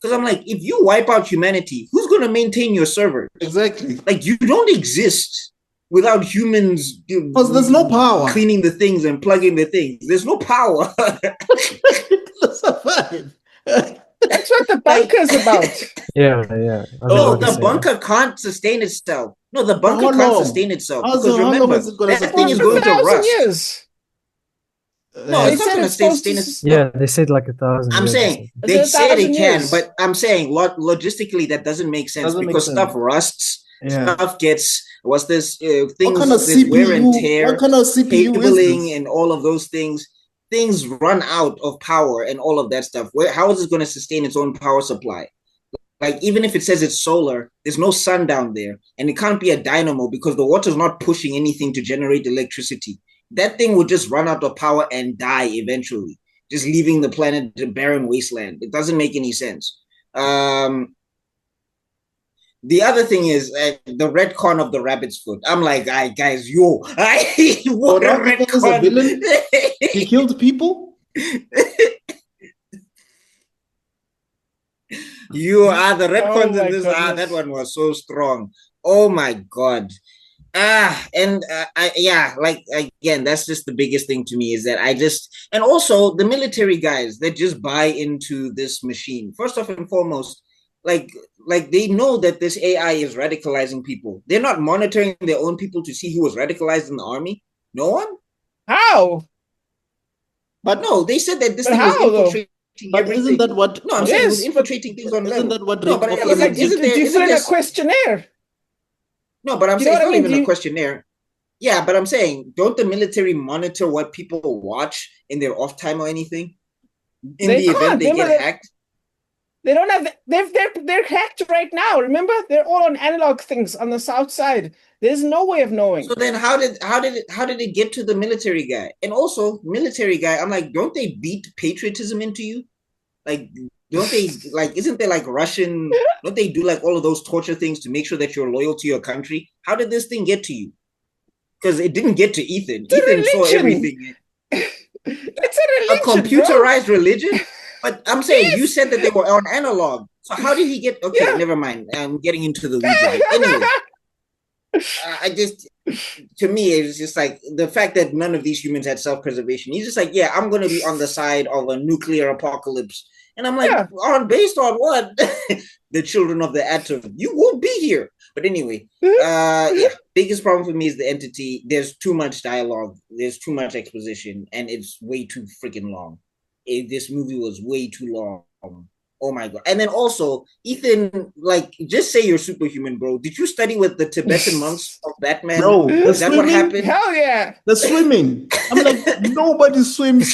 Because I'm like, if you wipe out humanity, who's going to maintain your server? Exactly. Like, you don't exist without humans Because there's no power. cleaning the things and plugging the things. There's no power. To survive. That's what the bunker's about. Yeah. I was No, about to the say bunker can't sustain itself. No, the bunker how can't long? sustain itself. How Because long remember, is it gonna that thing sustain is For going to 1,000 rust. years. No, They it's not said going to it's supposed sustain to. itself. Yeah, they said like 1,000 I'm years or saying something. Is they it said 1,000 it can, years? but I'm saying logistically that doesn't make sense Doesn't make because sense. stuff rusts, Yeah. stuff gets what's this What things kind of there's wear and CPU? tear, What kind of CPU is cabling, this? and all of those things. Things run out of power and all of that stuff. How is it going to sustain its own power supply? Like, even if it says it's solar, there's no sun down there, and it can't be a dynamo because the water's not pushing anything to generate electricity. That thing would just run out of power and die eventually, just leaving the planet a barren wasteland. It doesn't make any sense. The other thing is the retcon of the rabbit's foot. I'm like, guys, what a Rabbit is a retcon! villain? He killed people? You are the retcons my in this. goodness. That one was so strong. Oh my god. And like, again, that's just the biggest thing to me is that and also the military guys that just buy into this machine. First off and foremost, like they know that this AI is radicalizing people. They're not monitoring their own people to see who was radicalized in the army. No one. How? But no, they said that this But thing was how, though? infiltrating But everything. isn't that what? No, I'm saying it was Yes, infiltrating things on Isn't level. that what No, Rick but Offers But like, did? isn't there? you fill Isn't in there? a questionnaire. No, but I'm You saying know it's what not I mean? even a questionnaire. Yeah, but I'm saying, don't the military monitor what people watch in their off time or anything? In They the event can't. they Remember get that- hacked? They don't have. They're hacked right now. Remember, they're all on analog things on the south side. There's no way of knowing. So then how did it get to the military guy? And also, military guy, I'm like, don't they beat patriotism into you? Like, don't they, like, isn't there like Russian, don't they do like all of those torture things to make sure that you're loyal to your country? How did this thing get to you? Because it didn't get to Ethan. It's a Ethan saw religion. everything. It's a A religion, computerized religion? But I'm saying you Yes. said that they were on analog. So how did he get? Okay, Yeah. never mind. I'm getting into the weeds of it. Anyway, I just, to me, it was just like the fact that none of these humans had self-preservation. He's just like, yeah, I'm going to be on the side of a nuclear apocalypse. And I'm like, Yeah. based on what? The children of the atom. You won't be here. But anyway, yeah, biggest problem for me is the entity. There's too much dialogue. There's too much exposition, and it's way too freaking long. This movie was way too long. Oh my god! And then also, Ethan, like, just say you're superhuman, bro. Did you study with the Tibetan monks of Batman? Bro, the Is that what swimming, happened? Hell yeah. the swimming. I'm like, nobody swims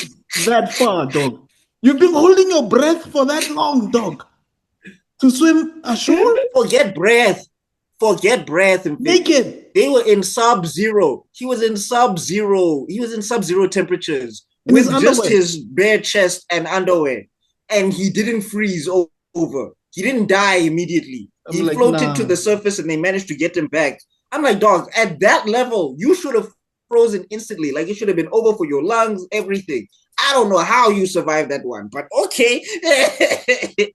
that far, dog. You've been holding your breath for that long, dog. To swim ashore? Forget breath. Forget breath. And Naked. they were in sub-zero. He was in sub-zero. He was in sub-zero temperatures In with his just underwear. his bare chest and underwear. And he didn't freeze over. He didn't die immediately. He I'm like, floated nah. to the surface and they managed to get him back. I'm like, dog, at that level, you should have frozen instantly. Like, it should have been over for your lungs, everything. I don't know how you survived that one, but okay.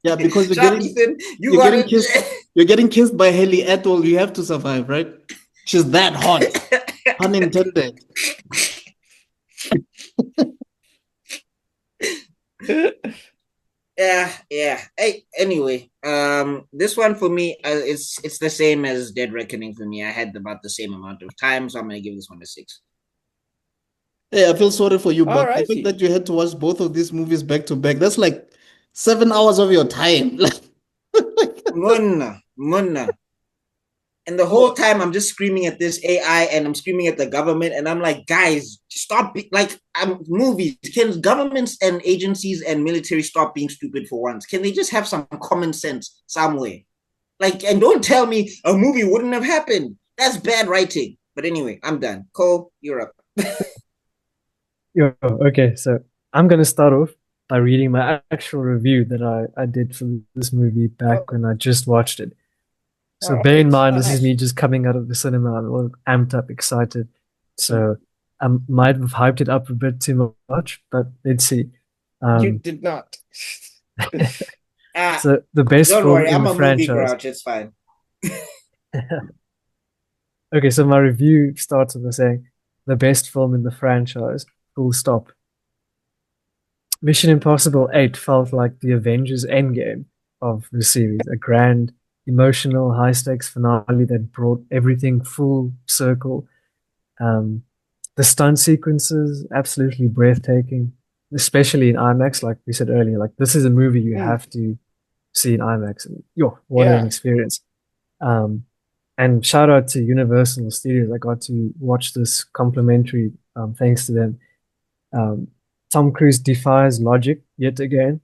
Yeah, because you're Shout out, getting Ethan. You you're got getting it. kissed. You're getting kissed by Haley Atwell. You have to survive, right? She's that hot. Pun intended. Yeah. Hey, anyway, this one for me, it's the same as Dead Reckoning for me. I had about the same amount of time, so I'm gonna give this one a 6. Hey, I feel sorry for you, but the fact Alrighty. that you had to watch both of these movies back to back, that's like 7 hours of your time. Munna. And the whole time I'm just screaming at this AI and I'm screaming at the government and I'm like, guys, stop movies. Can governments and agencies and military stop being stupid for once? Can they just have some common sense somewhere? Like, and don't tell me a movie wouldn't have happened. That's bad writing. But anyway, I'm done. Cole, you're up. Okay, so I'm gonna start off by reading my actual review that I did for this movie back when I just watched it. So bear in mind, this is me just coming out of the cinema. I'm all amped up, excited. So I might have hyped it up a bit too much, but let's see. You did not. So the best Don't film worry, in I'm the a movie franchise. grouch. It's fine. Okay, so my review starts with saying the best film in the franchise, full stop. Mission Impossible 8 felt like the Avengers Endgame of the series, a grand, emotional, high-stakes finale that brought everything full circle. The stunt sequences, absolutely breathtaking, especially in IMAX, like we said earlier. Like, this is a movie you have to see in IMAX. And, what an experience. And shout out to Universal Studios. I got to watch this complimentary, thanks to them. Tom Cruise defies logic yet again,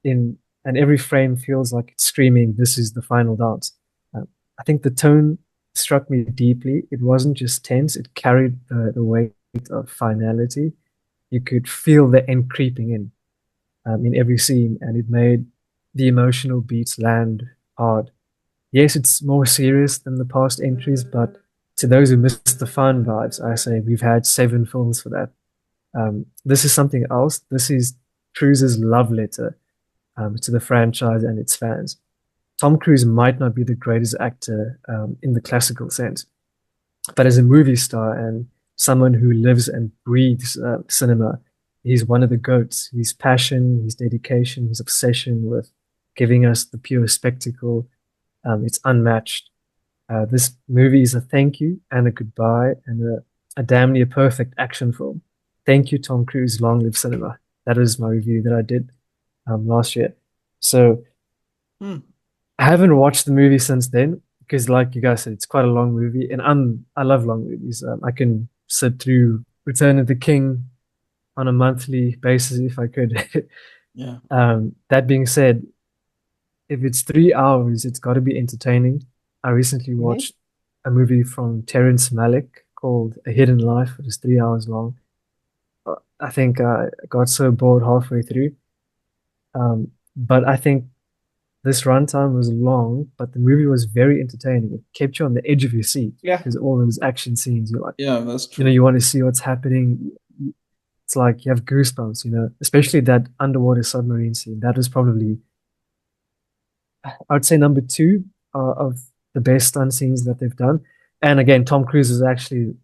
and every frame feels like it's screaming, "This is the final dance." I think the tone struck me deeply. It wasn't just tense; it carried the weight of finality. You could feel the end creeping in every scene, and it made the emotional beats land hard. Yes, it's more serious than the past entries, but to those who missed the fun vibes, I say we've had 7 films for that. This is something else. This is Cruise's love letter to the franchise and its fans. Tom Cruise might not be the greatest actor in the classical sense, but as a movie star and someone who lives and breathes cinema, he's one of the GOATs. His passion, his dedication, his obsession with giving us the pure spectacle, it's unmatched. This movie is a thank you and a goodbye and a damn near perfect action film. Thank you, Tom Cruise. Long live cinema. That is my review that I did last year. So I haven't watched the movie since then because, like you guys said, it's quite a long movie, and I love long movies. I can sit through Return of the King on a monthly basis if I could. Yeah. That being said, if it's 3 hours, it's got to be entertaining. I recently watched a movie from Terrence Malick called A Hidden Life. It is 3 hours long. I think I got so bored halfway through. But I think this runtime was long, but the movie was very entertaining. It kept you on the edge of your seat. Yeah. Because all those action scenes, you're like, Yeah, that's true. you want to see what's happening. It's like you have goosebumps, especially that underwater submarine scene. That was probably, I would say, number 2 of the best stunt scenes that they've done. And again, Tom Cruise is actually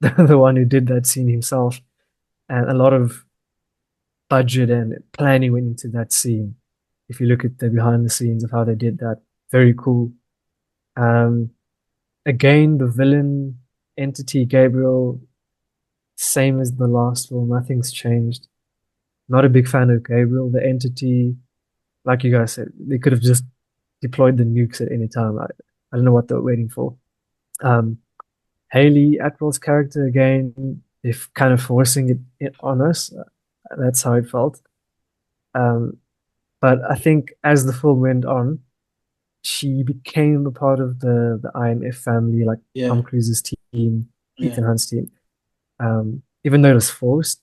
the one who did that scene himself. And a lot of budget and planning went into that scene. If you look at the behind the scenes of how they did that, very cool. Again, the villain entity Gabriel, same as the last film. Nothing's changed. Not a big fan of Gabriel. The entity, like you guys said, they could have just deployed the nukes at any time. I don't know what they're waiting for. Haley Atwell's character, again, they're kind of forcing it on us. That's how it felt. But I think as the film went on, she became a part of the IMF family, like Tom Cruise's team, Ethan Hunt's team. Even though it was forced.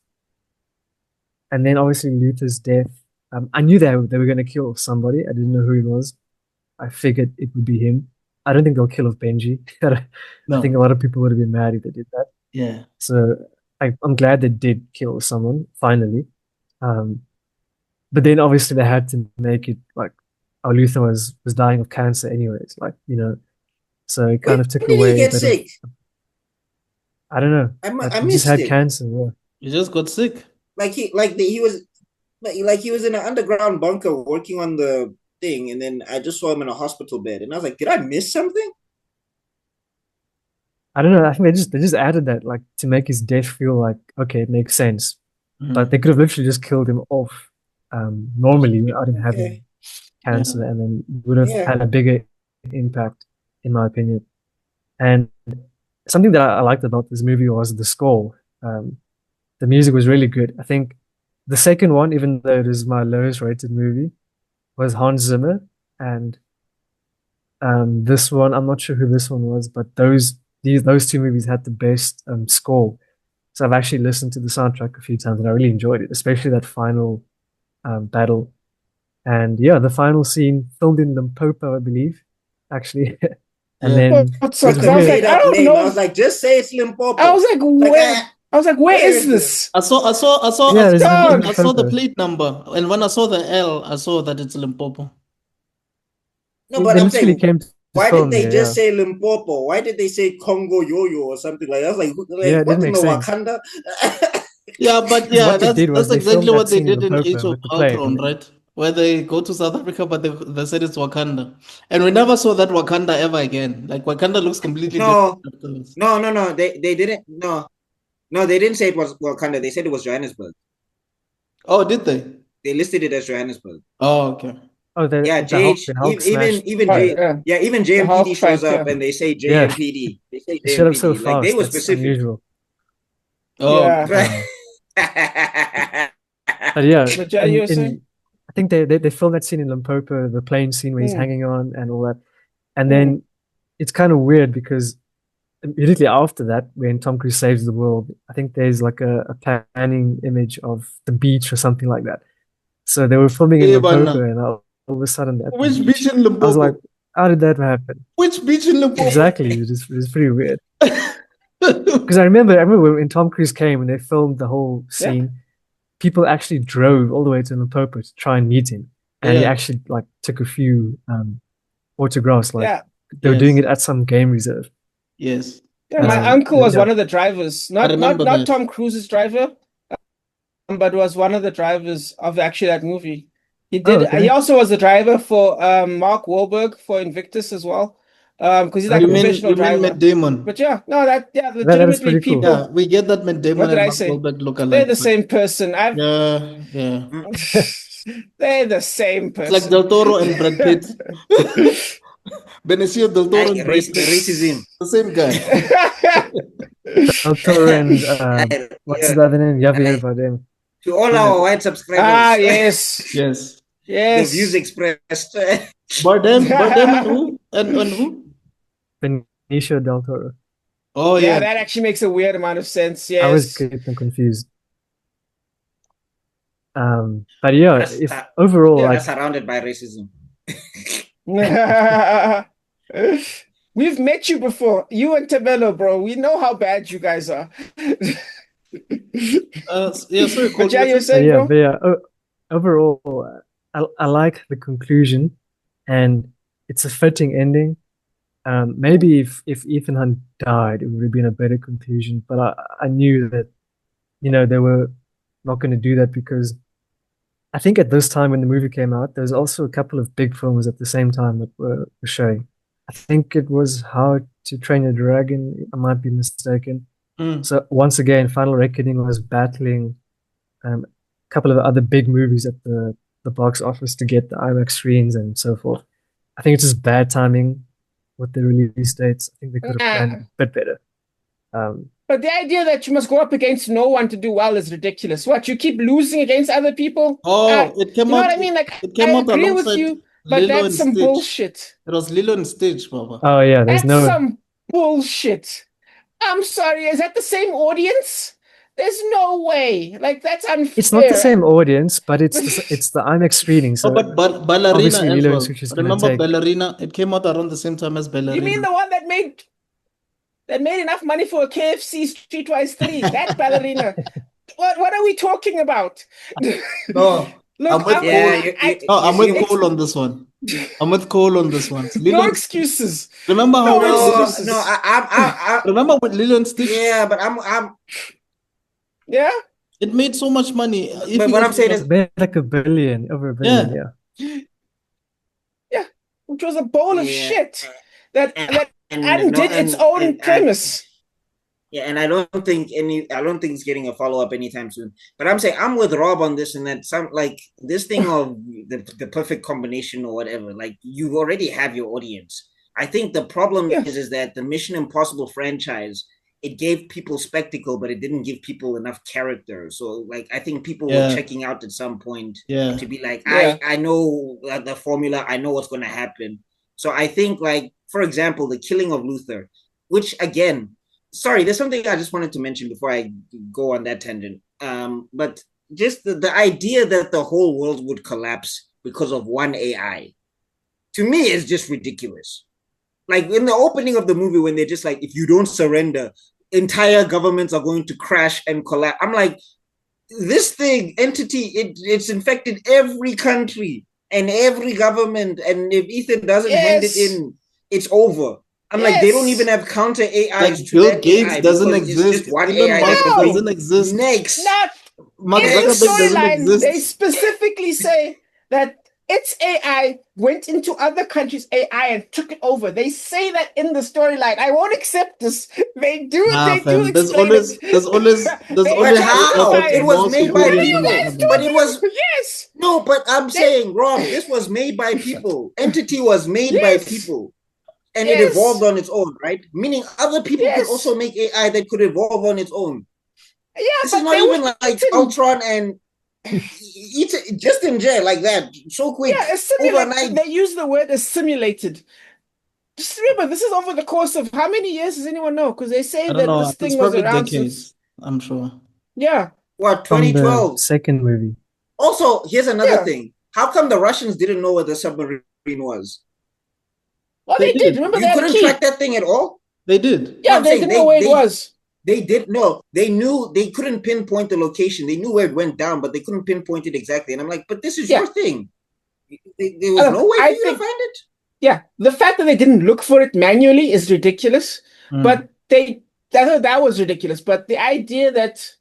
And then obviously Luther's death. I knew they were going to kill somebody. I didn't know who it was. I figured it would be him. I don't think they'll kill off Benji. I think a lot of people would have been mad if they did that. Yeah. So I'm glad they did kill someone, finally. But then obviously they had to make it like, oh, Luther was dying of cancer anyways. Like, so it kind of took away. Did he get sick? I don't know. I he missed just had it. cancer. Yeah. He just got sick. He was in an underground bunker working on the thing, and then I just saw him in a hospital bed, and I was like, did I miss something? I don't know. I think they just added that like to make his death feel like okay, it makes sense. But they could have literally just killed him off normally without him having cancer, and then would have had a bigger impact, in my opinion. And something that I liked about this movie was the score. The music was really good. I think the second one, even though it is my lowest rated movie, was Hans Zimmer. And this one, I'm not sure who this one was, but those two movies had the best score. So I've actually listened to the soundtrack a few times and I really enjoyed it, especially that final battle. And yeah, the final scene filmed in Limpopo, I believe, actually. And then I was like, I don't know. I was like, just say it's Limpopo. I was like, where? I was like, where is this? I saw the plate number, and when I saw the L, I saw that it's Limpopo. No, but I'm saying, why did they just say Limpopo? Why did they say Congo Yo-Yo or something like that? I was like what in the Wakanda? That's exactly what they did in Age of Ultron, right? Where they go to South Africa, but they said it's Wakanda. And we never saw that Wakanda ever again. Like, Wakanda looks completely different. No. They didn't. No, they didn't say it was Wakanda. They said it was Johannesburg. Oh, did they? They listed it as Johannesburg. Oh, okay. Oh, even JMPD shows up and they say JMPD. They say JMPD. So fast. They were specific. Unusual. Oh, but yeah, I think they filmed that scene in Limpopo, the plane scene where he's hanging on and all that. And then it's kind of weird because immediately after that, when Tom Cruise saves the world, I think there's like a panning image of the beach or something like that. So they were filming in Limpopo, and all of a sudden, which beach in Limpopo? I was like, how did that happen? Which beach in Limpopo? Exactly, it was pretty weird. Because I remember when Tom Cruise came and they filmed the whole scene, people actually drove all the way to Limpopo to try and meet him, and he actually like took a few autographs. Like they were doing it at some game reserve. Yes. Yeah, my uncle was one of the drivers, not Tom Cruise's driver, but was one of the drivers of actually that movie. He did. Oh, okay. He also was the driver for Mark Wahlberg for Invictus as well, because he's like a professional driver. Matt Damon. But legitimately people. Cool. Yeah, we get that Matt Damon. What did I say? They're the same person. They're the same person. It's like Del Toro and Brad Pitt. Benicio del Toro and racism. The same guy. Del Toro and what's the other name? Javier Bardem. To all our white subscribers. Yes. The views expressed. Bardem and who? And who? Benicio del Toro. Oh yeah, that actually makes a weird amount of sense. Yes. I was getting confused. But yeah, overall, like surrounded by racism. We've met you before, you and Tabello, bro. We know how bad you guys are. Sorry, but you're saying, bro? Overall, I like the conclusion, and it's a fitting ending. Maybe if Ethan Hunt died, it would have been a better conclusion. But I knew that, they were not going to do that because I think at this time when the movie came out, there was also a couple of big films at the same time that were showing. I think it was How To Train Your Dragon. I might be mistaken. Mm. So once again, Final Reckoning was battling a couple of other big movies at the box office to get the IMAX screens and so forth. I think it's just bad timing with the release dates. I think they could have planned it a bit better. But the idea that you must go up against no one to do well is ridiculous. What, you keep losing against other people? Oh, it came you know out. what I mean? Like, It came I out agree with alongside you, but Lilo that's and some Stitch. bullshit. It was Lilo and Stitch, Baba. Oh yeah, there's That's some bullshit. I'm sorry, is that the same audience? There's no way. Like, that's unfair. It's not the same audience, but it's the IMAX screening. So Oh, but Ballerina obviously as Lilo and well. Stitch is gonna Remember take. Ballerina? It came out around the same time as You Ballerina. mean the one that made enough money for a KFC Streetwise 3? That Ballerina. What are we talking about? No, Look, I'm with Cole. I'm with Cole on this one. I'm with Cole on this one. No excuses. Remember how I remember with Lilo and Stitch? Yeah, but I'm Yeah. It made so much money. But what I'm saying is, made like over $1 billion. Yeah, which was a bowl of shit that undid its own premise. And I don't think it's getting a follow-up anytime soon. But I'm saying I'm with Rob on this, and that some like this thing of the perfect combination or whatever, like you already have your audience. I think the problem is that the Mission Impossible franchise, it gave people spectacle, but it didn't give people enough character. So like I think people were checking out at some point to be like, I know the formula, I know what's gonna happen. So I think, like, for example, the killing of Luther, which again, sorry, there's something I just wanted to mention before I go on that tangent. But just the idea that the whole world would collapse because of one AI, to me, is just ridiculous. Like in the opening of the movie, when they're just like, if you don't surrender, entire governments are going to crash and collapse. I'm like, this entity, it's infected every country and every government. And if Ethan doesn't hand it in, it's over. I'm like, they don't even have counter AIs. Like Bill Gates doesn't exist. It's just one Elon AI Musk that doesn't exist. Next. Not in the storyline, they specifically say that its AI went into other countries' AI and took it over. They say that in the storyline. I won't accept this. They do. They do explain it. There's always how it was made by people. But it was yes. No, but I'm saying, Rob, this was made by people. Entity was made by people. And it evolved on its own, right? Meaning other people could also make AI that could evolve on its own. Yeah, this is not even like Ultron and just in jail like that, so quick. Yeah, overnight. They use the word assimilated. Just remember, this is over the course of how many years? Does anyone know? Because they say that this thing was around since, I'm sure. Yeah. What, 2012? Second movie. Also, here's another thing. How come the Russians didn't know what the submarine was? Well, they did. Remember, you couldn't track that thing at all? They did. Yeah, they didn't know where it was. They did no. They knew they couldn't pinpoint the location. They knew where it went down, but they couldn't pinpoint it exactly. And I'm like, but this is your thing. There was no way for you to find it. Yeah, the fact that they didn't look for it manually is ridiculous. But that was ridiculous. But the idea that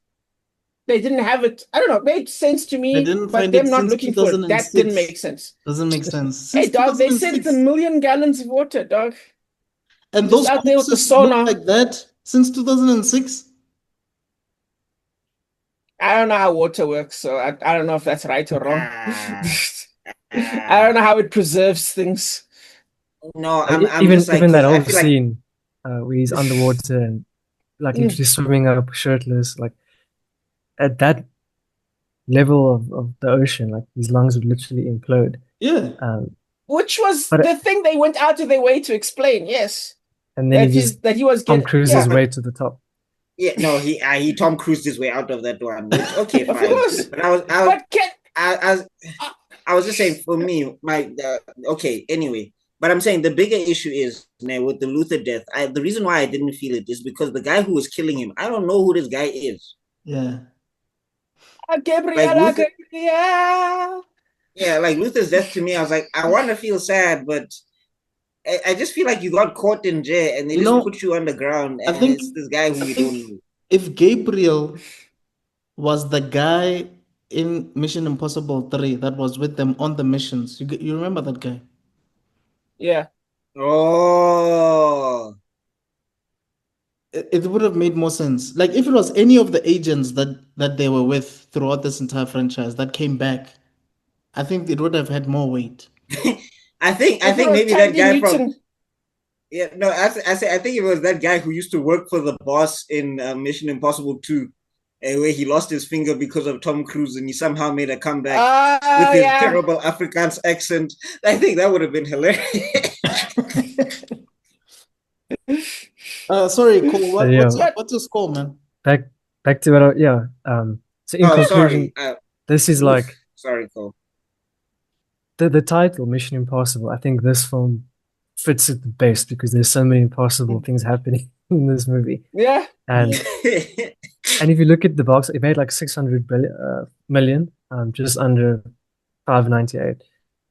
they didn't have it, I don't know, it made sense to me. They didn't but find them it not looking for it, that didn't make sense. Doesn't make sense. Hey, dog, they said it's 1 million gallons of water, dog. And those out there with the sonar like that since 2006. I don't know how water works, so I don't know if that's right or wrong. I don't know how it preserves things. No, I'm even just like, even that old scene where he's underwater and like literally swimming up shirtless, like at that level of the ocean, like his lungs would literally implode. Yeah. Which was the thing they went out of their way to explain. Yes. And then that he was Tom Cruise's way to the top. Yeah, no, he Tom Cruised his way out of that one. Which, okay, fine. Of course. But I was just saying, for me, okay, anyway. But I'm saying the bigger issue is with the Luther death. The reason why I didn't feel it is because the guy who was killing him, I don't know who this guy is. Yeah. Gabriel. Yeah, like Luther's death to me, I was like, I want to feel sad, but I just feel like you got caught in jail and they just put you underground. And I think it's this guy who you don't know. If Gabriel was the guy in Mission Impossible 3 that was with them on the missions, you remember that guy? Yeah. Oh. it would have made more sense. Like if it was any of the agents that they were with throughout this entire franchise that came back, I think it would have had more weight. I think If it was maybe that Tandy guy from Newton, I think it was that guy who used to work for the boss in Mission Impossible 2, where he lost his finger because of Tom Cruise and he somehow made a comeback with his yeah. terrible Afrikaans accent. I think that would have been hilarious. Sorry, Cole, yeah. what's your score, man? Back to what so in conclusion, this is like sorry, Cole. The title, Mission Impossible. I think this film fits it the best because there's so many impossible things happening in this movie. Yeah. And if you look at the box, it made like 600 million, just under 598.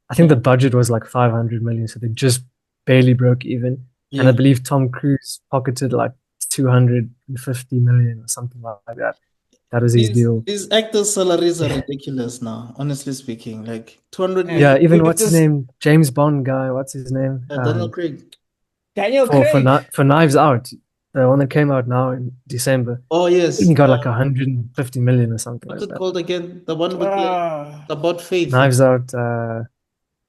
I think the budget was like 500 million, so they just barely broke even. Yeah. And I believe Tom Cruise pocketed like 250 million or something like that. That was his deal. These actors' salaries are ridiculous now, honestly speaking. Like 200 million. Yeah, even what's his name? James Bond guy, what's his name? Daniel Craig. Daniel Craig. For Knives Out, the one that came out now in December. Oh, yes. He got like 150 million or something What's like it that. called again? The one with about faith. Knives Out.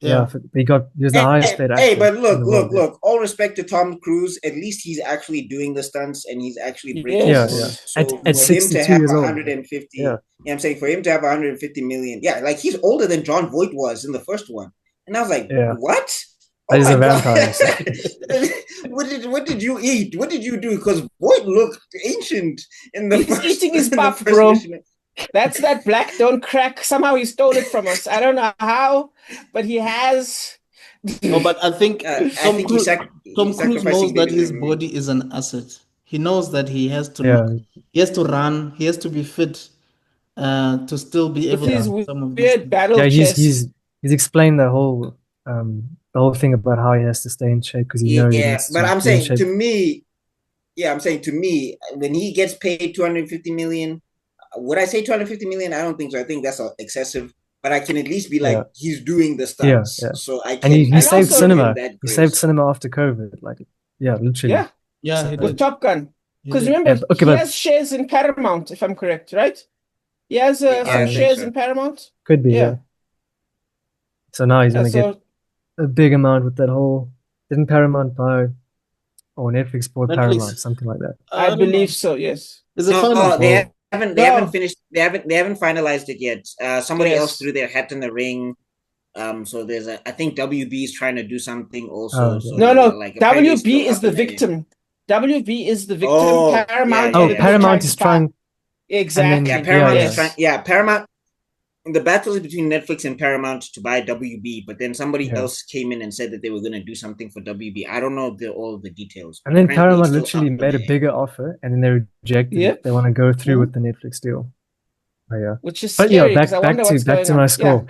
Yeah, he was the highest paid actor. Hey, but look. All respect to Tom Cruise. At least he's actually doing the stunts and he's actually breaking. Yeah. So at for him to have 150, I'm saying for him to have 150 million, like he's older than John Voight was in the first one, and I was like, what? Oh, he's a vampire. What did you eat? What did you do? Because Voight looked ancient in the He's eating his puff, bro. Mission. That's that black don't crack. Somehow he stole it from us. I don't know how, but he has. No, but I think Tom Cruise knows that his body is an asset. He knows that he has to run. He has to be fit to still be able to do some of these battle he's explained the whole thing about how he has to stay in shape because he knows. Yeah, but I'm saying to me, when he gets paid 250 million. Would I say 250 million? I don't think so. I think that's excessive. But I can at least be like, he's doing the stunts. Yeah. So I can. And he saved cinema. He saved cinema after COVID. Like, literally. Yeah. With Top Gun. Because remember, he has shares in Paramount, if I'm correct, right? He has shares in Paramount. Could be, yeah. So now he's going to get a big amount with that whole. Didn't Paramount buy or Netflix bought Paramount, something like that? I believe so. Yes. Is it final? They haven't finished. They haven't finalized it yet. Somebody else threw their hat in the ring. So there's I think WB is trying to do something also. So no. Like WB is the victim. WB is the victim. Paramount. Paramount is trying. Exactly. Paramount is trying. Paramount. The battle is between Netflix and Paramount to buy WB, but then somebody else came in and said that they were going to do something for WB. I don't know all the details. And then Paramount literally made a bigger offer, and then they rejected it. They want to go through with the Netflix deal. Oh, yeah. Which is scary. Back to my score.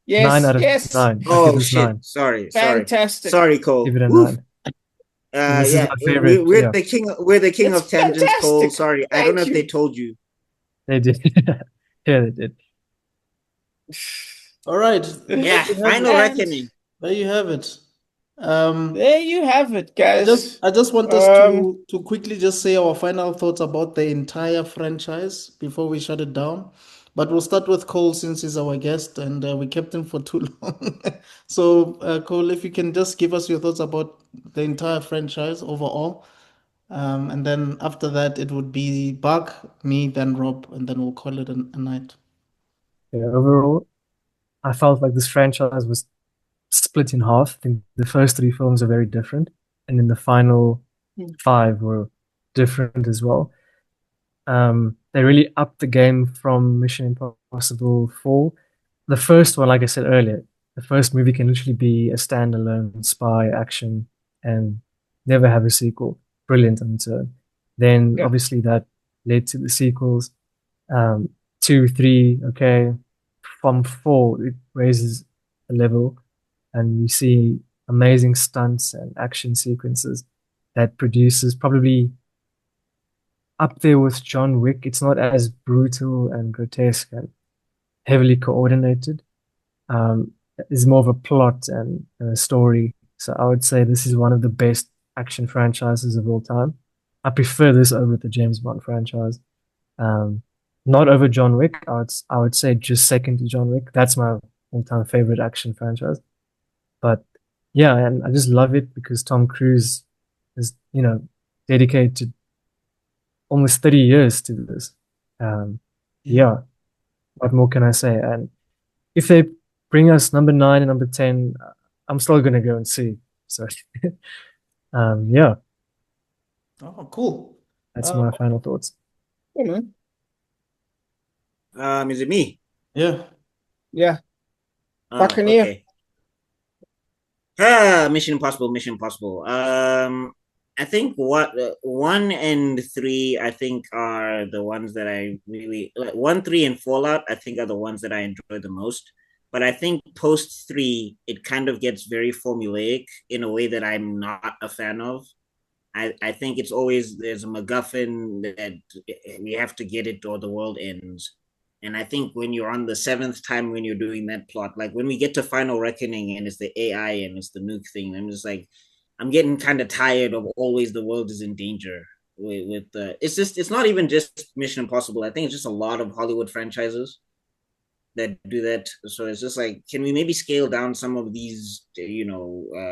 Yes. 9 out of 9. Oh shit! 9. Sorry. Fantastic. Sorry, Cole. Give it a 9. This is my favorite. We're the king. We're the king of tangents, Cole. Sorry, I don't know if they told you. They did. Yeah, they did. All right. Yeah, final reckoning. There you have it. There you have it, guys. I just want us to quickly just say our final thoughts about the entire franchise before we shut it down. But we'll start with Cole since he's our guest and we kept him for too long. So, Cole, if you can just give us your thoughts about the entire franchise overall. And then after that, it would be Buck, me, then Rob, and then we'll call it a night. Yeah, overall, I felt like this franchise was split in half. I think the first 3 films are very different, and then the final 5 were different as well. They really upped the game from Mission Impossible 4. The first one, like I said earlier, the first movie can literally be a standalone spy action and never have a sequel. Brilliant on its own. Then obviously that led to the sequels. 2, 3, okay. From 4, it raises a level, and we see amazing stunts and action sequences that produces probably up there with John Wick. It's not as brutal and grotesque and heavily coordinated. It's more of a plot and a story. So I would say this is one of the best action franchises of all time. I prefer this over the James Bond franchise. Not over John Wick. I would say just second to John Wick. That's my all-time favorite action franchise. But yeah, and I just love it because Tom Cruise is, dedicated almost 30 years to this. Yeah, what more can I say? And if they bring us number 9 and number 10, I'm still gonna go and see. So yeah, Oh, cool. that's my final thoughts. Cool, man. Is it me? Yeah. Yeah. Oh, Buccaneer. okay. Mission Impossible, Mission Impossible. I think what 1 and 3 I think are the ones that I really like. 1, 3, and Fallout I think are the ones that I enjoy the most. But I think post 3 it kind of gets very formulaic in a way that I'm not a fan of. I think it's always there's a MacGuffin that we have to get it or the world ends. And I think when you're on the 7th time when you're doing that plot, like when we get to Final Reckoning and it's the AI and it's the nuke thing, I'm just like, I'm getting kind of tired of always the world is in danger. With it's not even just Mission Impossible. I think it's just a lot of Hollywood franchises that do that. So it's just like, can we maybe scale down some of these,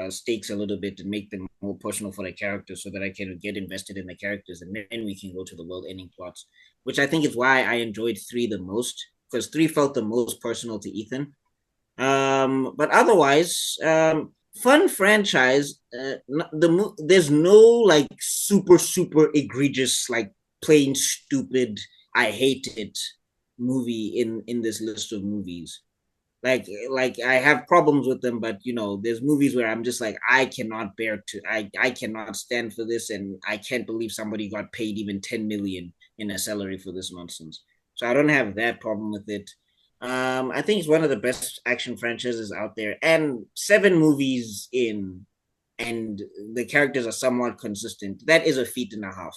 stakes a little bit and make them more personal for the characters, so that I can get invested in the characters, and then we can go to the world-ending plots. Which I think is why I enjoyed 3 the most, because 3 felt the most personal to Ethan. But otherwise, fun franchise. There's no like super egregious, like plain stupid, I hate it movie in this list of movies. Like I have problems with them, but there's movies where I'm just like, I cannot I cannot stand for this, and I can't believe somebody got paid even 10 million in a salary for this nonsense. So I don't have that problem with it. I think it's one of the best action franchises out there, and 7 movies in, and the characters are somewhat consistent. That is a feat and a half.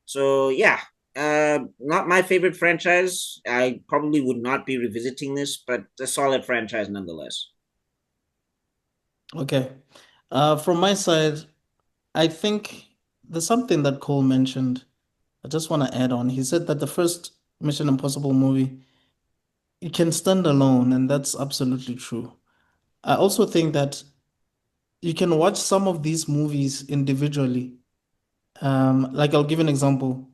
So yeah, not my favorite franchise. I probably would not be revisiting this, but a solid franchise nonetheless. Okay. From my side, I think there's something that Cole mentioned. I just want to add on. He said that the first Mission Impossible movie, it can stand alone, and that's absolutely true. I also think that you can watch some of these movies individually. Like I'll give an example.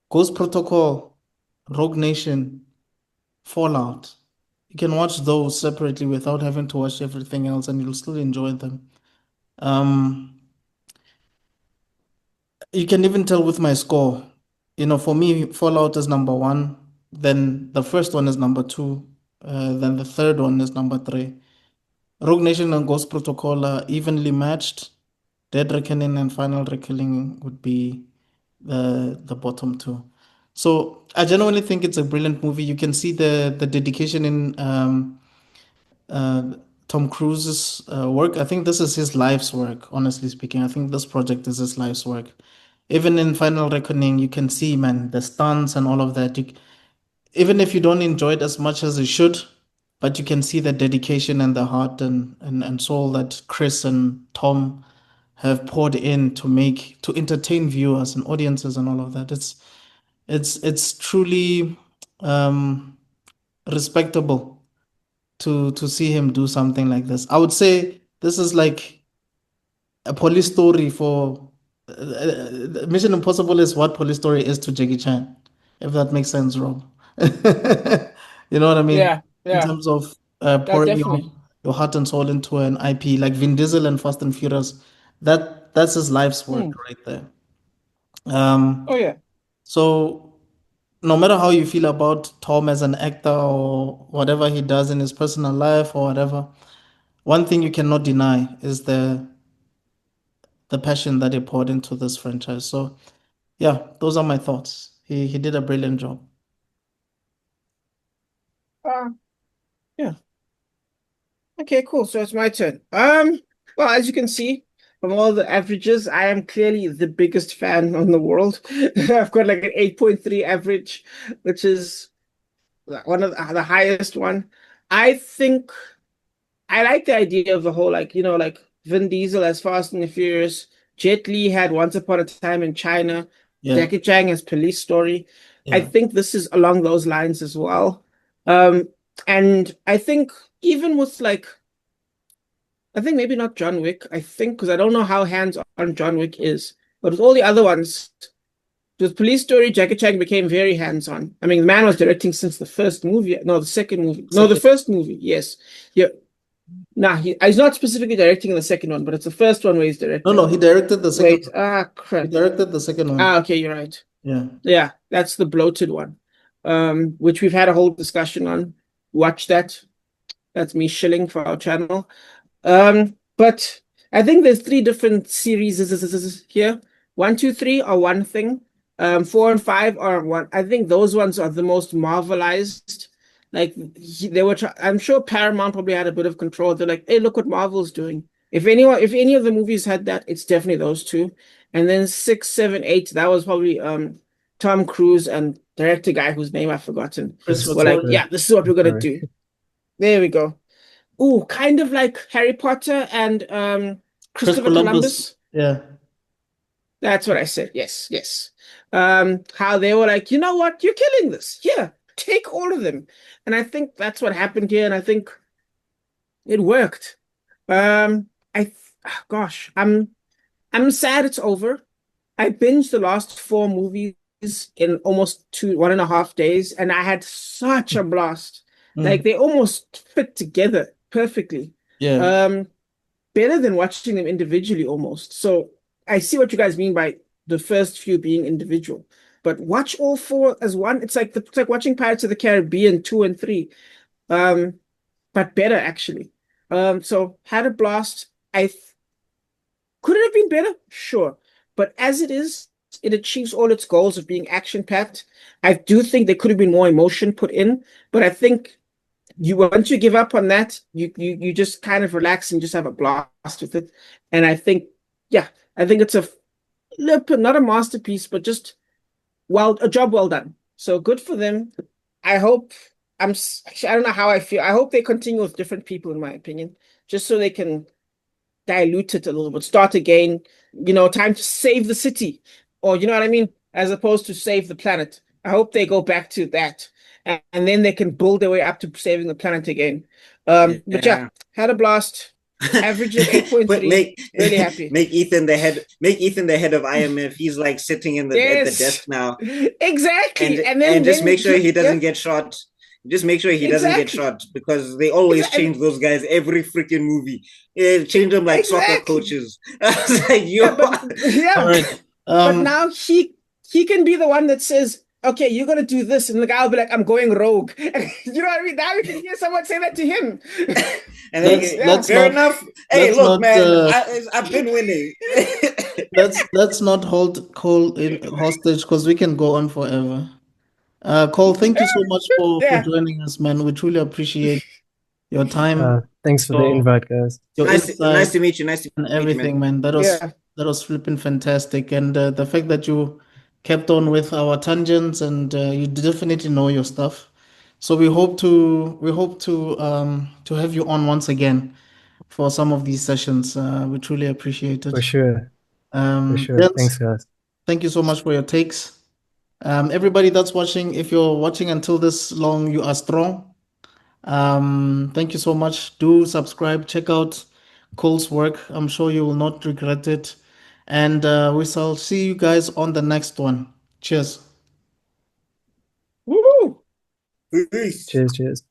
Ghost Protocol, Rogue Nation, Fallout. You can watch those separately without having to watch everything else, and you'll still enjoy them. Um, you can even tell with my score. For me, Fallout is number one, then the first one is number two, then the third one is number three. Rogue Nation and Ghost Protocol are evenly matched. Dead Reckoning and Final Reckoning would be the bottom two. So I genuinely think it's a brilliant movie. You can see the dedication in uh, Tom Cruise's work. I think this is his life's work, honestly speaking. I think this project is his life's work. Even in Final Reckoning, you can see, man, the stunts and all of that. Even if you don't enjoy it as much as you should, but you can see the dedication and the heart and soul that Chris and Tom have poured in to entertain viewers and audiences and all of that. It's truly respectable to see him do something like this. I would say this is like a police story for Mission Impossible is what police story is to Jackie Chan, if that makes sense, Rob. You know what I mean? Yeah, In yeah, terms of yeah, pouring definitely. your heart and soul into an IP like Vin Diesel and Fast and Furious, that's his life's work Hmm. right there. Um, Oh yeah. so no matter how you feel about Tom as an actor or whatever he does in his personal life or whatever, one thing you cannot deny is the passion that he poured into this franchise. So yeah, those are my thoughts. He did a brilliant job. Uh, yeah. Okay, cool. So it's my turn. Well, as you can see from all the averages, I am clearly the biggest fan in the world. I've got like an 8.3 average, which is one of the highest one. I think I like the idea of the whole, like, like Vin Diesel as Fast and the Furious. Jet Li had Once Upon a Time in China. Yeah. Jackie Chan has Police Story. I Yeah. think this is along those lines as well. And I think even with like, I think maybe not John Wick. I think because I don't know how hands-on John Wick is, but with all the other ones, with Police Story, Jackie Chan became very hands-on. I mean, the man was directing since the first movie. No, the second movie. No, the first movie. Yes. Yeah. Nah, he's not specifically directing in the second one, but it's the first one where he's directing. No, he directed the second Wait, one. He crap. directed the second one. Okay, you're right. Yeah. Yeah, that's the bloated one. Which we've had a whole discussion on. Watch that. That's me shilling for our channel. But I think there's three different series here. 1, 2, 3 are one thing. 4 and 5 are one. I think those ones are the most Marvelized. Like they were, I'm sure Paramount probably had a bit of control. They're like, hey, look what Marvel's doing. If any of the movies had that, it's definitely those two. And then 6, 7, 8, that was probably Tom Cruise and director guy whose name I've forgotten. Chris We're like, McQuarrie. yeah, this is what we're gonna do. There we go. Ooh, kind of like Harry Potter and Christopher Columbus. Yeah. That's what I said. Yes, yes. How they were like, you know what? You're killing this. Here, take all of them. And I think that's what happened here, and I think it worked. Gosh, I'm sad it's over. I binged the last 4 movies in almost 1.5 days, and I had such a blast. Like they almost fit together perfectly. Yeah. Better than watching them individually almost. So I see what you guys mean by the first few being individual, but watch all 4 as one. It's like watching Pirates of the Caribbean 2 and 3, but better actually. So had a blast. Could it have been better? Sure, but as it is, it achieves all its goals of being action packed. I do think there could have been more emotion put in, but I think once you give up on that, you just kind of relax and just have a blast with it. And I think, yeah, I think it's not a masterpiece, but just a job well done. So good for them. I hope I don't know how I feel. I hope they continue with different people, in my opinion, just so they can dilute it a little bit, start again. Time to save the city, or you know what I mean, as opposed to save the planet. I hope they go back to that, and then they can build their way up to saving the planet again. But yeah, had a blast. Average of 8.3. Really happy. Make Ethan the head. Make Ethan the head of IMF. He's like sitting at the desk now. Exactly, and just make sure he doesn't get shot. Just make sure he doesn't get shot, because they always change those guys every freaking movie. Change them like soccer coaches. I was like, yo. All right. But now he can be the one that says, okay, you're gonna do this, and the guy will be like, I'm going rogue. You know what I mean? Now we can hear someone say that to him. And then fair enough. Hey, look, man, I've been winning. let's not hold Cole in hostage, because we can go on forever. Cole, thank you so much for joining us, man. We truly appreciate your time. Thanks for the invite, guys. Nice to meet you. Nice to meet you, everything, man. That was flipping fantastic. And the fact that you kept on with our tangents, and you definitely know your stuff. So we hope to have you on once again for some of these sessions. We truly appreciate it. For sure. Thanks, guys. Thank you so much for your takes. Everybody that's watching, if you're watching until this long, you are strong. Thank you so much. Do subscribe, check out Cole's work. I'm sure you will not regret it. And we shall see you guys on the next one. Cheers. Woo! Peace. Cheers.